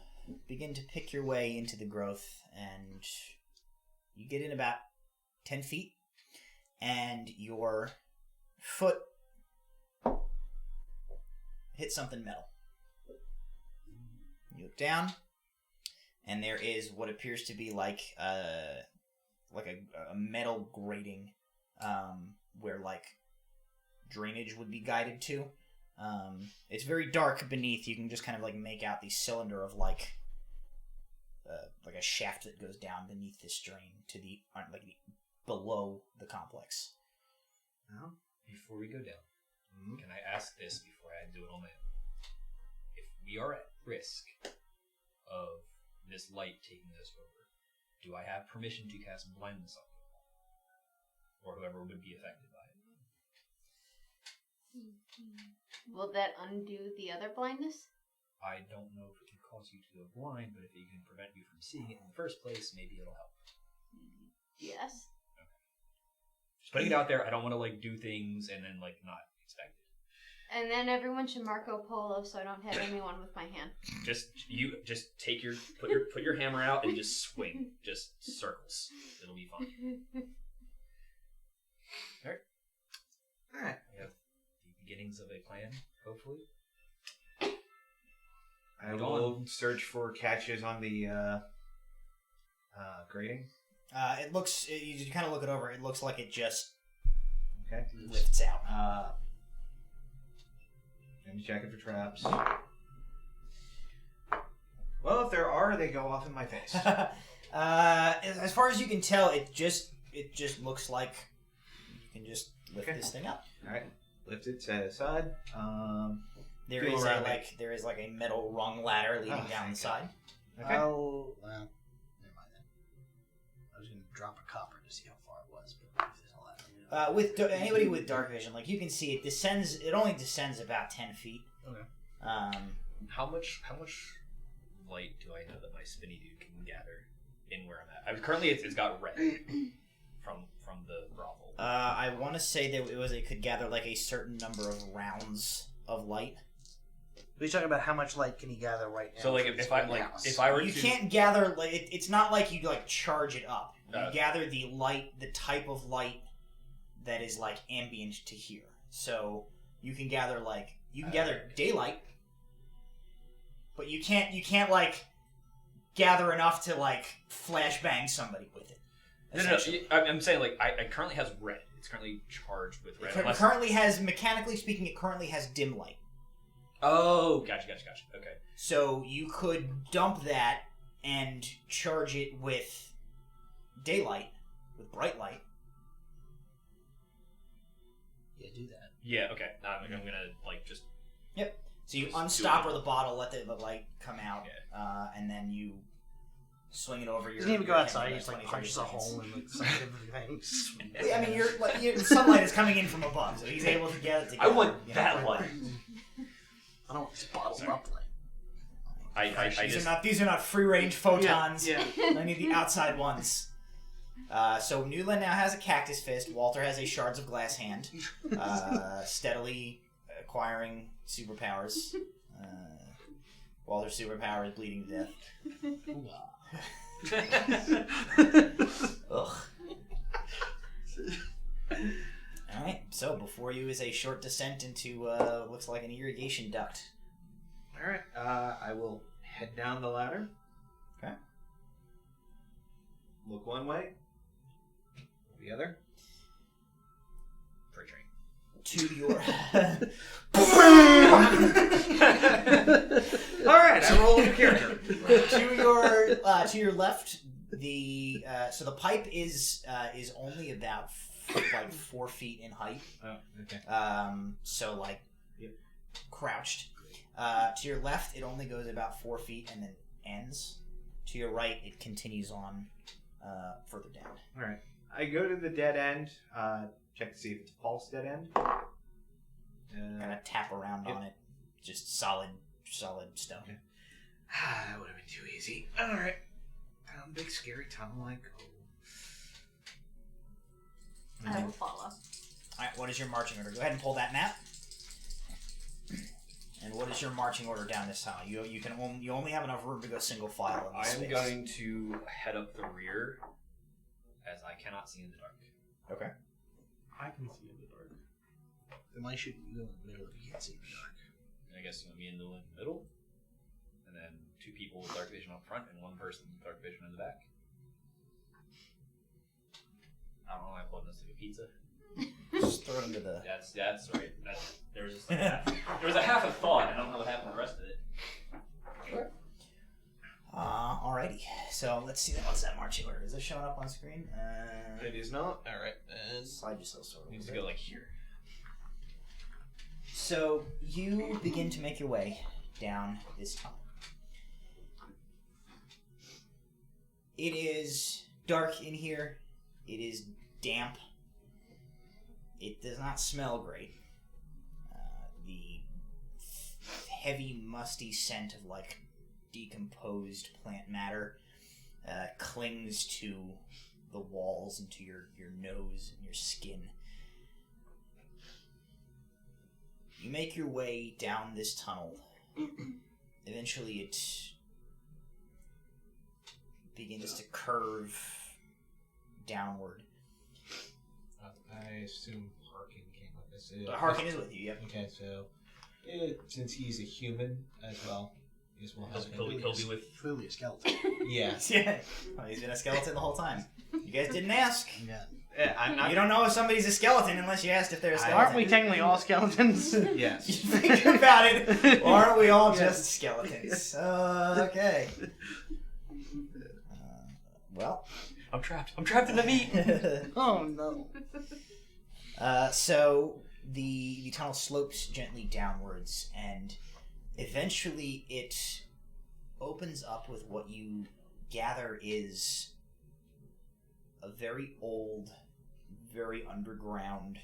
begin to pick your way into the growth, and you get in about 10 feet, and your foot hits something metal. You look down, and there is what appears to be like a metal grating, where like drainage would be guided to. It's very dark beneath. You can just kind of like make out the cylinder of like a shaft that goes down beneath this drain to the below the complex. Now, before we go down, can I ask this before I do it on my own? If we are at risk of this light taking us over, do I have permission to cast blindness on you? Or whoever would be affected by it? Will that undo the other blindness? I don't know if it can cause you to go blind, but if it can prevent you from seeing it in the first place, maybe it'll help. Yes. Just putting it out there, I don't want to like do things and then like not expect it. And then everyone should Marco Polo so I don't hit anyone with my hand. Just take your put your hammer out and just swing, just circles. It'll be fun. All right. We have the beginnings of a plan, hopefully. I will search for catches on the grating. It looks. You kind of look it over. It looks like it just Okay. lifts out. I'm checking for traps. Well, if there are, they go off in my face. As far as you can tell, it just looks like you can just lift this thing up. All right, lift it, set it aside. There Feel is around there is a metal rung ladder leading down the side. Okay. Well, never mind then. I was going to drop a copper to see how far it was, but if there's a ladder. With anybody with dark vision, you can see it descends. It only descends about 10 feet. Okay. How much light do I know that my spinny dude can gather in where I'm at? Currently, it's got red from the brothel. I want to say that it could gather a certain number of rounds of light. We're talking about how much light can he gather right now? So if I were You to... can't gather it's not like you charge it up. You No. gather the type of light that is ambient to here. So you can gather gather daylight, but you can't gather enough to flashbang somebody with it. No. I'm saying it currently has red. It's currently charged with red. It currently has, mechanically speaking, it currently has dim light. Oh, gotcha. Okay. So you could dump that and charge it with daylight, with bright light. Yeah, do that. Yeah. Okay. I'm gonna just. Yep. So you Just unstopper the bottle, let the light come out, Yeah. and then you swing it over your. Doesn't even go your outside. hand He just 20, 30 punches a seconds. hole in some things. Yeah, I mean, sunlight is coming in from above, so he's able to get it I together. want that light. I don't want this bottled up light. These are not free range photons. Yeah. I need the outside ones. So Newland now has a cactus fist. Walter has a shards of glass hand. Steadily acquiring superpowers. Walter's superpower is bleeding to death. Ugh. Alright, so before you is a short descent into looks like an irrigation duct. Alright, I will head down the ladder. Okay. Look one way. The other. Freight train. To your Alright, I roll a character. to your left, the pipe is only about 4 feet in height. Oh, okay. Yep. Crouched. To your left, it only goes about 4 feet and then ends. To your right, it continues on further down. Alright. I go to the dead end, check to see if it's a false dead end. Kind of tap around on it. Just solid stone. Okay. That would have been too easy. Alright. Down big scary tunnel I go. I will follow. Alright, what is your marching order? Go ahead and pull that map. And what is your marching order down this tunnel? You only have enough room to go single file in I this am space. going to head up the rear, as I cannot see in the dark. Okay. I can see in the dark. Then why should you go in the middle if you can't see in the dark? I guess you want me in the middle, and then 2 people with dark vision up front, and 1 person with dark vision in the back. I don't know why I pulled this like a pizza. Just throw it into the... That's right. There was just a half a thought. I don't know what happened to the rest of it. Alrighty. So let's see. What's that marching order? Is this showing up on screen? It is not. All right. Slide yourself sort of. Needs to go like here. So you begin to make your way down this tunnel. It is dark in here. It is damp. It does not smell great. The heavy, musty scent of decomposed plant matter clings to the walls and to your nose and your skin. You make your way down this tunnel. Eventually it begins to curve downward. I assume Harken came with us. Harken is with you, yep. Okay, so since he's a human as well, I guess we'll help him. He'll be with. Clearly a skeleton. Yeah. Yeah. Well, he's been a skeleton the whole time. You guys didn't ask. Yeah. I'm not. You don't know if somebody's a skeleton unless you asked if they're a skeleton. Aren't we technically all skeletons? Yes. You think about it, or aren't we all just skeletons? Okay. Well. I'm trapped. I'm trapped in the meat. Oh no. So the tunnel slopes gently downwards, and eventually it opens up with what you gather is a very old, very underground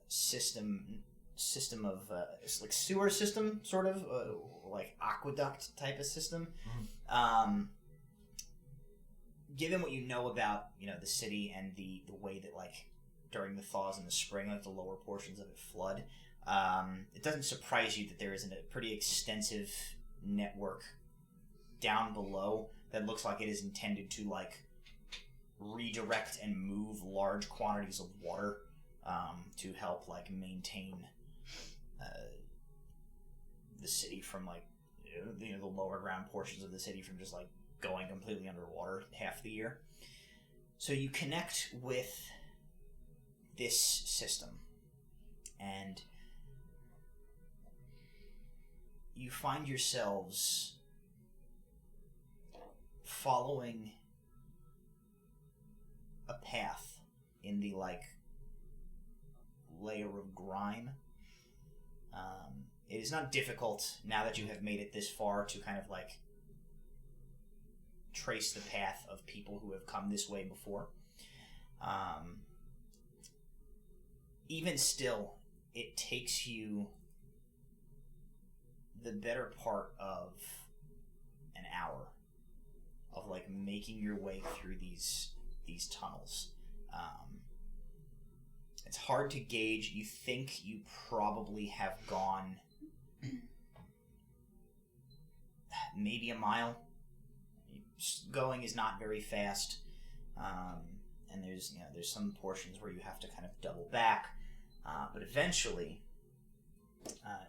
system of it's like sewer system, sort of like aqueduct type of system. Given what you know about the city and the way that like during the thaws in the spring, like the lower portions of it flood, it doesn't surprise you that there is a pretty extensive network down below that looks like it is intended to like redirect and move large quantities of water to help like maintain the city from like the lower ground portions of the city from just like going completely underwater half the year. So you connect with this system and you find yourselves following a path in the like layer of grime. It is not difficult now that you have made it this far to kind of like trace the path of people who have come this way before. Even still, it takes you the better part of an hour of like making your way through these tunnels. It's hard to gauge. You think you probably have gone maybe a mile. Going is not very fast, and there's some portions where you have to kind of double back, but eventually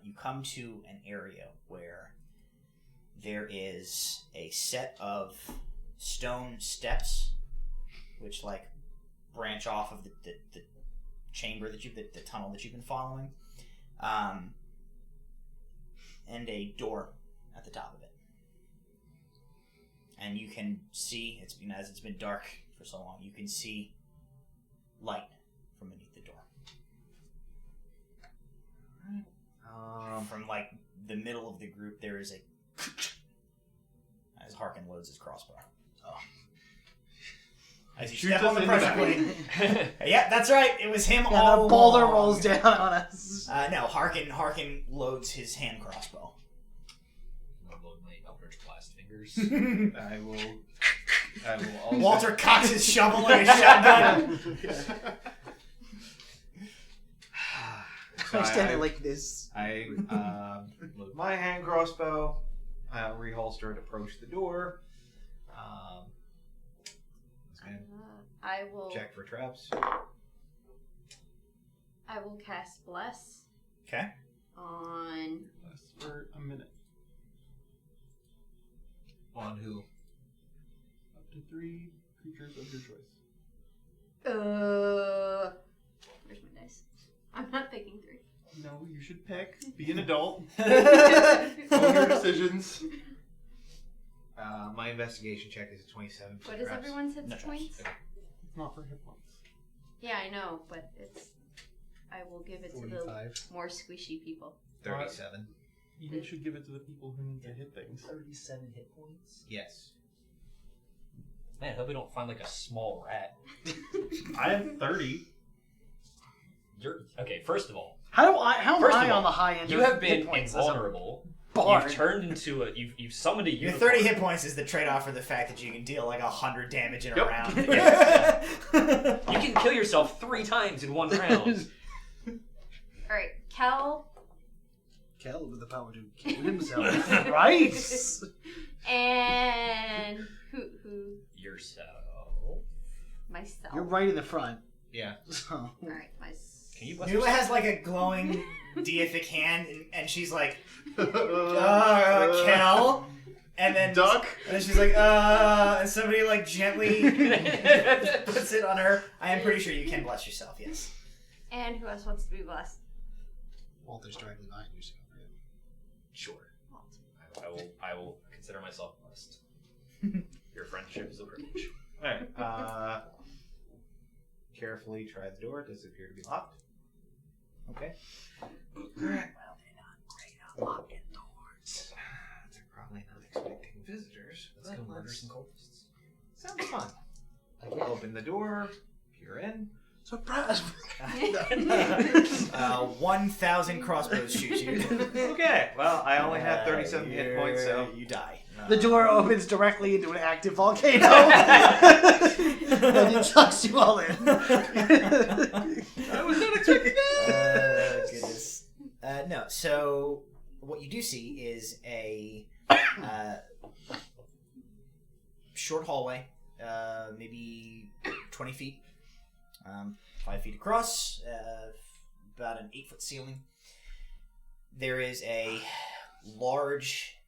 you come to an area where there is a set of stone steps which like branch off of the chamber that the tunnel that you've been following, and a door at the top of it. And you can see, as it's been dark for so long, you can see light from beneath the door. From like the middle of the group, there is a as Harken loads his crossbow. Oh. As you step on the pressure plate. Yeah, that's right. It was him all the boulder along. rolls down on us. No, Harken loads his hand crossbow. I'll load my Eldritch Blast fingers. I will also... Walter cocks his shovel like a shotgun. So I'm standing like this. I load my hand crossbow, reholster it, approach the door. I will Check for traps. I will cast Bless. Okay. On Lasts for a minute. On who? Up to 3 creatures of your choice. Where's my dice? I'm not picking 3. No, you should pick. Be an adult. Own your decisions. My investigation check is a 27. What is everyone's hit points? It's not for hit points. Yeah, I know, but it's. I will give it 45. to the more squishy people. 37. You should give it to the people who need to hit things. 37 hit points. Yes. Man, I hope we don't find like a small rat. I have 30. Okay, first of all, How am I all, on the high end? you of have been hit points? invulnerable. Bard. You've turned into you've summoned a Your unicorn. 30 hit points is the trade-off for the fact that you can deal like 100 damage in a Yep. round. You can kill yourself 3 times in 1 round. Alright, Kel Kel with the power to kill himself. Right? and who Yourself. myself. You're right in the front. Yeah. So. Alright, Can you bless Nula yourself? has like a glowing deific hand, and she's like, Kel? And then Duck. And then she's like, and somebody like gently puts it on her. I am pretty sure you can bless yourself. Yes. And who else wants to be blessed? Walter's directly behind you, so go ahead. Sure. I will consider myself blessed. Your friendship is a privilege. Alright, carefully try the door. It does appear to be locked. Okay. Alright, well, they're not great at locking doors. They're probably not expecting visitors. Let's go murder some cultists. Sounds fun. Open the door, peer in. Surprise! 1,000 crossbows shoot you. Okay, well, I only have 37 hit points, so... You die. The door opens directly into an active volcano. And it sucks you all in. I was not expecting that! Goodness. No, so what you do see is a short hallway, maybe 20 feet, 5 feet across, about an 8-foot ceiling. There is a large,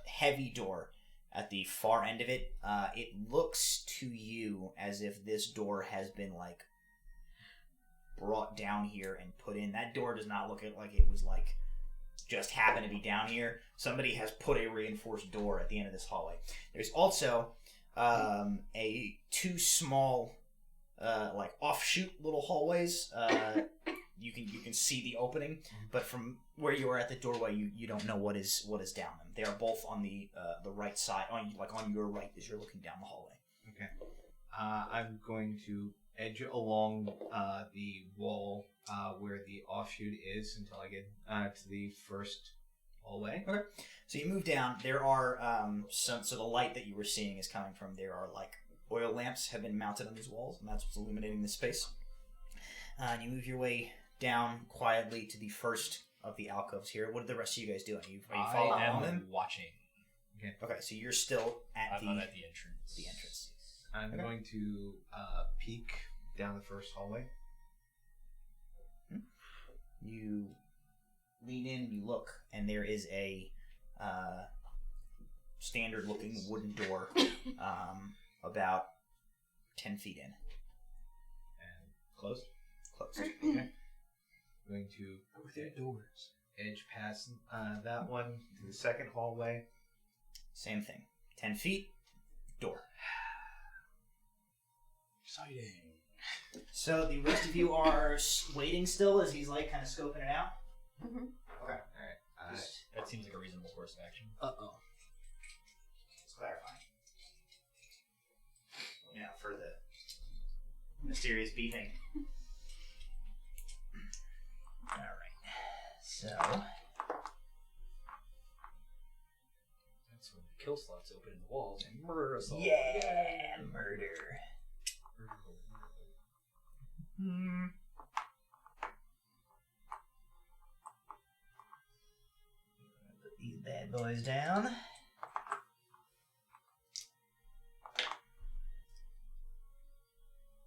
heavy door at the far end of it. It looks to you as if this door has been, like, brought down here and put in. That door does not look like it was, like, just happened to be down here. Somebody has put a reinforced door at the end of this hallway. There's also two small, like, offshoot little hallways. You can see the opening, but from where you are at the doorway, you don't know what is down them. They are both on the right side, on your right as you're looking down the hallway. Okay. I'm going to edge along the wall where the offshoot is until I get to the first hallway. Okay. So you move down. There are so the light that you were seeing is coming from. There are like oil lamps have been mounted on these walls, and that's what's illuminating the space. And you move your way down quietly to the first of the alcoves here. What are the rest of you guys doing? Are you following I along am them? watching. Okay, so you're still at I'm not at the entrance. the entrance. I'm Okay. going to peek down the first hallway. You lean in and you look, and there is a standard-looking wooden door about 10 feet in. And closed. Closed. Okay. I'm going to edge past that one to the second hallway. Same thing. 10 feet, door. Exciting. So the rest of you are waiting still as he's like kind of scoping it out? Mm-hmm. Okay. Alright. That seems like a reasonable course of action. Uh-oh. Let's clarify. Yeah, for the mysterious beeping. Alright. So... That's when the kill slots open in the walls and murder us all. Yeah, murder. Put these bad boys down.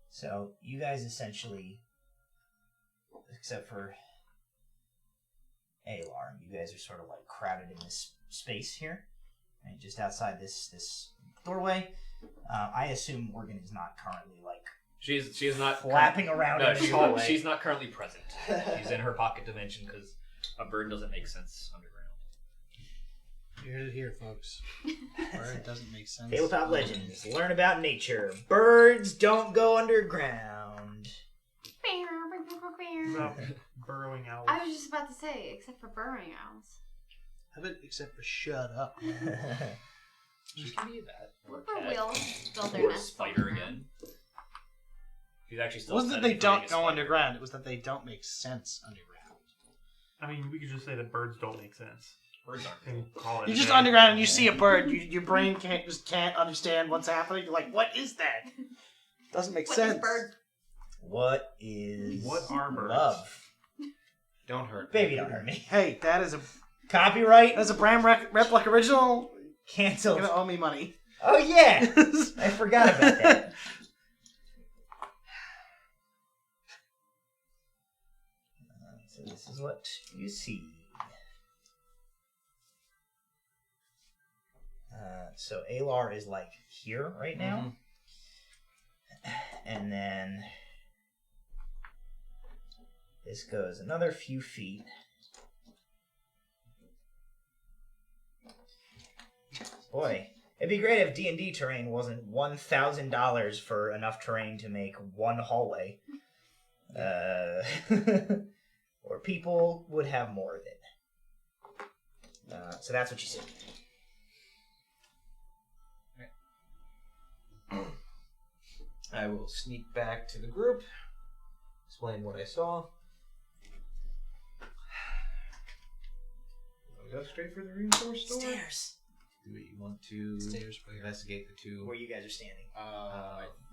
So you guys essentially, except for Alarm, you guys are sort of like crowded in this space here, right? Just outside this doorway. I assume Morgan is not currently like She is not flapping around No, in this hallway. she's not currently present. She's in her pocket dimension because a bird doesn't make sense underground. You heard it here, folks. Bird doesn't make sense. Tabletop Legends. Learn about nature. Birds don't go underground. About burrowing owls. I was just about to say, except for burrowing owls. Have it except for shut up. She can be that. Or a Or cat. whales build their Or a nests spider underground. again. She's actually It still. wasn't that they studying don't being a go spider. underground, it was that they don't make sense underground. I mean, we could just say that birds don't make sense. Birds aren't. And call it. You're a just day. underground and you see a bird, your brain can't understand what's happening. You're like, what is that? Doesn't make What sense. is bird? What is What are birds? love? Don't hurt. Baby, don't hurt me. Hey, that's a Copyright Bram Replic original. You're canceled. gonna owe me money. Oh yeah, I forgot about that. So this is what you see. So Alar is like here right now. And then this goes another few feet. Boy, it'd be great if D&D terrain wasn't $1,000 for enough terrain to make one hallway. Or people would have more of it. So that's what you see. I will sneak back to the group, explain what I saw. I'll go straight for the reinforced door. Stairs. Do we want to investigate the two? Where you guys are standing.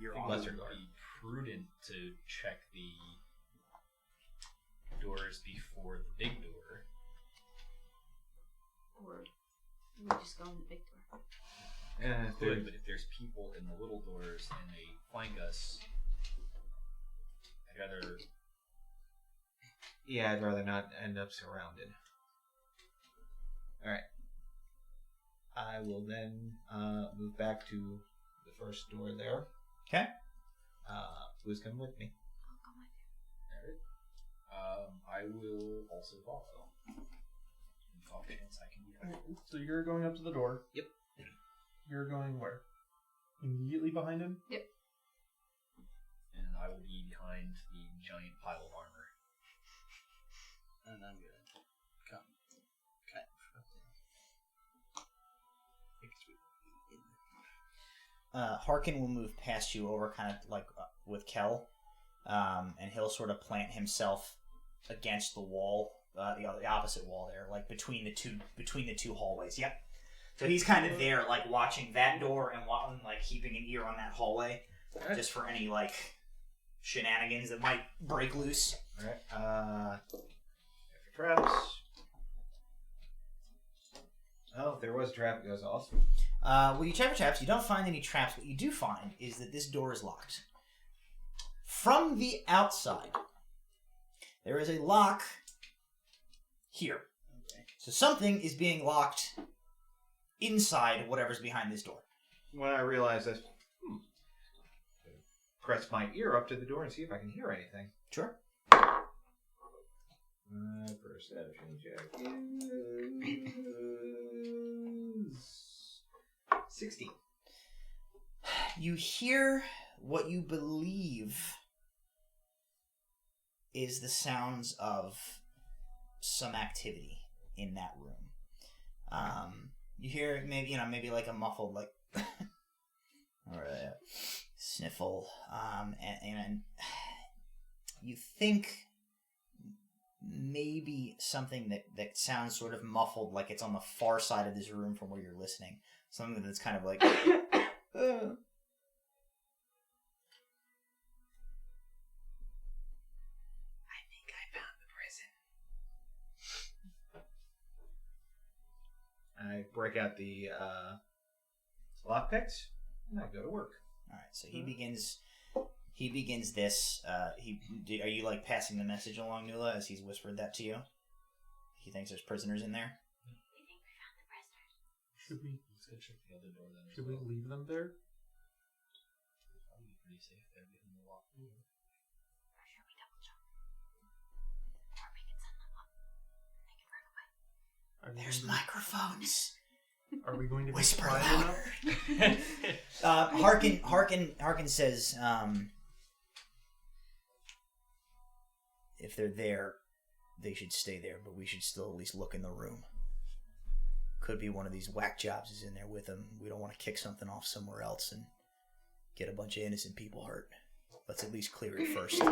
You're on lesser the guard. Be prudent to check the doors before the big door. Or we just go in the big door. Good, but if there's people in the little doors and they flank us, I'd rather... Yeah, I'd rather not end up surrounded. Alright. I will then move back to the first door there. Okay. Who's coming with me? I'll go with you. I will also follow. Off chance I can be helpful. So you're going up to the door. Yep. You're going where? Immediately behind him? Yep. And I will be behind the giant pile of armor. And I'm gonna come kind of up there. Harken will move past you over kind of like with Kel, and he'll sort of plant himself against the wall, the opposite wall there, like between the two hallways. Yep. So he's kind of there, like watching that door and like keeping an ear on that hallway, just for any like shenanigans that might break loose. All right. After traps. Oh, if there was a trap, it goes off. Well, you check for traps. You don't find any traps. What you do find is that this door is locked. From the outside, there is a lock here. Okay. So something is being locked inside whatever's behind this door. When I realized this, press my ear up to the door and see if I can hear anything. Sure. My perception check is 16. You hear what you believe is the sounds of some activity in that room. You hear maybe like a muffled like or a sniffle, and you think maybe something that sounds sort of muffled, like it's on the far side of this room from where you're listening. Something that's kind of like I think I found the prison. I break out the lockpicks and I go to work. All right, so he begins this. Are you like passing the message along, Nula, as he's whispered that to you? He thinks there's prisoners in there. We think we found the prisoners. Should we Let's go check the other door then. should we leave them there? Probably pretty safe there given the lock. Or should we double jump? Or we can send them up. They can run away. There's microphones. Are we going to be Whisper quiet louder. enough? Harken says, if they're there, they should stay there, but we should still at least look in the room. Could be one of these whack jobs is in there with them. We don't want to kick something off somewhere else and get a bunch of innocent people hurt. Let's at least clear it first.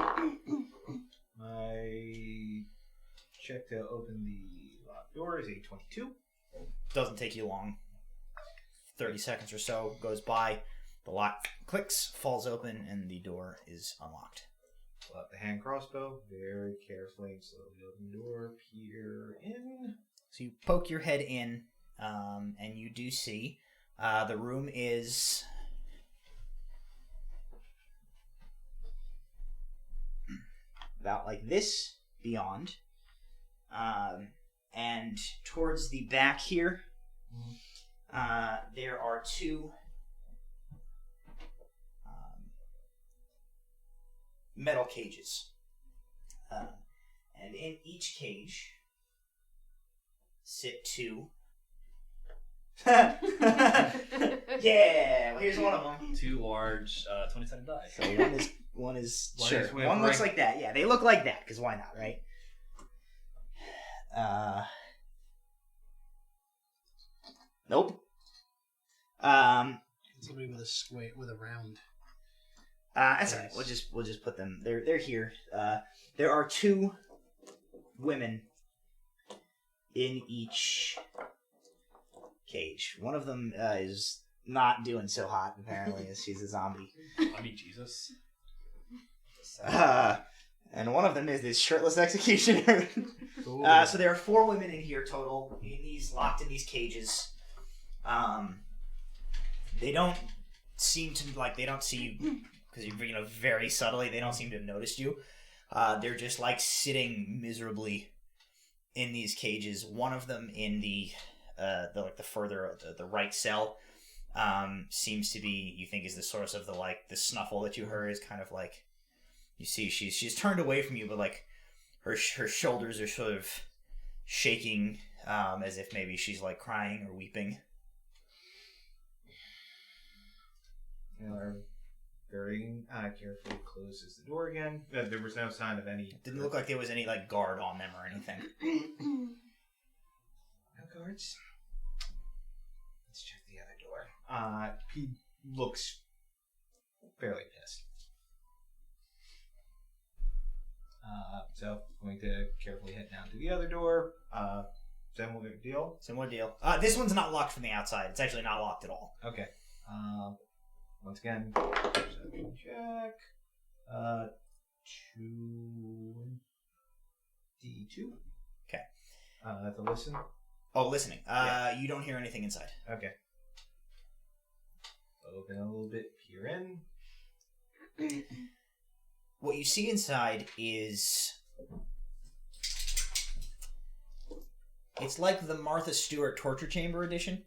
My check to open the locked door is 822. Doesn't take you long. 30 seconds or so goes by. The lock clicks, falls open, and the door is unlocked. Pull out the hand crossbow, very carefully and slowly open the door, peer in. So you poke your head in, and you do see the room is about like this beyond. And towards the back here, There are two metal cages. And in each cage sit two. Yeah, well, here's one of them. 2 large 20-sided die. So one is One sure. is One looks whimpering. like that. Yeah, they look like that because why not, right? Nope. Somebody with a square with a round. That's all right. We'll just put them. They're here. There are two women in each cage. One of them is not doing so hot. Apparently, as she's a zombie. I mean, Jesus. And one of them is this shirtless executioner. So there are 4 women in here total, locked in these cages. They don't seem to they don't see you because you're very subtly. They don't seem to have noticed you. They're just sitting miserably in these cages. One of them in the further the right cell seems to be, you think, is the source of the snuffle that you heard. Is kind of you see she's turned away from you, but her shoulders are sort of shaking as if maybe she's crying or weeping. Very carefully closes the door again. There was no sign of any. It didn't look like there was any guard on them or anything. No guards. Let's check the other door. He looks fairly pissed. So going to carefully head down to the other door. Similar deal. Similar deal. This one's not locked from the outside. It's actually not locked at all. Okay. Once again, perception check. 2d2. Okay. To listen. Oh, listening. Yeah. You don't hear anything inside. Okay. Open a little bit, peer in. What you see inside is... It's like the Martha Stewart torture chamber edition.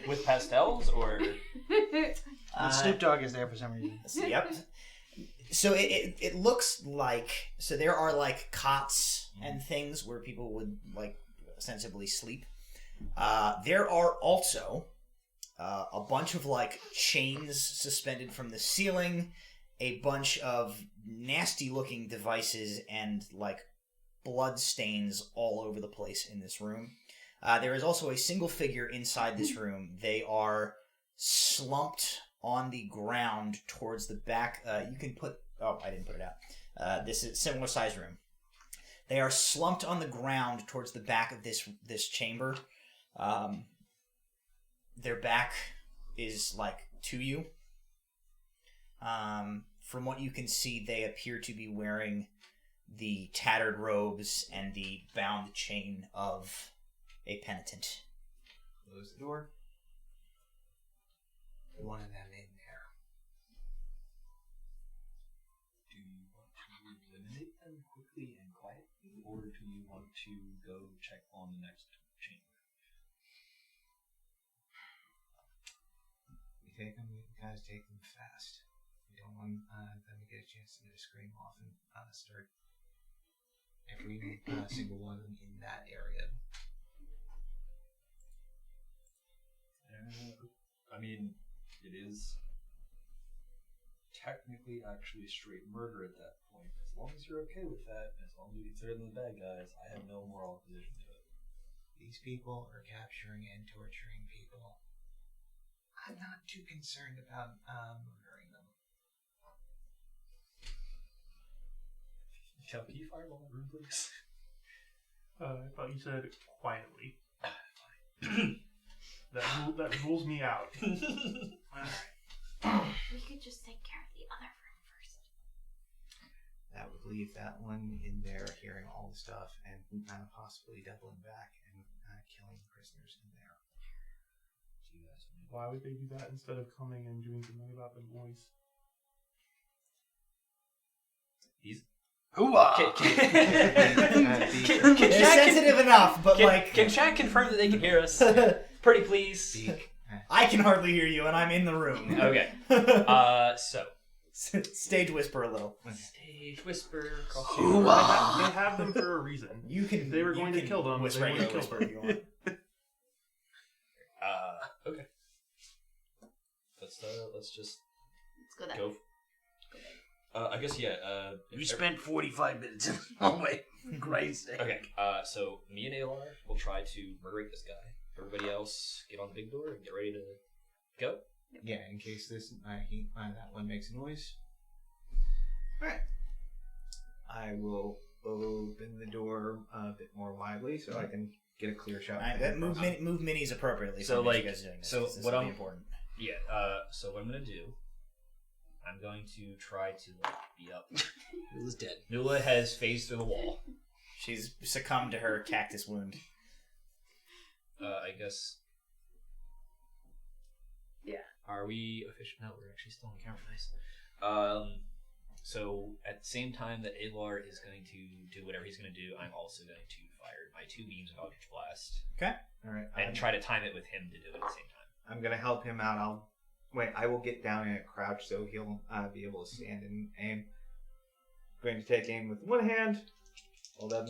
With pastels, or? Snoop Dogg is there for some reason. Yep. So it looks like... So there are cots and things where people would ostensibly sleep. There are also a bunch of chains suspended from the ceiling, a bunch of nasty looking devices, and blood stains all over the place in this room. There is also a single figure inside this room. They are slumped on the ground towards the back. You can put... Oh, I didn't put it out. This is a similar size room. They are slumped on the ground towards the back of this chamber. Their back is to you. From what you can see, they appear to be wearing the tattered robes and the bound chain of a penitent. Close the door. One of them in there. Do you want to eliminate them quickly and quietly, or do you want to go check on the next chamber? We take them, we guys take them fast. We don't want them to get a chance to get a scream off and start every single one of them in that area. It is technically actually straight murder at that point. As long as you're okay with that, as long as you consider them the bad guys, I have no moral opposition to it. These people are capturing and torturing people. I'm not too concerned about murdering them. Can you fireball that room, please? I thought you said quietly. That rules me out. We could just take care of the other room first. That would leave that one in there hearing all the stuff and possibly doubling back and killing prisoners in there. Why would they do that instead of coming and doing something about the noise? Hooah! They're sensitive enough, but Can chat confirm that they can hear us? Pretty please. I can hardly hear you, and I'm in the room. Okay. So. Stage whisper a little. Stage whisper. They have them for a reason. You can. They were going to kill them. Whisper They wouldn't kill whisper if you want. Okay. Let's just Let's go that way. go. I guess, yeah. You spent 45 minutes in the hallway. Crazy. Okay, so me and Alar will try to murder this guy. Everybody else, get on the big door and get ready to go. Yeah, in case that one makes a noise. Alright. I will open the door a bit more widely so I can get a clear shot. Move minis appropriately. So, you guys doing this. This what will I'm be important. Yeah. So what I'm gonna do, I'm going to try to be up. Nula's dead. Nula has phased through the wall. She's succumbed to her cactus wound. I guess. Yeah. Are we official? No, we're actually still on camera. Nice. So at the same time that Alar is going to do whatever he's going to do, I'm also going to fire my 2 beams of Eldritch Blast. Okay. All right. And try to time it with him to do it at the same time. I'm gonna help him out. I will get down in a crouch so he'll be able to stand and aim. Going to take aim with one hand. Hold up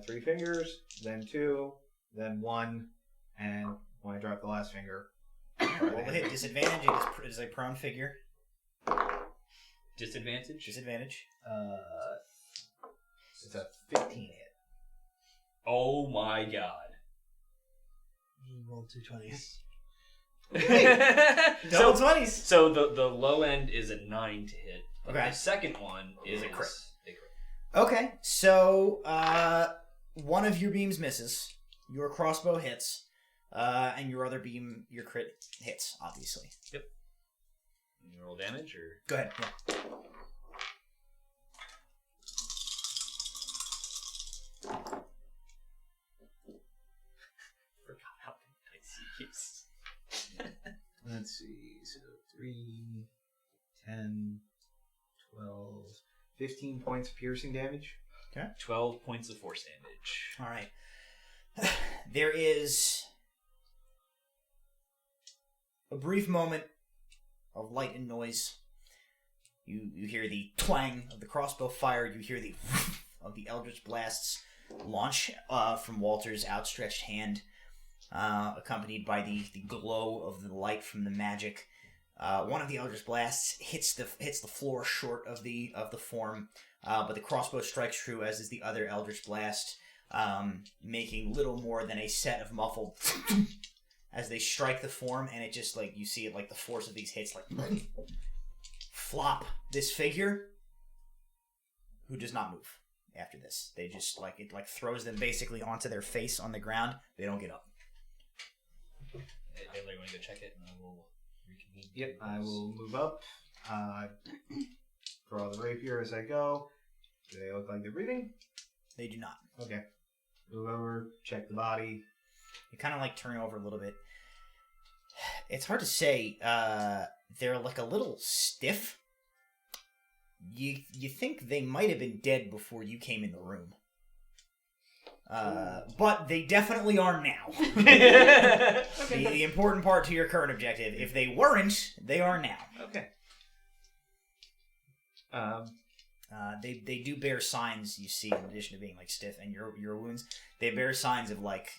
3 fingers, then 2, then 1, and when I drop the last finger. Roll the hit. Disadvantage. It is a prone figure. Disadvantage? Disadvantage. It's a 15 hit. Oh my god. He rolled 2 20s. Double 20s. So the low end is a 9 to hit. Okay. The second one is a crit. Okay, so one of your beams misses, your crossbow hits, and your other beam, your crit hits, obviously. Yep. You roll damage, or go ahead. Yeah. Forgot how many dice he used. Let's see. So 3, 10, 12, 15 points of piercing damage. Okay. 12 points of force damage. All right. There is a brief moment of light and noise. You hear the twang of the crossbow fire. You hear the of the Eldritch Blasts launch from Walter's outstretched hand, accompanied by the glow of the light from the magic. One of the Eldritch Blasts hits the floor short of the form, but the crossbow strikes true, as is the other Eldritch Blast, making little more than a set of muffled as they strike the form, and it just, like, you see it, like, the force of these hits, like, flop this figure, who does not move after this. They just, like, it, like, throws them basically onto their face on the ground. They don't get up. Hey, Larry, want to go check it, and I will reconvene. Yep, I will move up, draw the rapier as I go. Do they look like they're breathing? They do not. Okay. Move over, check the body. You kind of, like, turn over a little bit. It's hard to say. They're, like, a little stiff. You think they might have been dead before you came in the room. But they definitely are now. The important part to your current objective. If they weren't, they are now. Okay. They do bear signs, you see, in addition to being, like, stiff and your wounds. They bear signs of, like,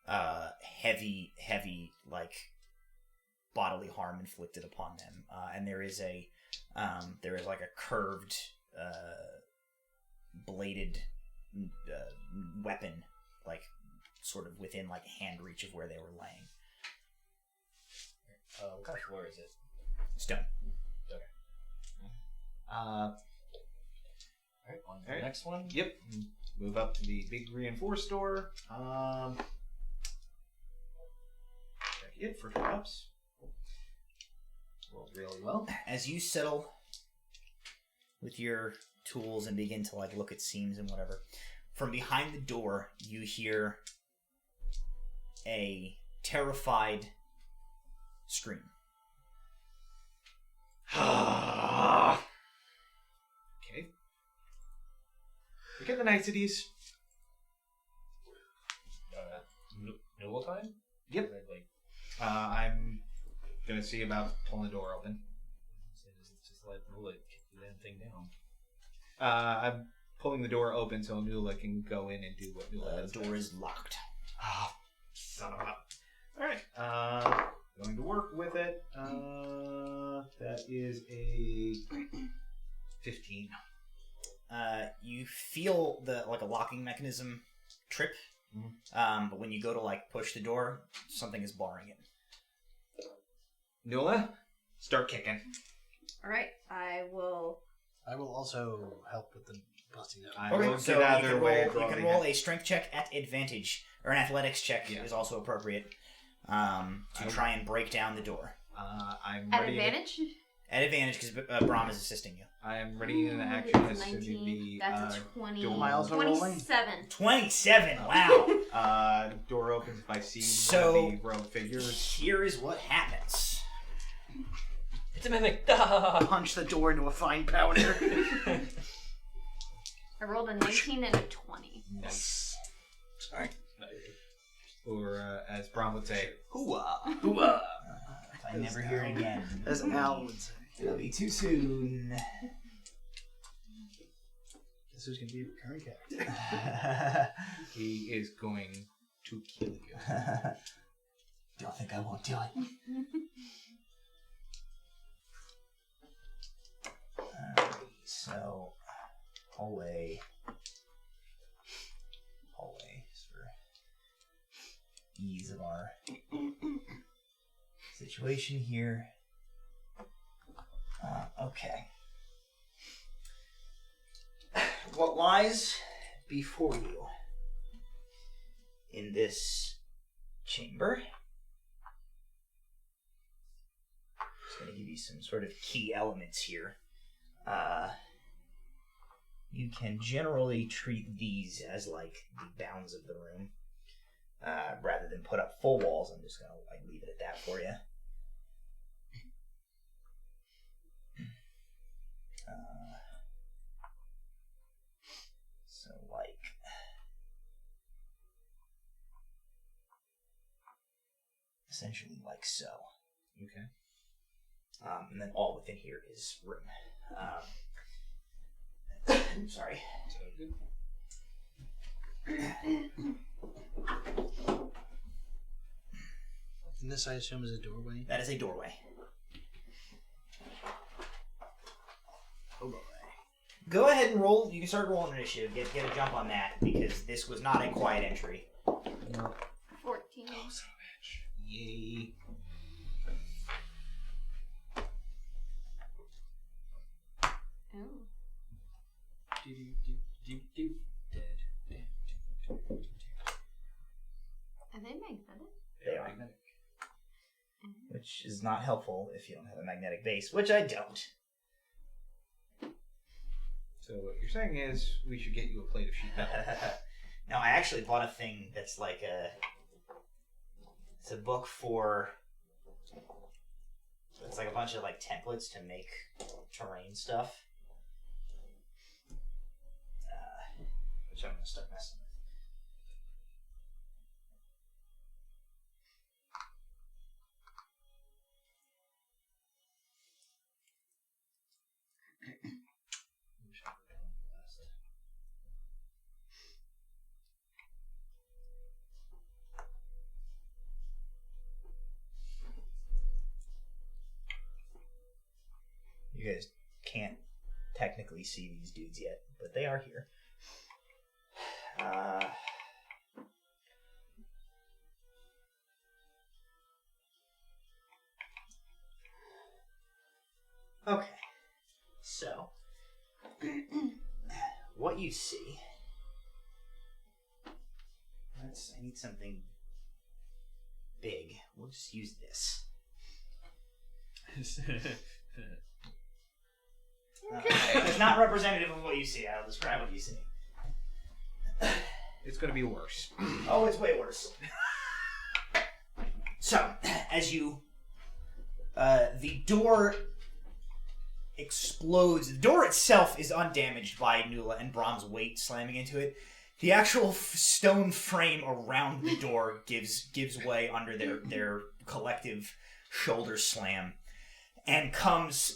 heavy, like, bodily harm inflicted upon them. And there is like a curved, bladed weapon, like, sort of within, like, hand reach of where they were laying. What kind of floor is it? Stone. Alright, on to the next one. Yep. Move up to the big reinforced door. Check it for traps. Rolled really well. As you settle with your tools and begin to, like, look at seams and whatever, from behind the door you hear a terrified scream. Okay. We get the niceties. Newell time? Yep. Like, I'm gonna see about pulling the door open. just let Newell kick the damn thing down. I'm pulling the door open so Nula can go in and do what Nula does. The door is locked. Ah, son of a... Alright, going to work with it. That is a 15. You feel a locking mechanism trip, but when you go to push the door, something is barring it. Nula, start kicking. All right, I will. I will also help with the busting out. I will so get out you of their can way. roll, you can roll a strength check at advantage, or an athletics check is also appropriate to try and break down the door. I'm At ready. advantage? At advantage, because Brahm is assisting you. I am ready in action That's as soon as 19. the That's a 20. door. Am I also rolling? 27. 27, wow. Door opens by seeing So- one of the rogue figures. Here is what happens. It's a mimic! Punch the door into a fine powder. I rolled a 19 and a 20. Nice. Sorry. Or as Brahm would say, hooah. Hooah! If I never hear it again, As Al would say. it'll be too soon. Guess who's going to be a recurring character? He is going to kill you. Don't think I won't do it. So, hallway, just for ease of our situation here. Okay. What lies before you in this chamber? Just going to give you some sort of key elements here. You can generally treat these as the bounds of the room, rather than put up full walls. I'm just gonna leave it at that for you. So essentially like so. Okay. And then all within here is room. Sorry. And this, I assume, is a doorway? That is a doorway. Oh boy. Go ahead and roll. You can start rolling initiative. Get a jump on that, because this was not a quiet entry. 14. Yay. Oh. Are they magnetic? They are. Which is not helpful if you don't have a magnetic base, which I don't. So what you're saying is we should get you a plate of sheet metal. No, I actually bought a thing that's it's a book for, it's a bunch of templates to make terrain stuff. Which I'm going to start messing with. You guys can't technically see these dudes yet, but they are here. Okay, so what you see? I need something big. We'll just use this. It's not representative of what you see. I'll describe what you see. It's going to be worse. Oh, it's way worse. So, as you... the door explodes. The door itself is undamaged by Nula and Brahm's weight slamming into it. The actual stone frame around the door gives way under their collective shoulder slam, and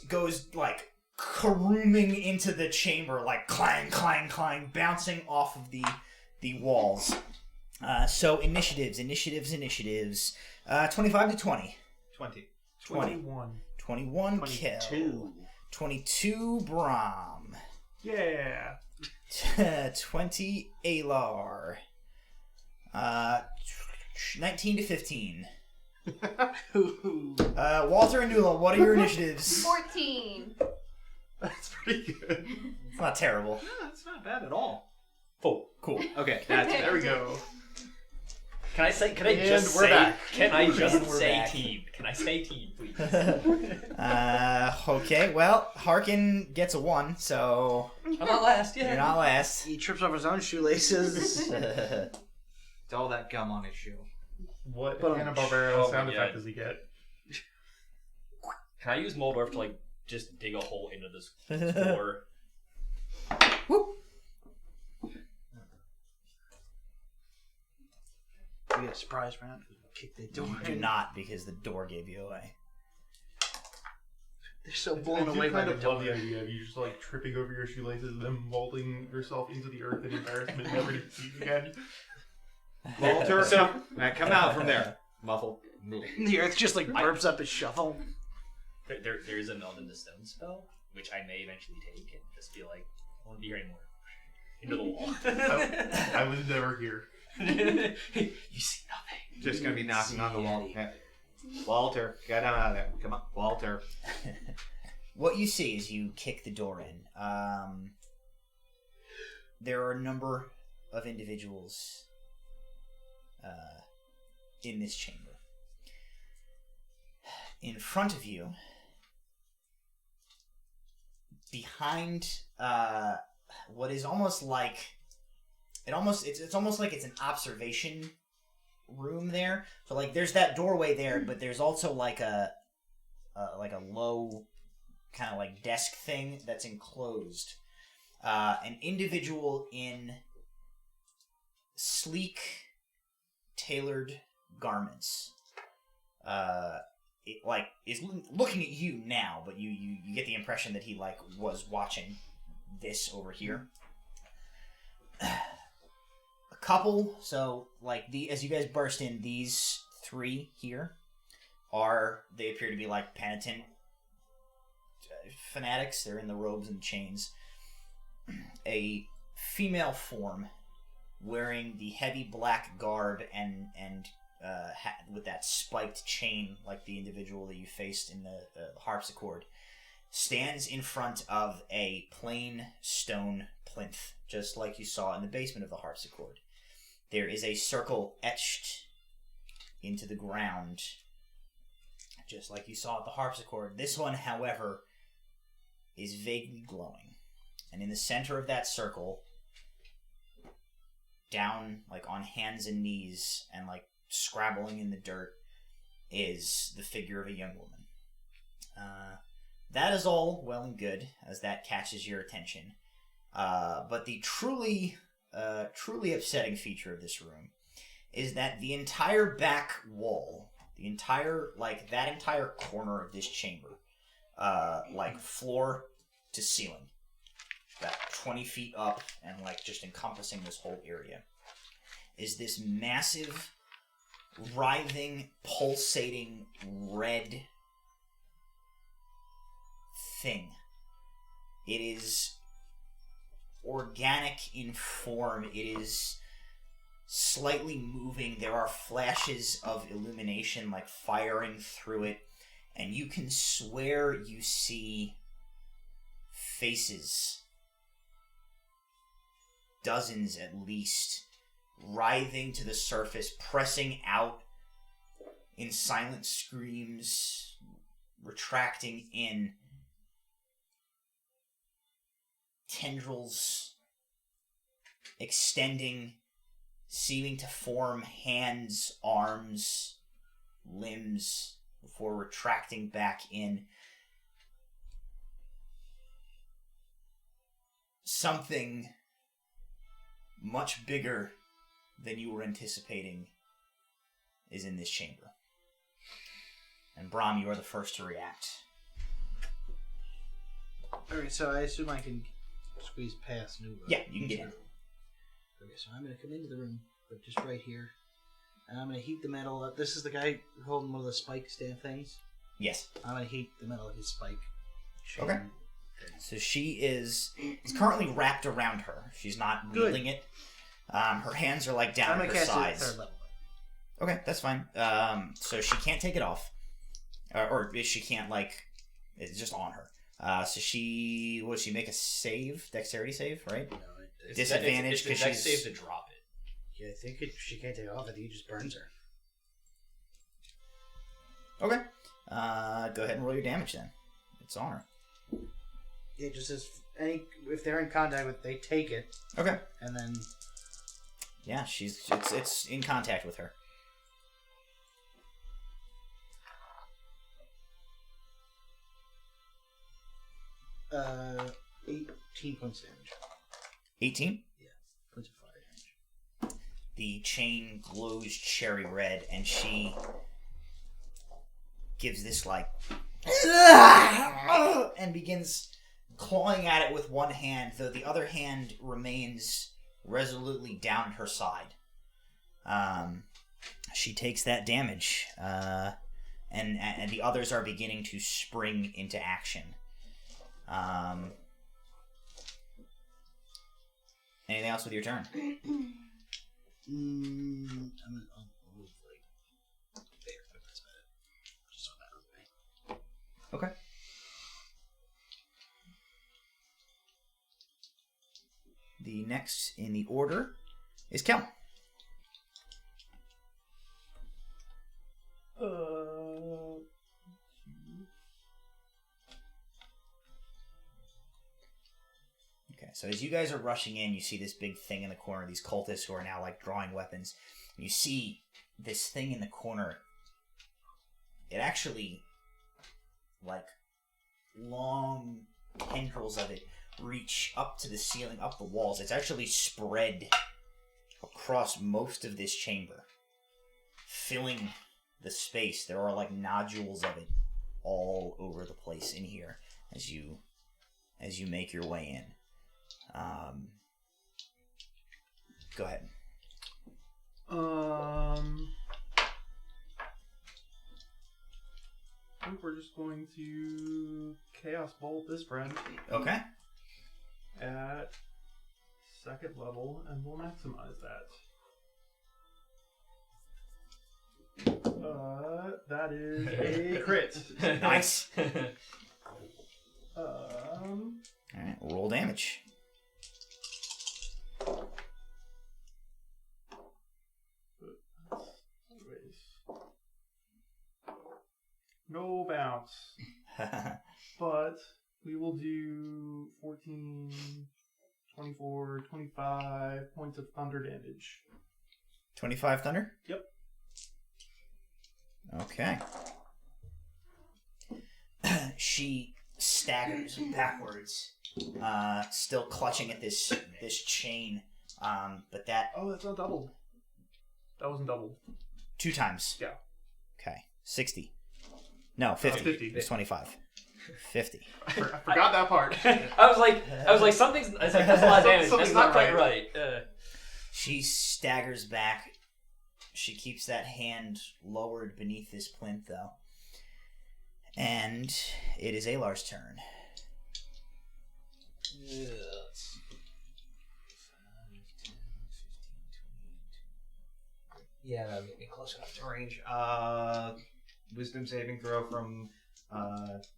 goes like caroming into the chamber, like clang, clang, clang, bouncing off of the walls. So initiatives. 25 to 20. 20. 21. 21 kill. 22 Brahm. Yeah. 20 Alar. 19 to 15. Walter and Nula, what are your initiatives? 14. That's pretty good. It's not terrible. No, that's not bad at all. Oh, Cool. okay. There we go. Can I And we're back. Can I just And we're say back. team? Can I say team, please? Okay, well, Harken gets a 1, so I'm not last yet. you're not last. He trips over his own shoelaces. It's all that gum on his shoe. What But- Hanna-Barbera Oh, sound yeah. effect does he get? Can I use Moldorf to like just dig a hole into this floor? We get a surprise round. Kick the door You do in. not, because the door gave you away. They're so I blown do away by kind the of love door. the idea of you just like tripping over your shoelaces and then molding yourself into the earth in embarrassment, never to see you again. Walter, come out from there. Muffle. The earth just like burps up his shovel. There's a meld in the stone spell, which I may eventually take and just be like, I won't be here anymore. Into the wall. I was never here. You see nothing. Just gonna be knocking on the wall. Walter, get out of there. Come on, Walter. What you see as you kick the door in, there are a number of individuals in this chamber. In front of you, behind what is almost like it's almost like it's an observation room there. So like there's that doorway there, but there's also like a low kind of like desk thing that's enclosed. An individual in sleek, tailored garments is looking at you now, but you get the impression that he like was watching this over here. A couple, so like as you guys burst in, these 3 here they appear to be like penitent fanatics. They're in the robes and chains. A female form wearing the heavy black garb and with that spiked chain, like the individual that you faced in the harpsichord, stands in front of a plain stone plinth, just like you saw in the basement of the harpsichord. There is a circle etched into the ground, just like you saw at the harpsichord. This one, however, is vaguely glowing. And in the center of that circle, down like on hands and knees and like scrabbling in the dirt, is the figure of a young woman. That is all well and good, as that catches your attention. But the truly upsetting feature of this room is that the entire back wall, that entire corner of this chamber, like floor to ceiling, about 20 feet up and like just encompassing this whole area, is this massive, writhing, pulsating red thing. It is organic in form. It is slightly moving. There are flashes of illumination like firing through it, and you can swear you see faces, dozens at least, writhing to the surface, pressing out in silent screams, retracting in, tendrils extending, seeming to form hands, arms, limbs, before retracting back in. something much bigger than you were anticipating is in this chamber. And Brahm, you are the first to react. Alright, so I assume I can squeeze past Nuva. Yeah, you can get in. Okay, so I'm going to come into the room, but just right here. And I'm going to heat the metal up. This is the guy holding one of the spike staff things. Yes. I'm going to heat the metal of his spike chain. Okay. So she is currently wrapped around her. She's not wielding it. Her hands are like down at her sides. Third level. Okay, that's fine. So she can't take it off, or she can't it's just on her. So she make a save, dexterity save, right? No, Disadvantage because because she's she's safe to drop it. yeah, I think she can't take it off. I think it just burns her. okay. Go ahead and roll your damage then. It's on her. It just says if they're in contact with, they take it, Okay. and then Yeah, it's in contact with her. uh, 18 points damage. 18. Points of fire damage. The chain glows cherry red, and she gives this and begins clawing at it with one hand, though the other hand remains resolutely down at her side. She takes that damage, and the others are beginning to spring into action. Anything else with your turn? I'll move there, but that's about it. Just on that way. Okay. The next in the order is Kel. Okay, so as you guys are rushing in, you see this big thing in the corner, these cultists who are now drawing weapons. And you see this thing in the corner. It actually, long tendrils of it reach up to the ceiling, up the walls. It's actually spread across most of this chamber, filling the space. There are nodules of it all over the place in here as you make your way in. Go ahead. I think we're just going to Chaos Bolt this friend Okay. at 2nd level, and we'll maximize that. That is a crit. Nice. Um, Alright, roll damage. anyways. No bounce. But we will do 14, 24, 25 points of thunder damage. 25 thunder? Yep. Okay. She staggers backwards, still clutching at this chain. But that Oh, that's not doubled. That wasn't doubled. 2 times. Yeah. Okay. 60. No, 50. 50. It's 25. 50. I forgot that part. I was like, something's. I was like, that's a lot of damage. That's Something's not not quite right. right. She staggers back. She keeps that hand lowered beneath this plinth, though. And it is Alar's turn. Yeah, that'll get me close enough to range. Wisdom saving throw from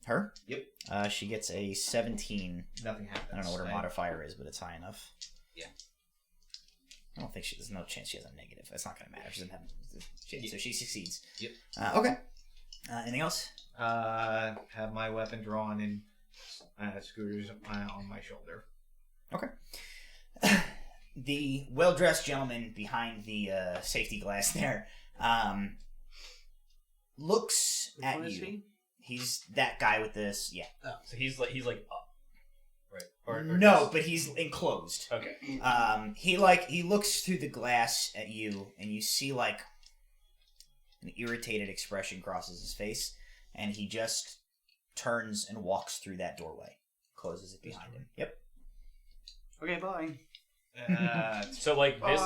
Her? Yep. She gets a 17. Nothing happens. I don't know what her modifier is, but it's high enough. Yeah. I don't think there's no chance she has a negative. That's not going to matter. She doesn't have. So she succeeds. Yep. Okay. Anything else? Have my weapon drawn and scooters on my shoulder. Okay. The well-dressed gentleman behind the safety glass there looks Which at one is you. he? He's that guy with this. Yeah. So he's like up. Right. Or No, but he's enclosed. Okay. He looks through the glass at you, and you see like an irritated expression crosses his face, and he just turns and walks through that doorway, closes it behind him. Yep. Okay, bye. So like this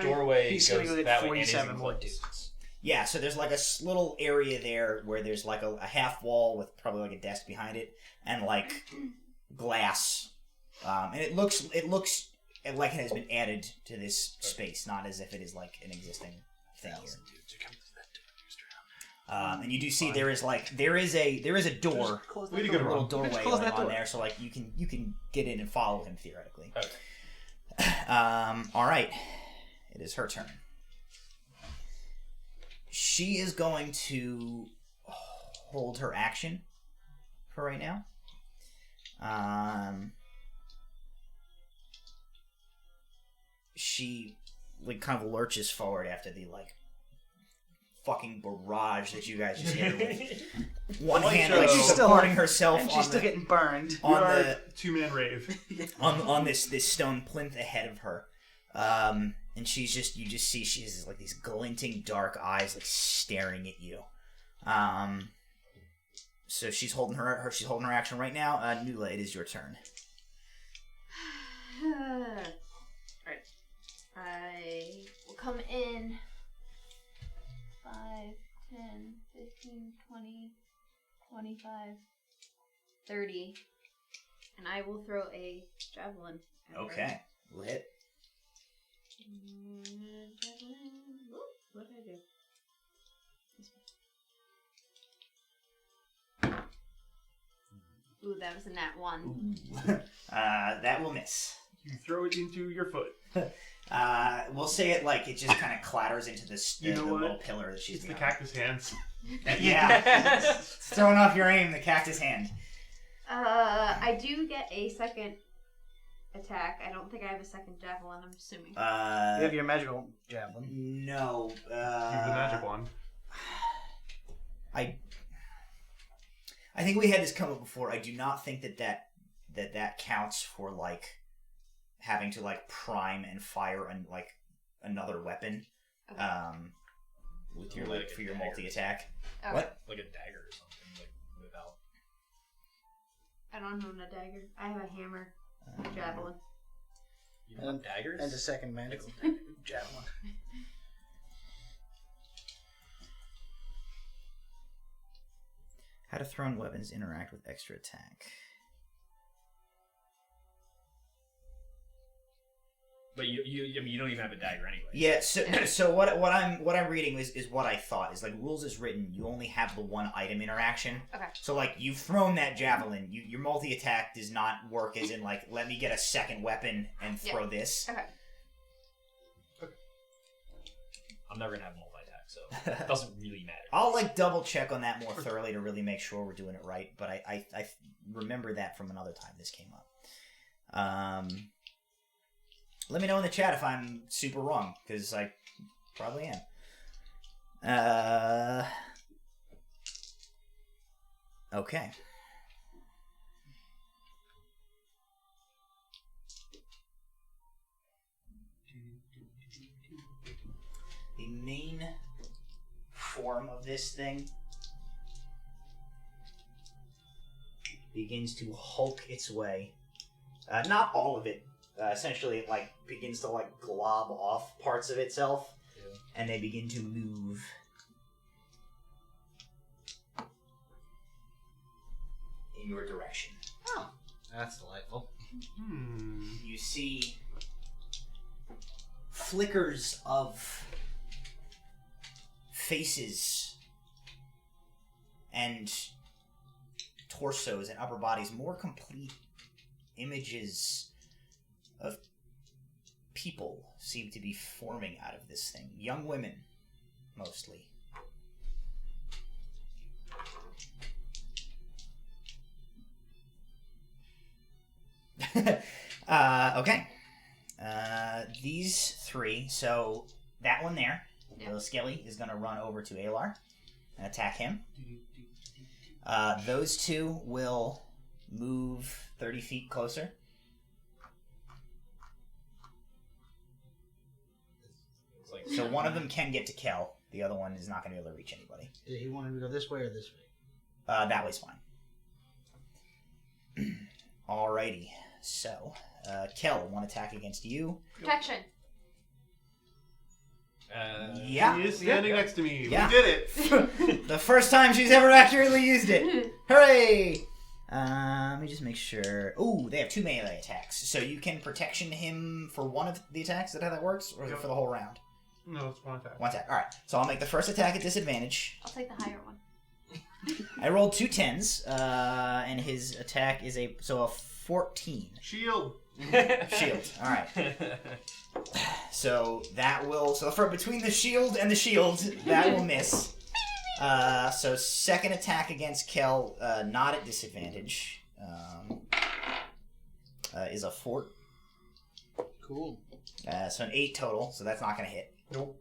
doorway He's goes gonna go get that way and is 47 more enclosed. dudes. Yeah, so there's like a little area there where there's like a half wall with probably like a desk behind it, and like glass, and it looks like it has been added to this space, not as if it is like an existing thing here. And you do see there is a door, Close Way to that go, door. a little Ron. doorway Close that on door. there, so like you can get in and follow him theoretically. Okay. All right, it is her turn. She is going to hold her action for right now. She like kind of lurches forward after the like fucking barrage that you guys just hit her with. One hand like she's still- supporting herself And on she's still the, getting burned. We on are the two-man rave. on this stone plinth ahead of her, and you just see she has like these glinting dark eyes like staring at you. So she's holding her action right now. Nula, it is your turn. Alright. I will come in 5, 10, 15, 20, 25, 30, and I will throw a javelin. At her. Okay, we'll hit. Javelin. Whoop, what did I do? Ooh, that was a nat 1. Ooh. That will miss. You throw it into your foot. We'll say it like it just kind of clatters into You know the what? little pillar that she's It's the behind. cactus hands. Yeah, it's throwing off your aim. The cactus hand. I do get a second attack. I don't think I have a second javelin, I'm assuming. You have your magical javelin. No. Use the magic wand. I think we had this come up before. I do not think that counts for like having to like prime and fire and like another weapon. Okay. With your Like like a for your dagger. multi-attack. Okay. What? Like a dagger or something, like without. I don't own a dagger. I have a hammer, a javelin. You don't have daggers? And a second magical javelin. How do thrown weapons interact with extra attack? But I mean, you don't even have a dagger anyway. Yeah, so what I'm reading is what I thought is like rules is written. You only have the one item interaction. Okay. So like you've thrown that javelin, your multi attack does not work as in like let me get a second weapon and throw this. Okay. I'm never gonna have multi-attack, so it doesn't really matter. I'll like double check on that more thoroughly to really make sure we're doing it right. But I remember that from another time this came up. Let me know in the chat if I'm super wrong, because I probably am. Okay. The main form of this thing begins to hulk its way. Not all of it. Essentially, it like begins to like glob off parts of itself, and they begin to move in your direction. Oh, that's delightful. You see flickers of faces and torsos and upper bodies, more complete images of people seem to be forming out of this thing. Young women, mostly. Okay. These three, so that one there, Yeah. the Skelly, is going to run over to Alar and attack him. Those two will move 30 feet closer. It's like, So one of them can get to Kel. The other one is not going to be able to reach anybody. Did he want him to go this way or this way? That way's fine. Alrighty. So, Kel, one attack against you. Protection. Yeah. He is standing next to me. Yeah. We did it. The first time she's ever accurately used it. Hooray! Let me just make sure. Ooh, they have 2 melee attacks. So you can protection him for one of the attacks? Is that how that works? Or is it for the whole round? No, it's one attack. One attack. Alright. So I'll make the first attack at disadvantage. I'll take the higher one. I rolled 2 10s, and his attack is a 14. Shield. Shield. Alright. So that will... So for between the shield and the shield, that will miss. So second attack against Kel, not at disadvantage, is a 4. Cool. So an 8 total, so that's not going to hit. Nope.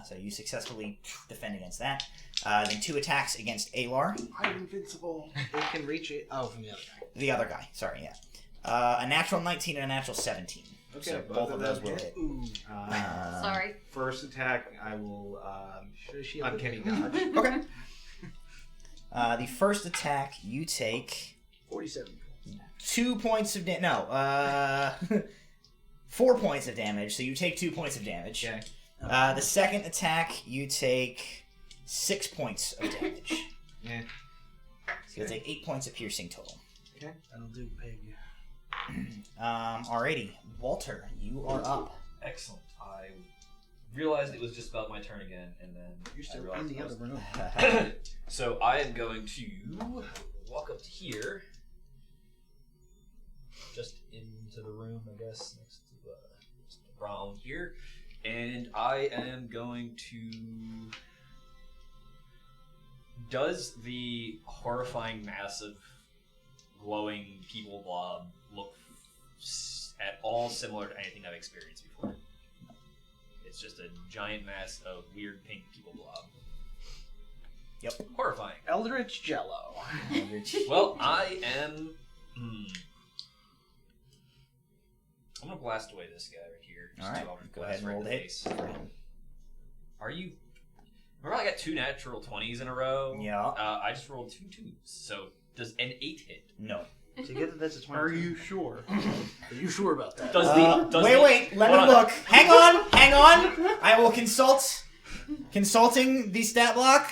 So you successfully defend against that. Then 2 attacks against Alar. I'm invincible. It can reach it. Oh, from the other guy. The other guy, sorry, yeah. A natural 19 and a natural 17. Okay, So both of those will hit. Ooh. Sorry. First attack, I will Should've shielded uncanny it. dodge. Okay. The first attack, you take 47. 2 points of damage. No, 4 points of damage, so you take 2 points of damage. Okay. The second attack, you take 6 points of damage. Yeah. So you'll take 8 points of piercing total. Okay. That'll do, pig. Alrighty. Walter, you are up. Excellent. I realized it was just about my turn again, and then You're I still realized in the I was- other room. So I am going to walk up to here, just into the room, I guess, next to around here, and I am going to. Does the horrifying mass of glowing people blob look at all similar to anything I've experienced before? It's just a giant mass of weird pink people blob. Yep. Horrifying. Eldritch Jello. Well, I am. I'm gonna blast away this guy right here. Just Alright, so I'll go blast ahead and right roll in the the hit. face. Are you? Remember, I got 2 natural 20s in a row. Yeah. I just rolled 2 2s. So does an 8 hit? No. Together, that's a 20. Are you sure? Are you sure about that? Does Wait, let me hold on. look. Hang on. I will consult. Consulting the stat block?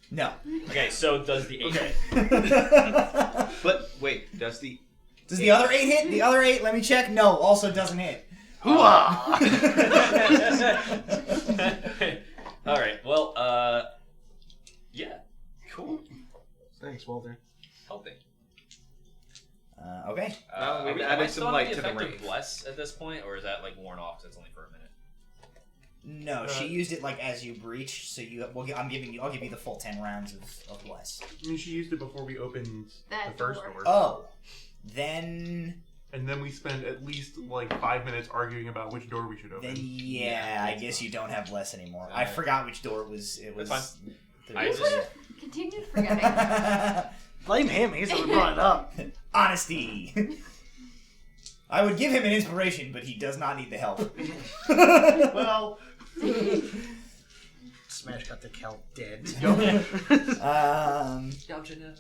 No. Okay, so does the 8 hit? But wait, does the Does the other 8 hit? The other 8, let me check. No, also doesn't hit. Hooah! Alright, well, yeah. Cool. Thanks, Walter. Helping. Okay. Well, we've Am added I some still on light the to the effective rave. bless at this point, or is that like worn off because it's only for a minute? No, she used it like as you breach, so you. Well, I'll give you the full 10 rounds of bless. I mean, she used it before we opened That the first door. door. Oh, then And then we spent at least like 5 minutes arguing about which door we should open. yeah, I guess you don't have bless anymore. I forgot which door it was. It was. That's I would have continued forgetting. Blame him. He's the one who brought it up. Honesty. I would give him an inspiration, but he does not need the help. Well, Smash got the kelp dead.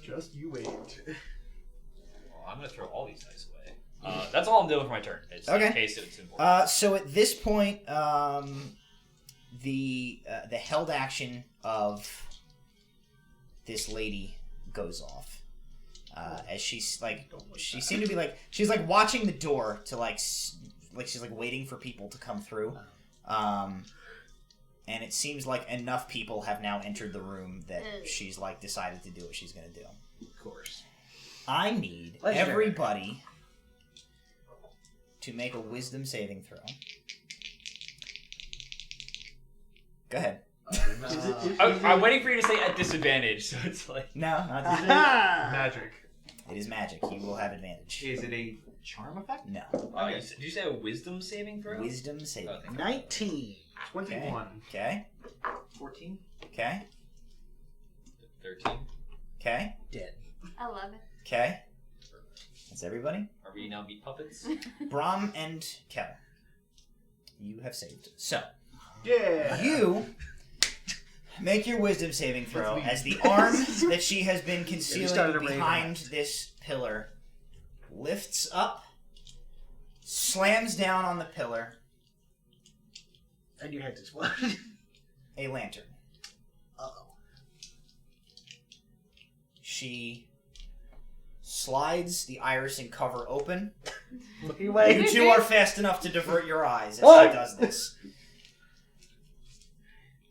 just you wait. Well, I'm gonna throw all these dice away. That's all I'm doing for my turn. It's Okay. in case it's important. So at this point, the held action of this lady goes off. As she's like, she seemed to be like, she's like watching the door to like she's like waiting for people to come through. And it seems like enough people have now entered the room that she's like decided to do what she's gonna do. Of course. I need Legendary. everybody to make a wisdom saving throw. Go ahead. I'm waiting for you to say at disadvantage, so it's like. No, not this. Magic. It is magic. You will have advantage. Is it a charm effect? No. Did you say a wisdom saving throw? Wisdom saving. Okay. 19. 21. Okay. 14. Okay. 13. Okay. Dead. 11. Okay. That's everybody? Are we now meat puppets? Brom and Kel. You have saved. So, Yeah. you make your wisdom saving throw as the arm that she has been concealing behind this pillar lifts up, slams down on the pillar. And your head's exploded. A lantern. Uh-oh. She slides the irising cover open. Looking away. You two are fast enough to divert your eyes as she does this.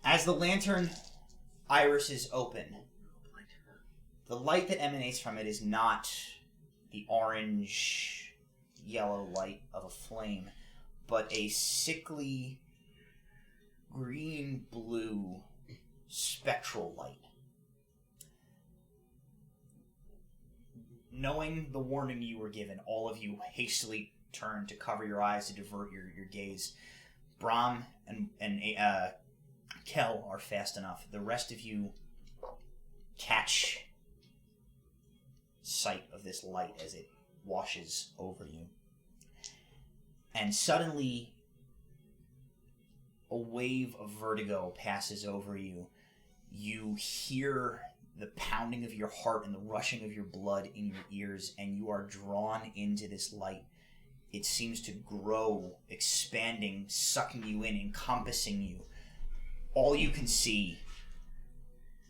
As the lantern iris is open, the light that emanates from it is not the orange, yellow light of a flame, but a sickly green-blue spectral light. Knowing the warning you were given, all of you hastily turn to cover your eyes to divert your gaze. Brom and Kel are fast enough. The rest of you catch sight of this light as it washes over you. And suddenly, a wave of vertigo passes over you. You hear the pounding of your heart and the rushing of your blood in your ears, and you are drawn into this light. It seems to grow, expanding, sucking you in, encompassing you. All you can see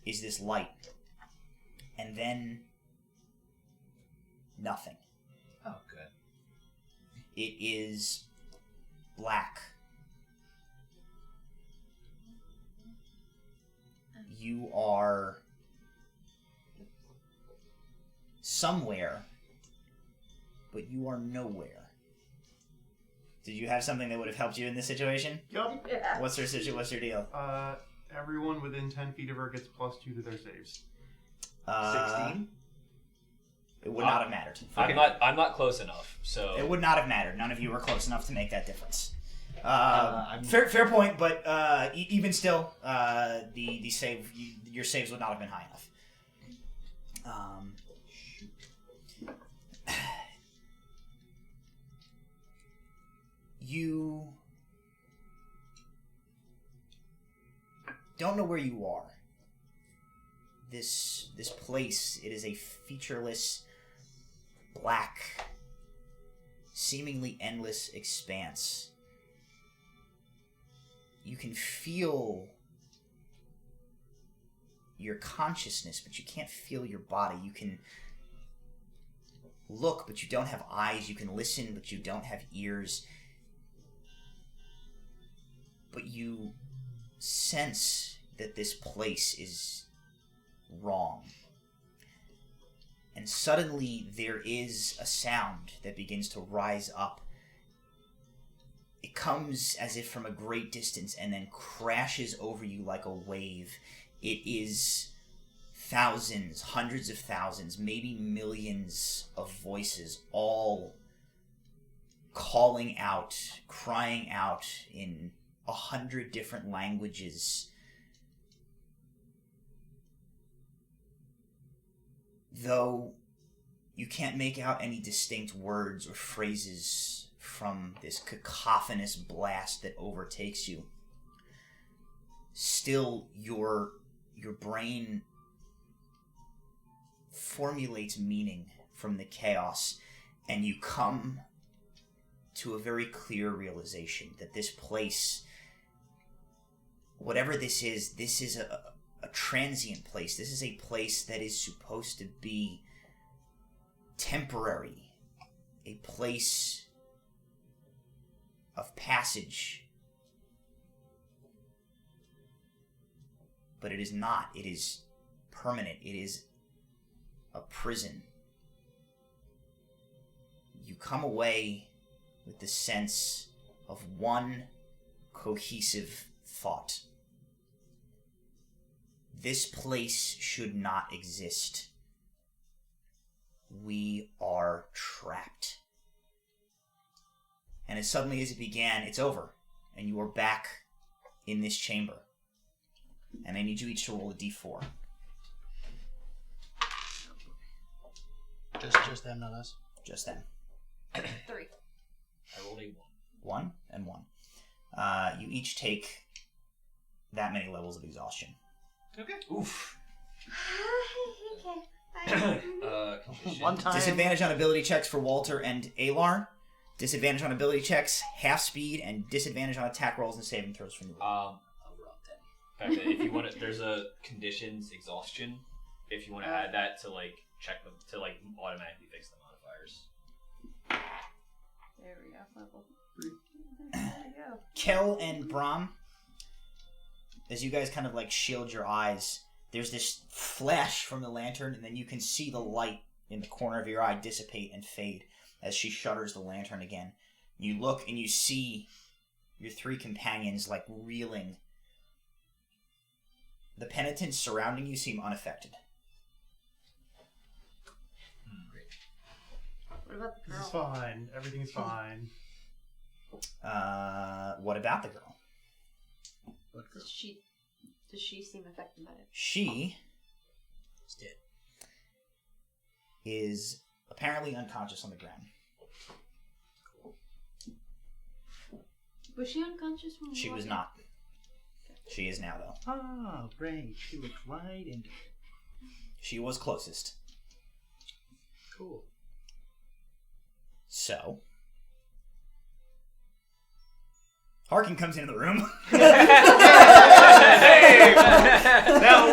is this light. And then nothing. Oh, good. It is black. You are somewhere, but you are nowhere. Did you have something that would have helped you in this situation? Yup. Yeah. What's your deal? Everyone within 10 feet of her gets +2 to their saves. 16? It would not have mattered. I'm not close enough, so It would not have mattered. None of you were close enough to make that difference. Fair point, but even still, the save, your saves would not have been high enough. You don't know where you are. This place, it is a featureless, black, seemingly endless expanse. You can feel your consciousness, but you can't feel your body. You can look, but you don't have eyes. You can listen, but you don't have ears. But you sense that this place is wrong. And suddenly there is a sound that begins to rise up. It comes as if from a great distance and then crashes over you like a wave. It is thousands, hundreds of thousands, maybe millions of voices, all calling out, crying out in 100 different languages. Though you can't make out any distinct words or phrases from this cacophonous blast that overtakes you, still your brain formulates meaning from the chaos, and you come to a very clear realization that this place, whatever this is a transient place. This is a place that is supposed to be temporary, a place of passage. But it is not. It is permanent. It is a prison. You come away with the sense of one cohesive thought. This place should not exist. We are trapped. And as suddenly as it began, it's over. And you are back in this chamber. And I need you each to roll a d4. Just them, not us. just then? 3. I rolled a 1. 1 and 1. You each take that many levels of exhaustion. Okay. Oof. Okay. Condition. One time. Disadvantage on ability checks for Walter and Alar. Disadvantage on ability checks, half speed, and disadvantage on attack rolls and saving throws from the roll. I'll roll 10. In fact, if you want to, there's a conditions exhaustion. If you want to add that to like check them to like automatically fix the modifiers. There we go. Level 3. There we go. Kel and Brahm, as you guys kind of like shield your eyes, there's this flash from the lantern, and then you can see the light in the corner of your eye dissipate and fade as she shutters the lantern again. You look and you see your 3 companions like reeling. The penitents surrounding you seem unaffected. What about the This is girl? fine. Everything's fine. What about the girl? Does she seem affected by it? She It's dead. is apparently unconscious on the ground. Was she unconscious when we She was walked in? not. She is now, though. Oh, great. She looked right into it. She was closest. Cool. So, Harken comes into the room. Now,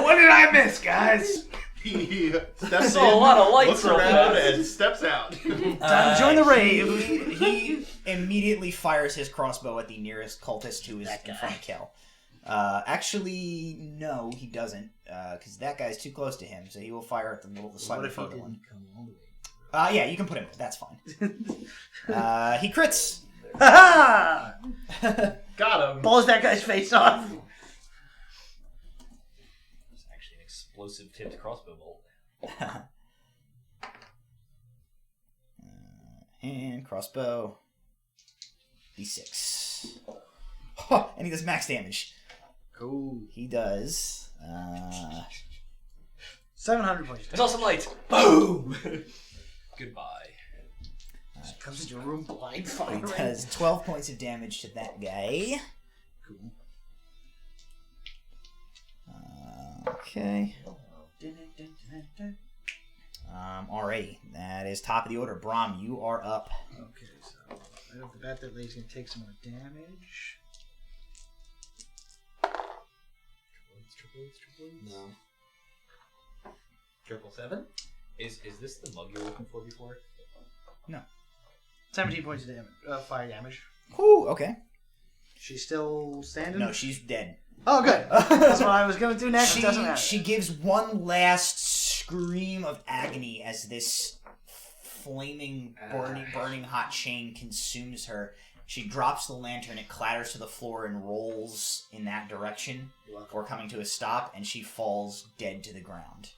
what did I miss, guys? He steps Saw a lot of lights looks real around, fast. and steps out. Time to join the rave. He immediately fires his crossbow at the nearest cultist who is That in front of Kel. Actually, no, he doesn't, because that guy's too close to him, so he will fire at the What slightly if he further didn't one. come all the way? Yeah, you can put him. That's fine. He crits. Ha Got him. Blows that guy's face off. It's actually an explosive tipped crossbow bolt. And crossbow. D6. Oh, and he does max damage. Cool. He does. 700 points. I saw some lights. Boom. Goodbye. Comes into your room blind He firing. does 12 points of damage to that guy. Cool. Okay. Alrighty. That is top of the order. Brahm, you are up. Okay, so right off the bat, that lady's gonna take some more damage. No. 777? Is this the mug you were looking for before? 17 points of damage, fire damage. Whew, okay. She's still standing? No, she's dead. Oh, good. That's what I was gonna do next. Doesn't matter. She gives one last scream of agony as this flaming, burning hot chain consumes her. She drops the lantern, it clatters to the floor and rolls in that direction before coming to a stop, and she falls dead to the ground.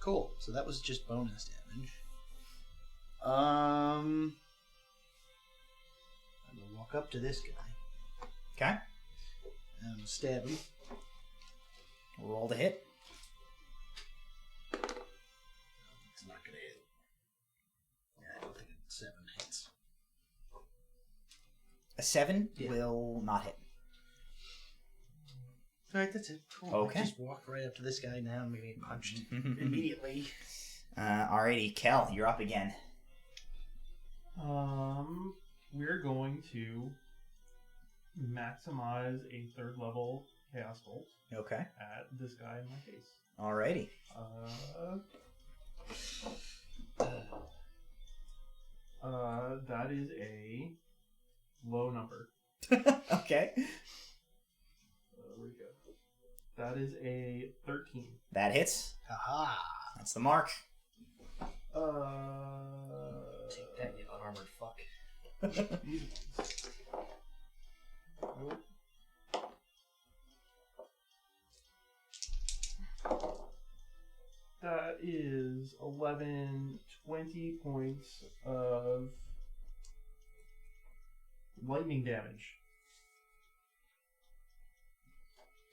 Cool. So that was just bonus damage. I'm gonna walk up to this guy Okay? and I'm gonna stab him. Roll to hit. It's not gonna hit. Yeah, I don't think 7 hits. A 7 Yeah. will not hit. Alright, that's it. Cool. Okay. I just walked right up to this guy now and maybe punched immediately. Alrighty, Kel, you're up again. We're going to maximize a 3rd level chaos bolt Okay. at this guy in my face. Alrighty. That is a low number. Okay. Where'd it go? That is a 13. That hits. Haha. That's the mark. Take that, you unarmored fuck. That is 11, 20 points of lightning damage.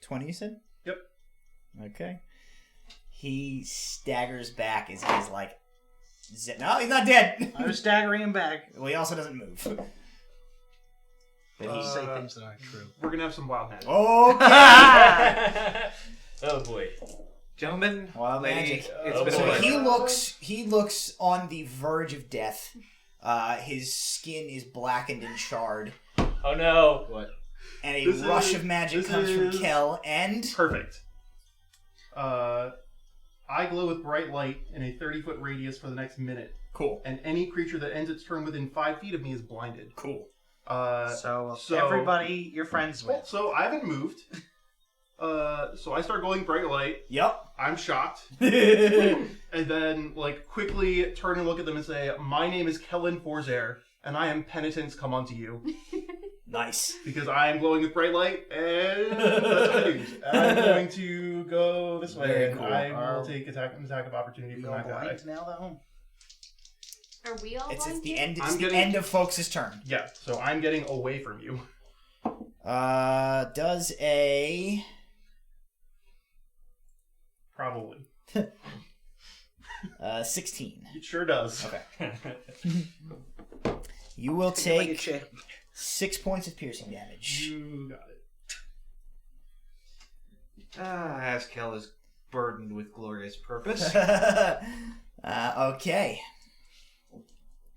20, you said? Yep. Okay. He staggers back as he's like No, he's not dead. I was staggering him back. Well, he also doesn't move. But You he's... say things that aren't true. We're gonna have some wild magic. Okay! Oh boy. Gentlemen, Wild lady, magic. it's Oh, been a boy. pleasure. He looks on the verge of death. His skin is blackened and charred. Oh no. What? And a This rush is- of magic this comes from is- Kel, and... Perfect. I glow with bright light in a 30-foot radius for the next minute, Cool. and any creature that ends its turn within 5 feet of me is blinded. Cool. So, so- everybody you're friends with. So I haven't moved. So I start glowing bright light. Yep. I'm shocked. Nice. And then, quickly turn and look at them and say, "My name is Kellen Forzair, and I am penitence come unto you." Because I am glowing with bright light, and that's what I do. I'm going to go this way, Very and cool. I will take an attack of opportunity You from going that guy. blind now, though? Are we all It's blind the here? end. It's I'm the getting- end of folks' turn. Yeah, so I'm getting away from you. Does a Probably. 16. It sure does. Okay. You will Like a take champ. 6 points of piercing damage. You got it. Askel is burdened with glorious purpose. Okay.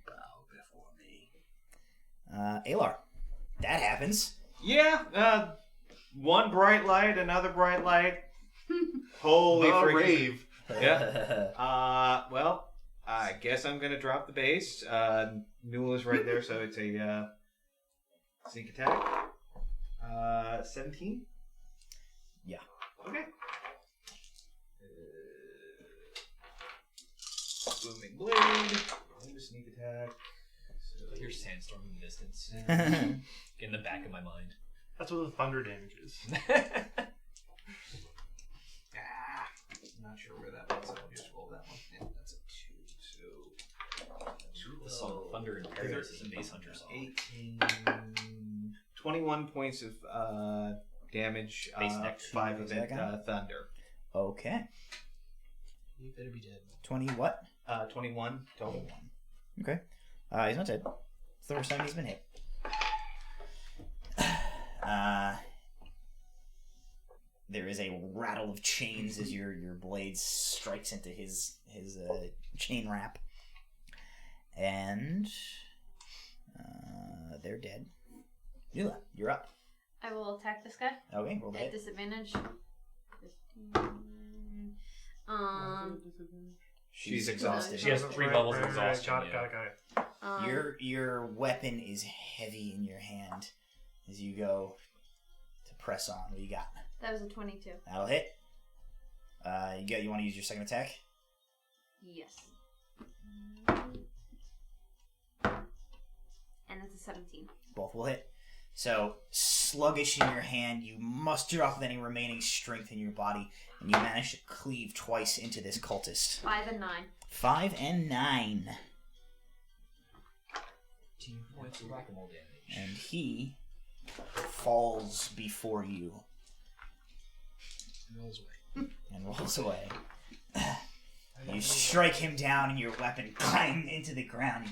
Bow before me. Alar. That happens. Yeah, one bright light, another bright light. Holy The friggin' rave. Yeah. Well, I guess I'm gonna drop the base. Newell's right there, so it's a sneak attack. 17. Yeah. Okay. Booming blade. And a sneak attack. I hear sandstorm in the distance. In the back of my mind. That's what the thunder damage is. Not sure where that was. I'll just roll that one. Yeah, that's a 2. The song Thunder in Paradise is a Base Hunter song. 18, 21 points of damage. Base neck 5 of it second. thunder. Okay. You better be dead. 20 what? 21 total. 21. Okay. He's not dead. It's the first time he's been hit. There is a rattle of chains as your blade strikes into his chain wrap. And they're dead. Nula, you're up. I will attack this guy Okay, roll the at hit. disadvantage. 15. She's exhausted. She has 3 levels of exhaustion. Got yeah. it. Your weapon is heavy in your hand as you go to press on. What do you got? That was a 22. That'll hit. You want to use your second attack? Yes. And that's a 17. Both will hit. So, sluggish in your hand, you muster up any remaining strength in your body, and you manage to cleave twice into this cultist. 5 and 9. 5 and 9. 15 points of whack-a-mole damage. And he falls before you Rolls away. and rolls away. You strike him down, and your weapon clang into the ground.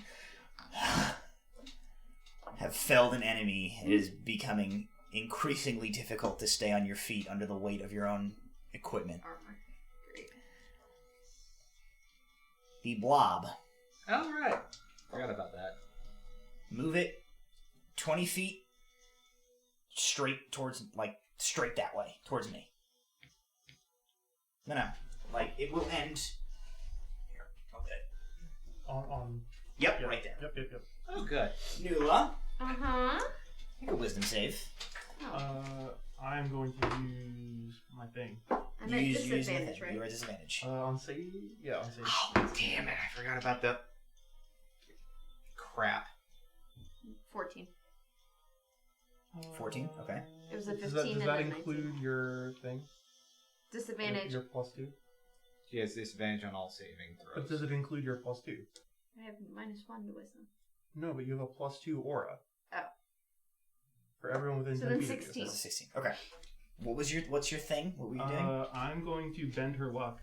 Have felled an enemy. It is becoming increasingly difficult to stay on your feet under the weight of your own equipment. Armor. Great. The blob. Alright. Forgot about that. Move it 20 feet straight towards, straight that way, towards me. No. It will end. Here, okay. On. Yep, Yeah. right there. Yep. Oh, good. Nula, Uh-huh. make a wisdom save. I'm going to use my thing. I'm at disadvantage, You right? are at disadvantage. On save? Yeah, on save. Oh, damn it. I forgot about the... Crap. 14. 14? Okay. It was a 15 Does that and a 19. include your thing? Disadvantage. Your +2? She has disadvantage on all saving throws. But does it include your +2? I have -1 to wisdom. No, but you have a +2 aura. Oh. For everyone within So 10 then feet of you. 16. That's a 16. Okay. What's your thing? What were you doing? I'm going to bend her luck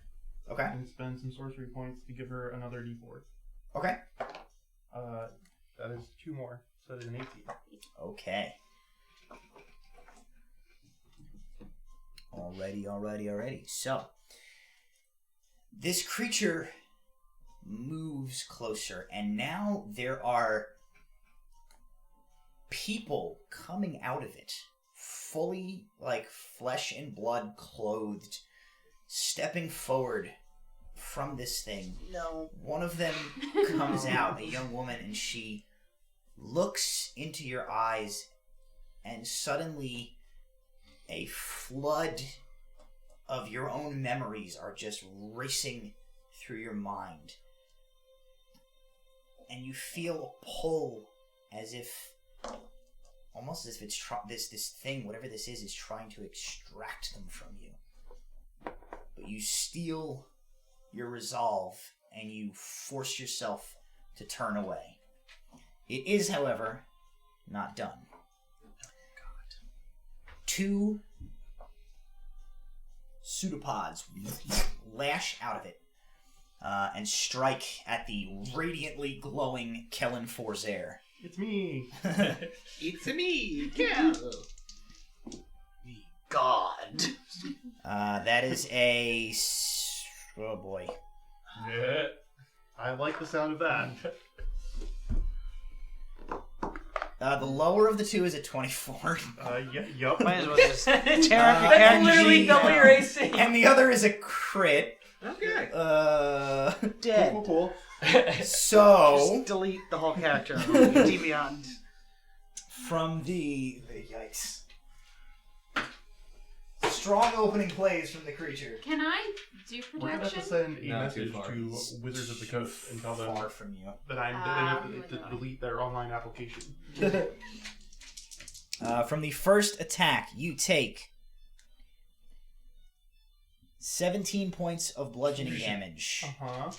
Okay. and spend some sorcery points to give her another d4. Okay. That is 2 more, so that is an 18. Okay. Alrighty. So, this creature moves closer, and now there are people coming out of it, fully, like, flesh and blood clothed, stepping forward from this thing. No. One of them comes out, a young woman, and she looks into your eyes, and suddenly a flood of your own memories are just racing through your mind. And you feel a pull, as if, almost as if it's this thing, whatever this is trying to extract them from you. But you steel your resolve, and you force yourself to turn away. It is, however, not done. 2 pseudopods lash out of it and strike at the radiantly glowing Kellen Forzair. It's me! It's me, Kel. God. That is a... Oh boy. Yeah. I like the sound of that. The lower of the 2 is a 24. Yup. Might as well just tear up your That's character literally sheet. double your AC. And the other is a crit. Okay. Dead. Cool. So... Just delete the whole character. Deviant. From the... Yikes. Strong opening plays from the creature. Can I do We're going to have to protection? send a No, too message far. to Wizards of the Coast and tell them Far from you. that I'm dead enough to delete their online application. From the first attack, you take 17 points of bludgeoning damage Uh-huh.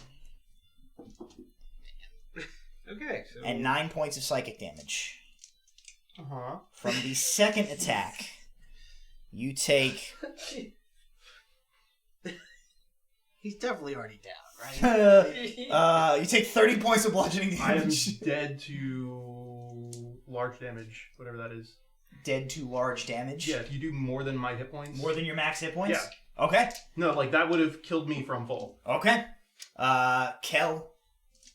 Okay. So and 9 points of psychic damage. Uh-huh. From the second attack, you take He's definitely already down, right? you take 30 points of bludgeoning I am damage. dead to large damage, whatever that is. Dead to large damage. Yeah, if you do more than my hit points. More than your max hit points. Yeah. Okay. No, like that would have killed me from full. Okay. Kel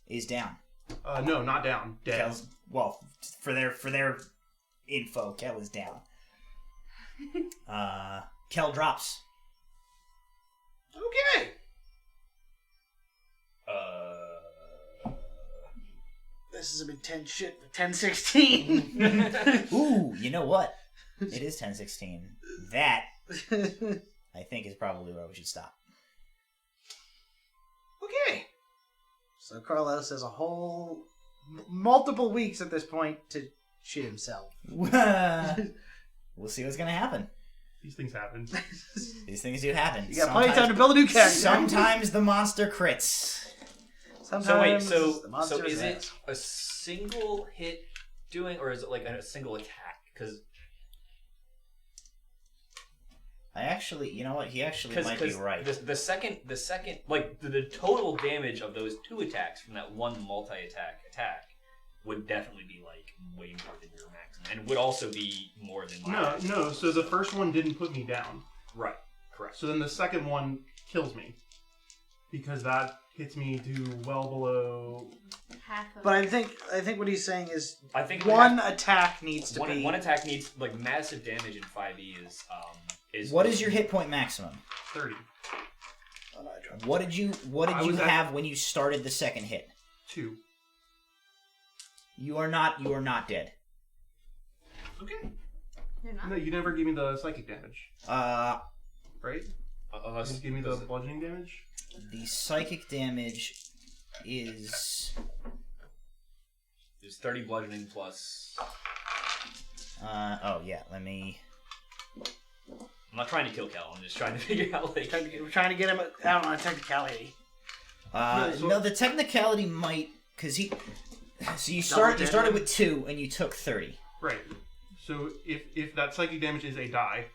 is down. No, not down. Dead. Kel's, well, for their info, Kel is down. Kel drops. okay. This is some intense shit for 10-16. Ooh, you know what? It is 10-16. That, I think, is probably where we should stop. Okay. So Carlos has a whole... multiple weeks at this point to shit himself. We'll see what's gonna happen. These things happen. These things do happen. You got plenty of time to build a new character. Sometimes the monster crits. Sometimes So the wait, monster so is it ass. a single hit doing, or is it like a single attack? Because I actually, you know what? He actually might be right. The second, like the total damage of those 2 attacks from that one multi-attack would definitely be like way more than your maximum, and would also be more than my No, so the first one didn't put me down. Right, correct. So then the second one kills me. Because that hits me to well below... Half of But I think what he's saying is I think one attack needs to one be... one attack needs like massive damage in 5e is What is your hit point maximum? 30. What did you I was at- have when you started the second hit? 2. You are not dead. Okay. You're not? No, you never gave me the psychic damage, right? You just gave me the bludgeoning damage? The psychic damage is There's 30 bludgeoning plus. oh yeah, let me. I'm not trying to kill Cal. I'm just trying to figure out like. We're trying to get him out on a technicality. No, the technicality might, because he. So you started with 2 and you took 30. Right. So if that psychic damage is a die,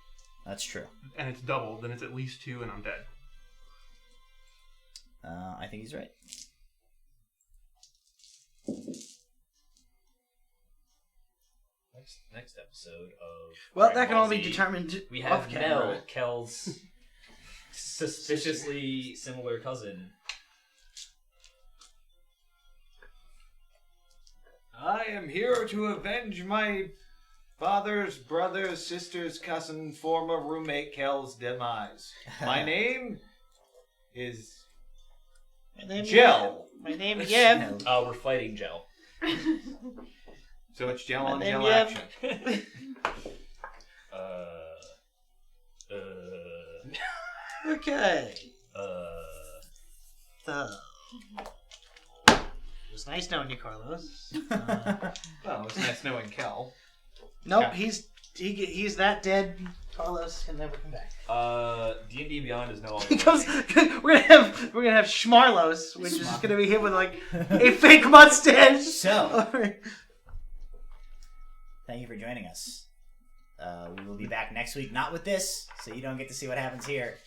That's true. and it's doubled, then it's at least 2 and I'm dead. I think he's right. Next episode of. Well, Dragon that can Ball all be Z, determined We have off camera. Nell, Kel's suspiciously similar cousin. I am here to avenge my father's brother's sister's cousin, former roommate Kel's demise. My name is Gel. My name is Yeb. We're fighting Gel. So it's Gel My on name Gel Yeb. action. Okay. So. It was nice knowing you, Carlos. Well, it's nice knowing Kel. Nope, Yeah. he's that dead. Carlos can never come back. D&D Beyond is no longer. He comes. We're gonna have Schmarlos, which is gonna be him with like a fake mustache. So, thank you for joining us. We will be back next week, not with this, so you don't get to see what happens here.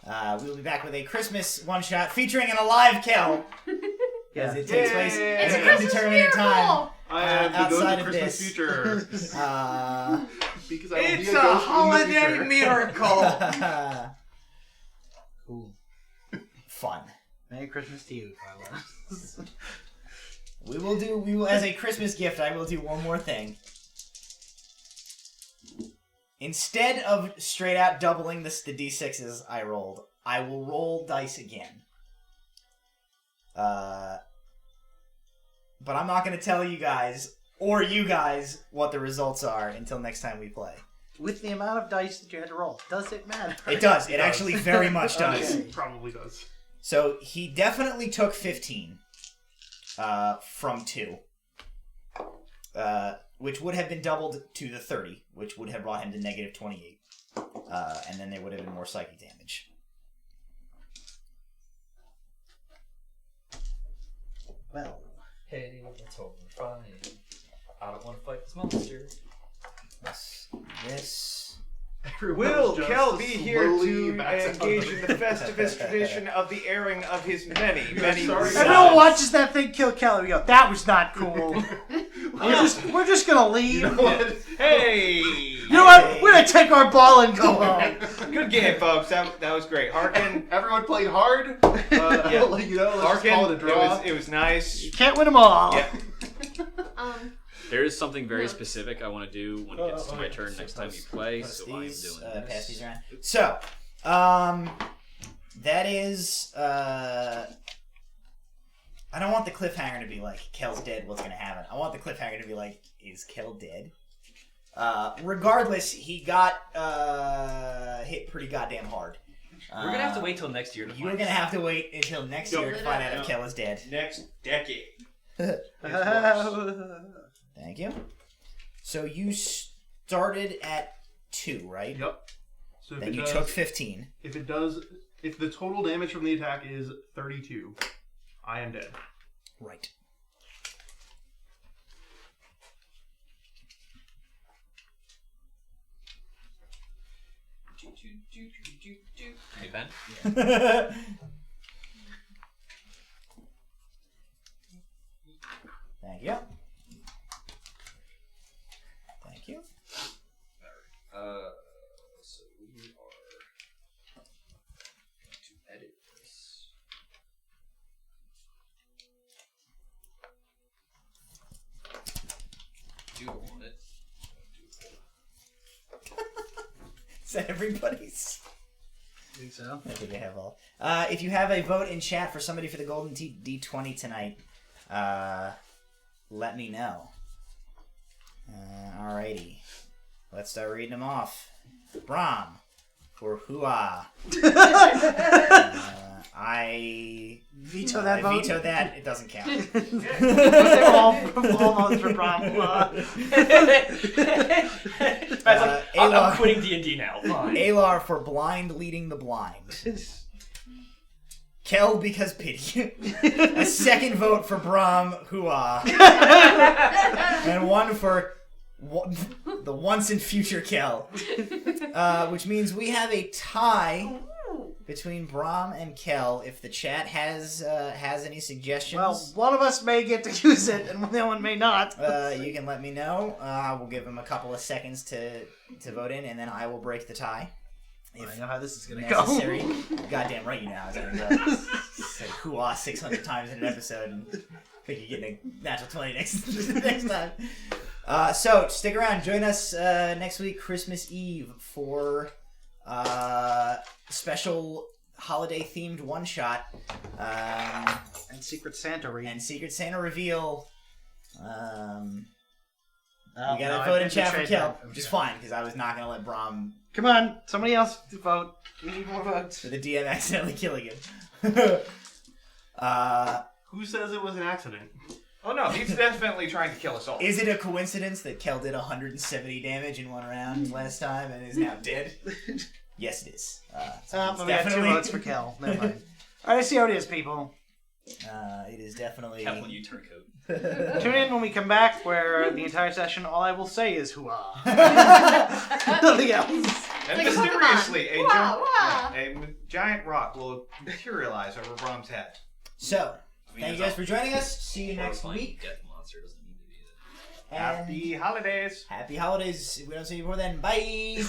We will be back with a Christmas one-shot featuring an alive Kel. As it takes place It's at a an Christmas indeterminate time. miracle! I am the ghost outside of of Christmas this. future. Uh, Because I will It's be a a ghost holiday in the future. miracle! Cool. fun. Merry Christmas to you, Carlos. We will, as a Christmas gift, I will do one more thing. Instead of straight out doubling the D6s I rolled, I will roll dice again. But I'm not going to tell you guys, or you guys, what the results are until next time we play. With the amount of dice that you had to roll, does it matter? It does. It actually very much does. Okay. Probably does. So he definitely took 15 from 2. Which would have been doubled to the 30, which would have brought him to negative 28. And then there would have been more psychic damage. Well, Hey, that's horrifying. I don't want to fight this monster. This. Will Just Kel be here slowly to backs out engage of in the Festivus tradition of the airing of his many sorry. everyone watches that thing kill Kelly. We go, that was not cool. we're just gonna leave. You know what? Hey! You know what? We're gonna take our ball and go home. Good game, folks. That was great. Harken, Everyone played hard. Yeah. I'll let you know, let's just Harken, call it a draw. it was nice. You can't win them all. Yeah. There is something very No. specific I want to do when it gets to my turn next time you play, so I'm doing Pass this. these around. So, that is, I don't want the cliffhanger to be like, Kel's dead, what's gonna happen? I want the cliffhanger to be like, is Kel dead? Regardless, he got, hit pretty goddamn hard. We're gonna have to wait till next year to You're find gonna have to wait until next year to find out if Kel is dead. Next decade. Thank you. So you started at 2, right? Yep. So if Then it you does, took 15. if the total damage from the attack is 32, I am dead. Right. Hey, Ben? Thank you. Thank you. So we are going to edit this. Do want it. Is that everybody's? I think so. I think I have all. If you have a vote in chat for somebody for the Golden D20 tonight, let me know. Alrighty. Let's start reading them off. Brahm for Hua. I Veto that vote. veto that. It doesn't count. They're all votes for Brom. I'm quitting D&D now. Fine. Alar for blind leading the blind. Kel because pity. A second vote for Brahm Hua. And one for the once and future Kel. Which means we have a tie between Brahm and Kel. If the chat has any suggestions, Well, one of us may get to use it, and the other one may not. you can let me know. We'll give him a couple of seconds to vote in, and then I will break the tie. I know how this is going to necessary. go. Goddamn right you know how it's going to go. Say hoo-ah 600 times in an episode, and I think you're getting a natural 20 next time. So, stick around. Join us next week, Christmas Eve, for special holiday-themed one-shot. And Secret Santa reveal. We no, gotta I've vote in been chat for betrayed Kel, by- which is fine, because I was not going to let Brahm, Come on, somebody else to vote. We need more votes. for the DM accidentally killing him. Who says it was an accident? Oh no, he's definitely trying to kill us all. Is it a coincidence that Kel did 170 damage in one round last time and is now dead? Yes, it is. So it's We got 2 votes for Kel. Never mind. Alright, I see how it is, people. it is definitely. Cap when you turncoat. Tune in when we come back, where the entire session, all I will say is hoo-ah. Nothing else. And Like a mysteriously, Pokemon. Wah, a giant rock will materialize over Brahm's head. So, I mean, thank it's you guys all for joining us. See you next horrifying week. Death monster doesn't need to be there. And Happy holidays. happy holidays. If we don't see you before then, bye.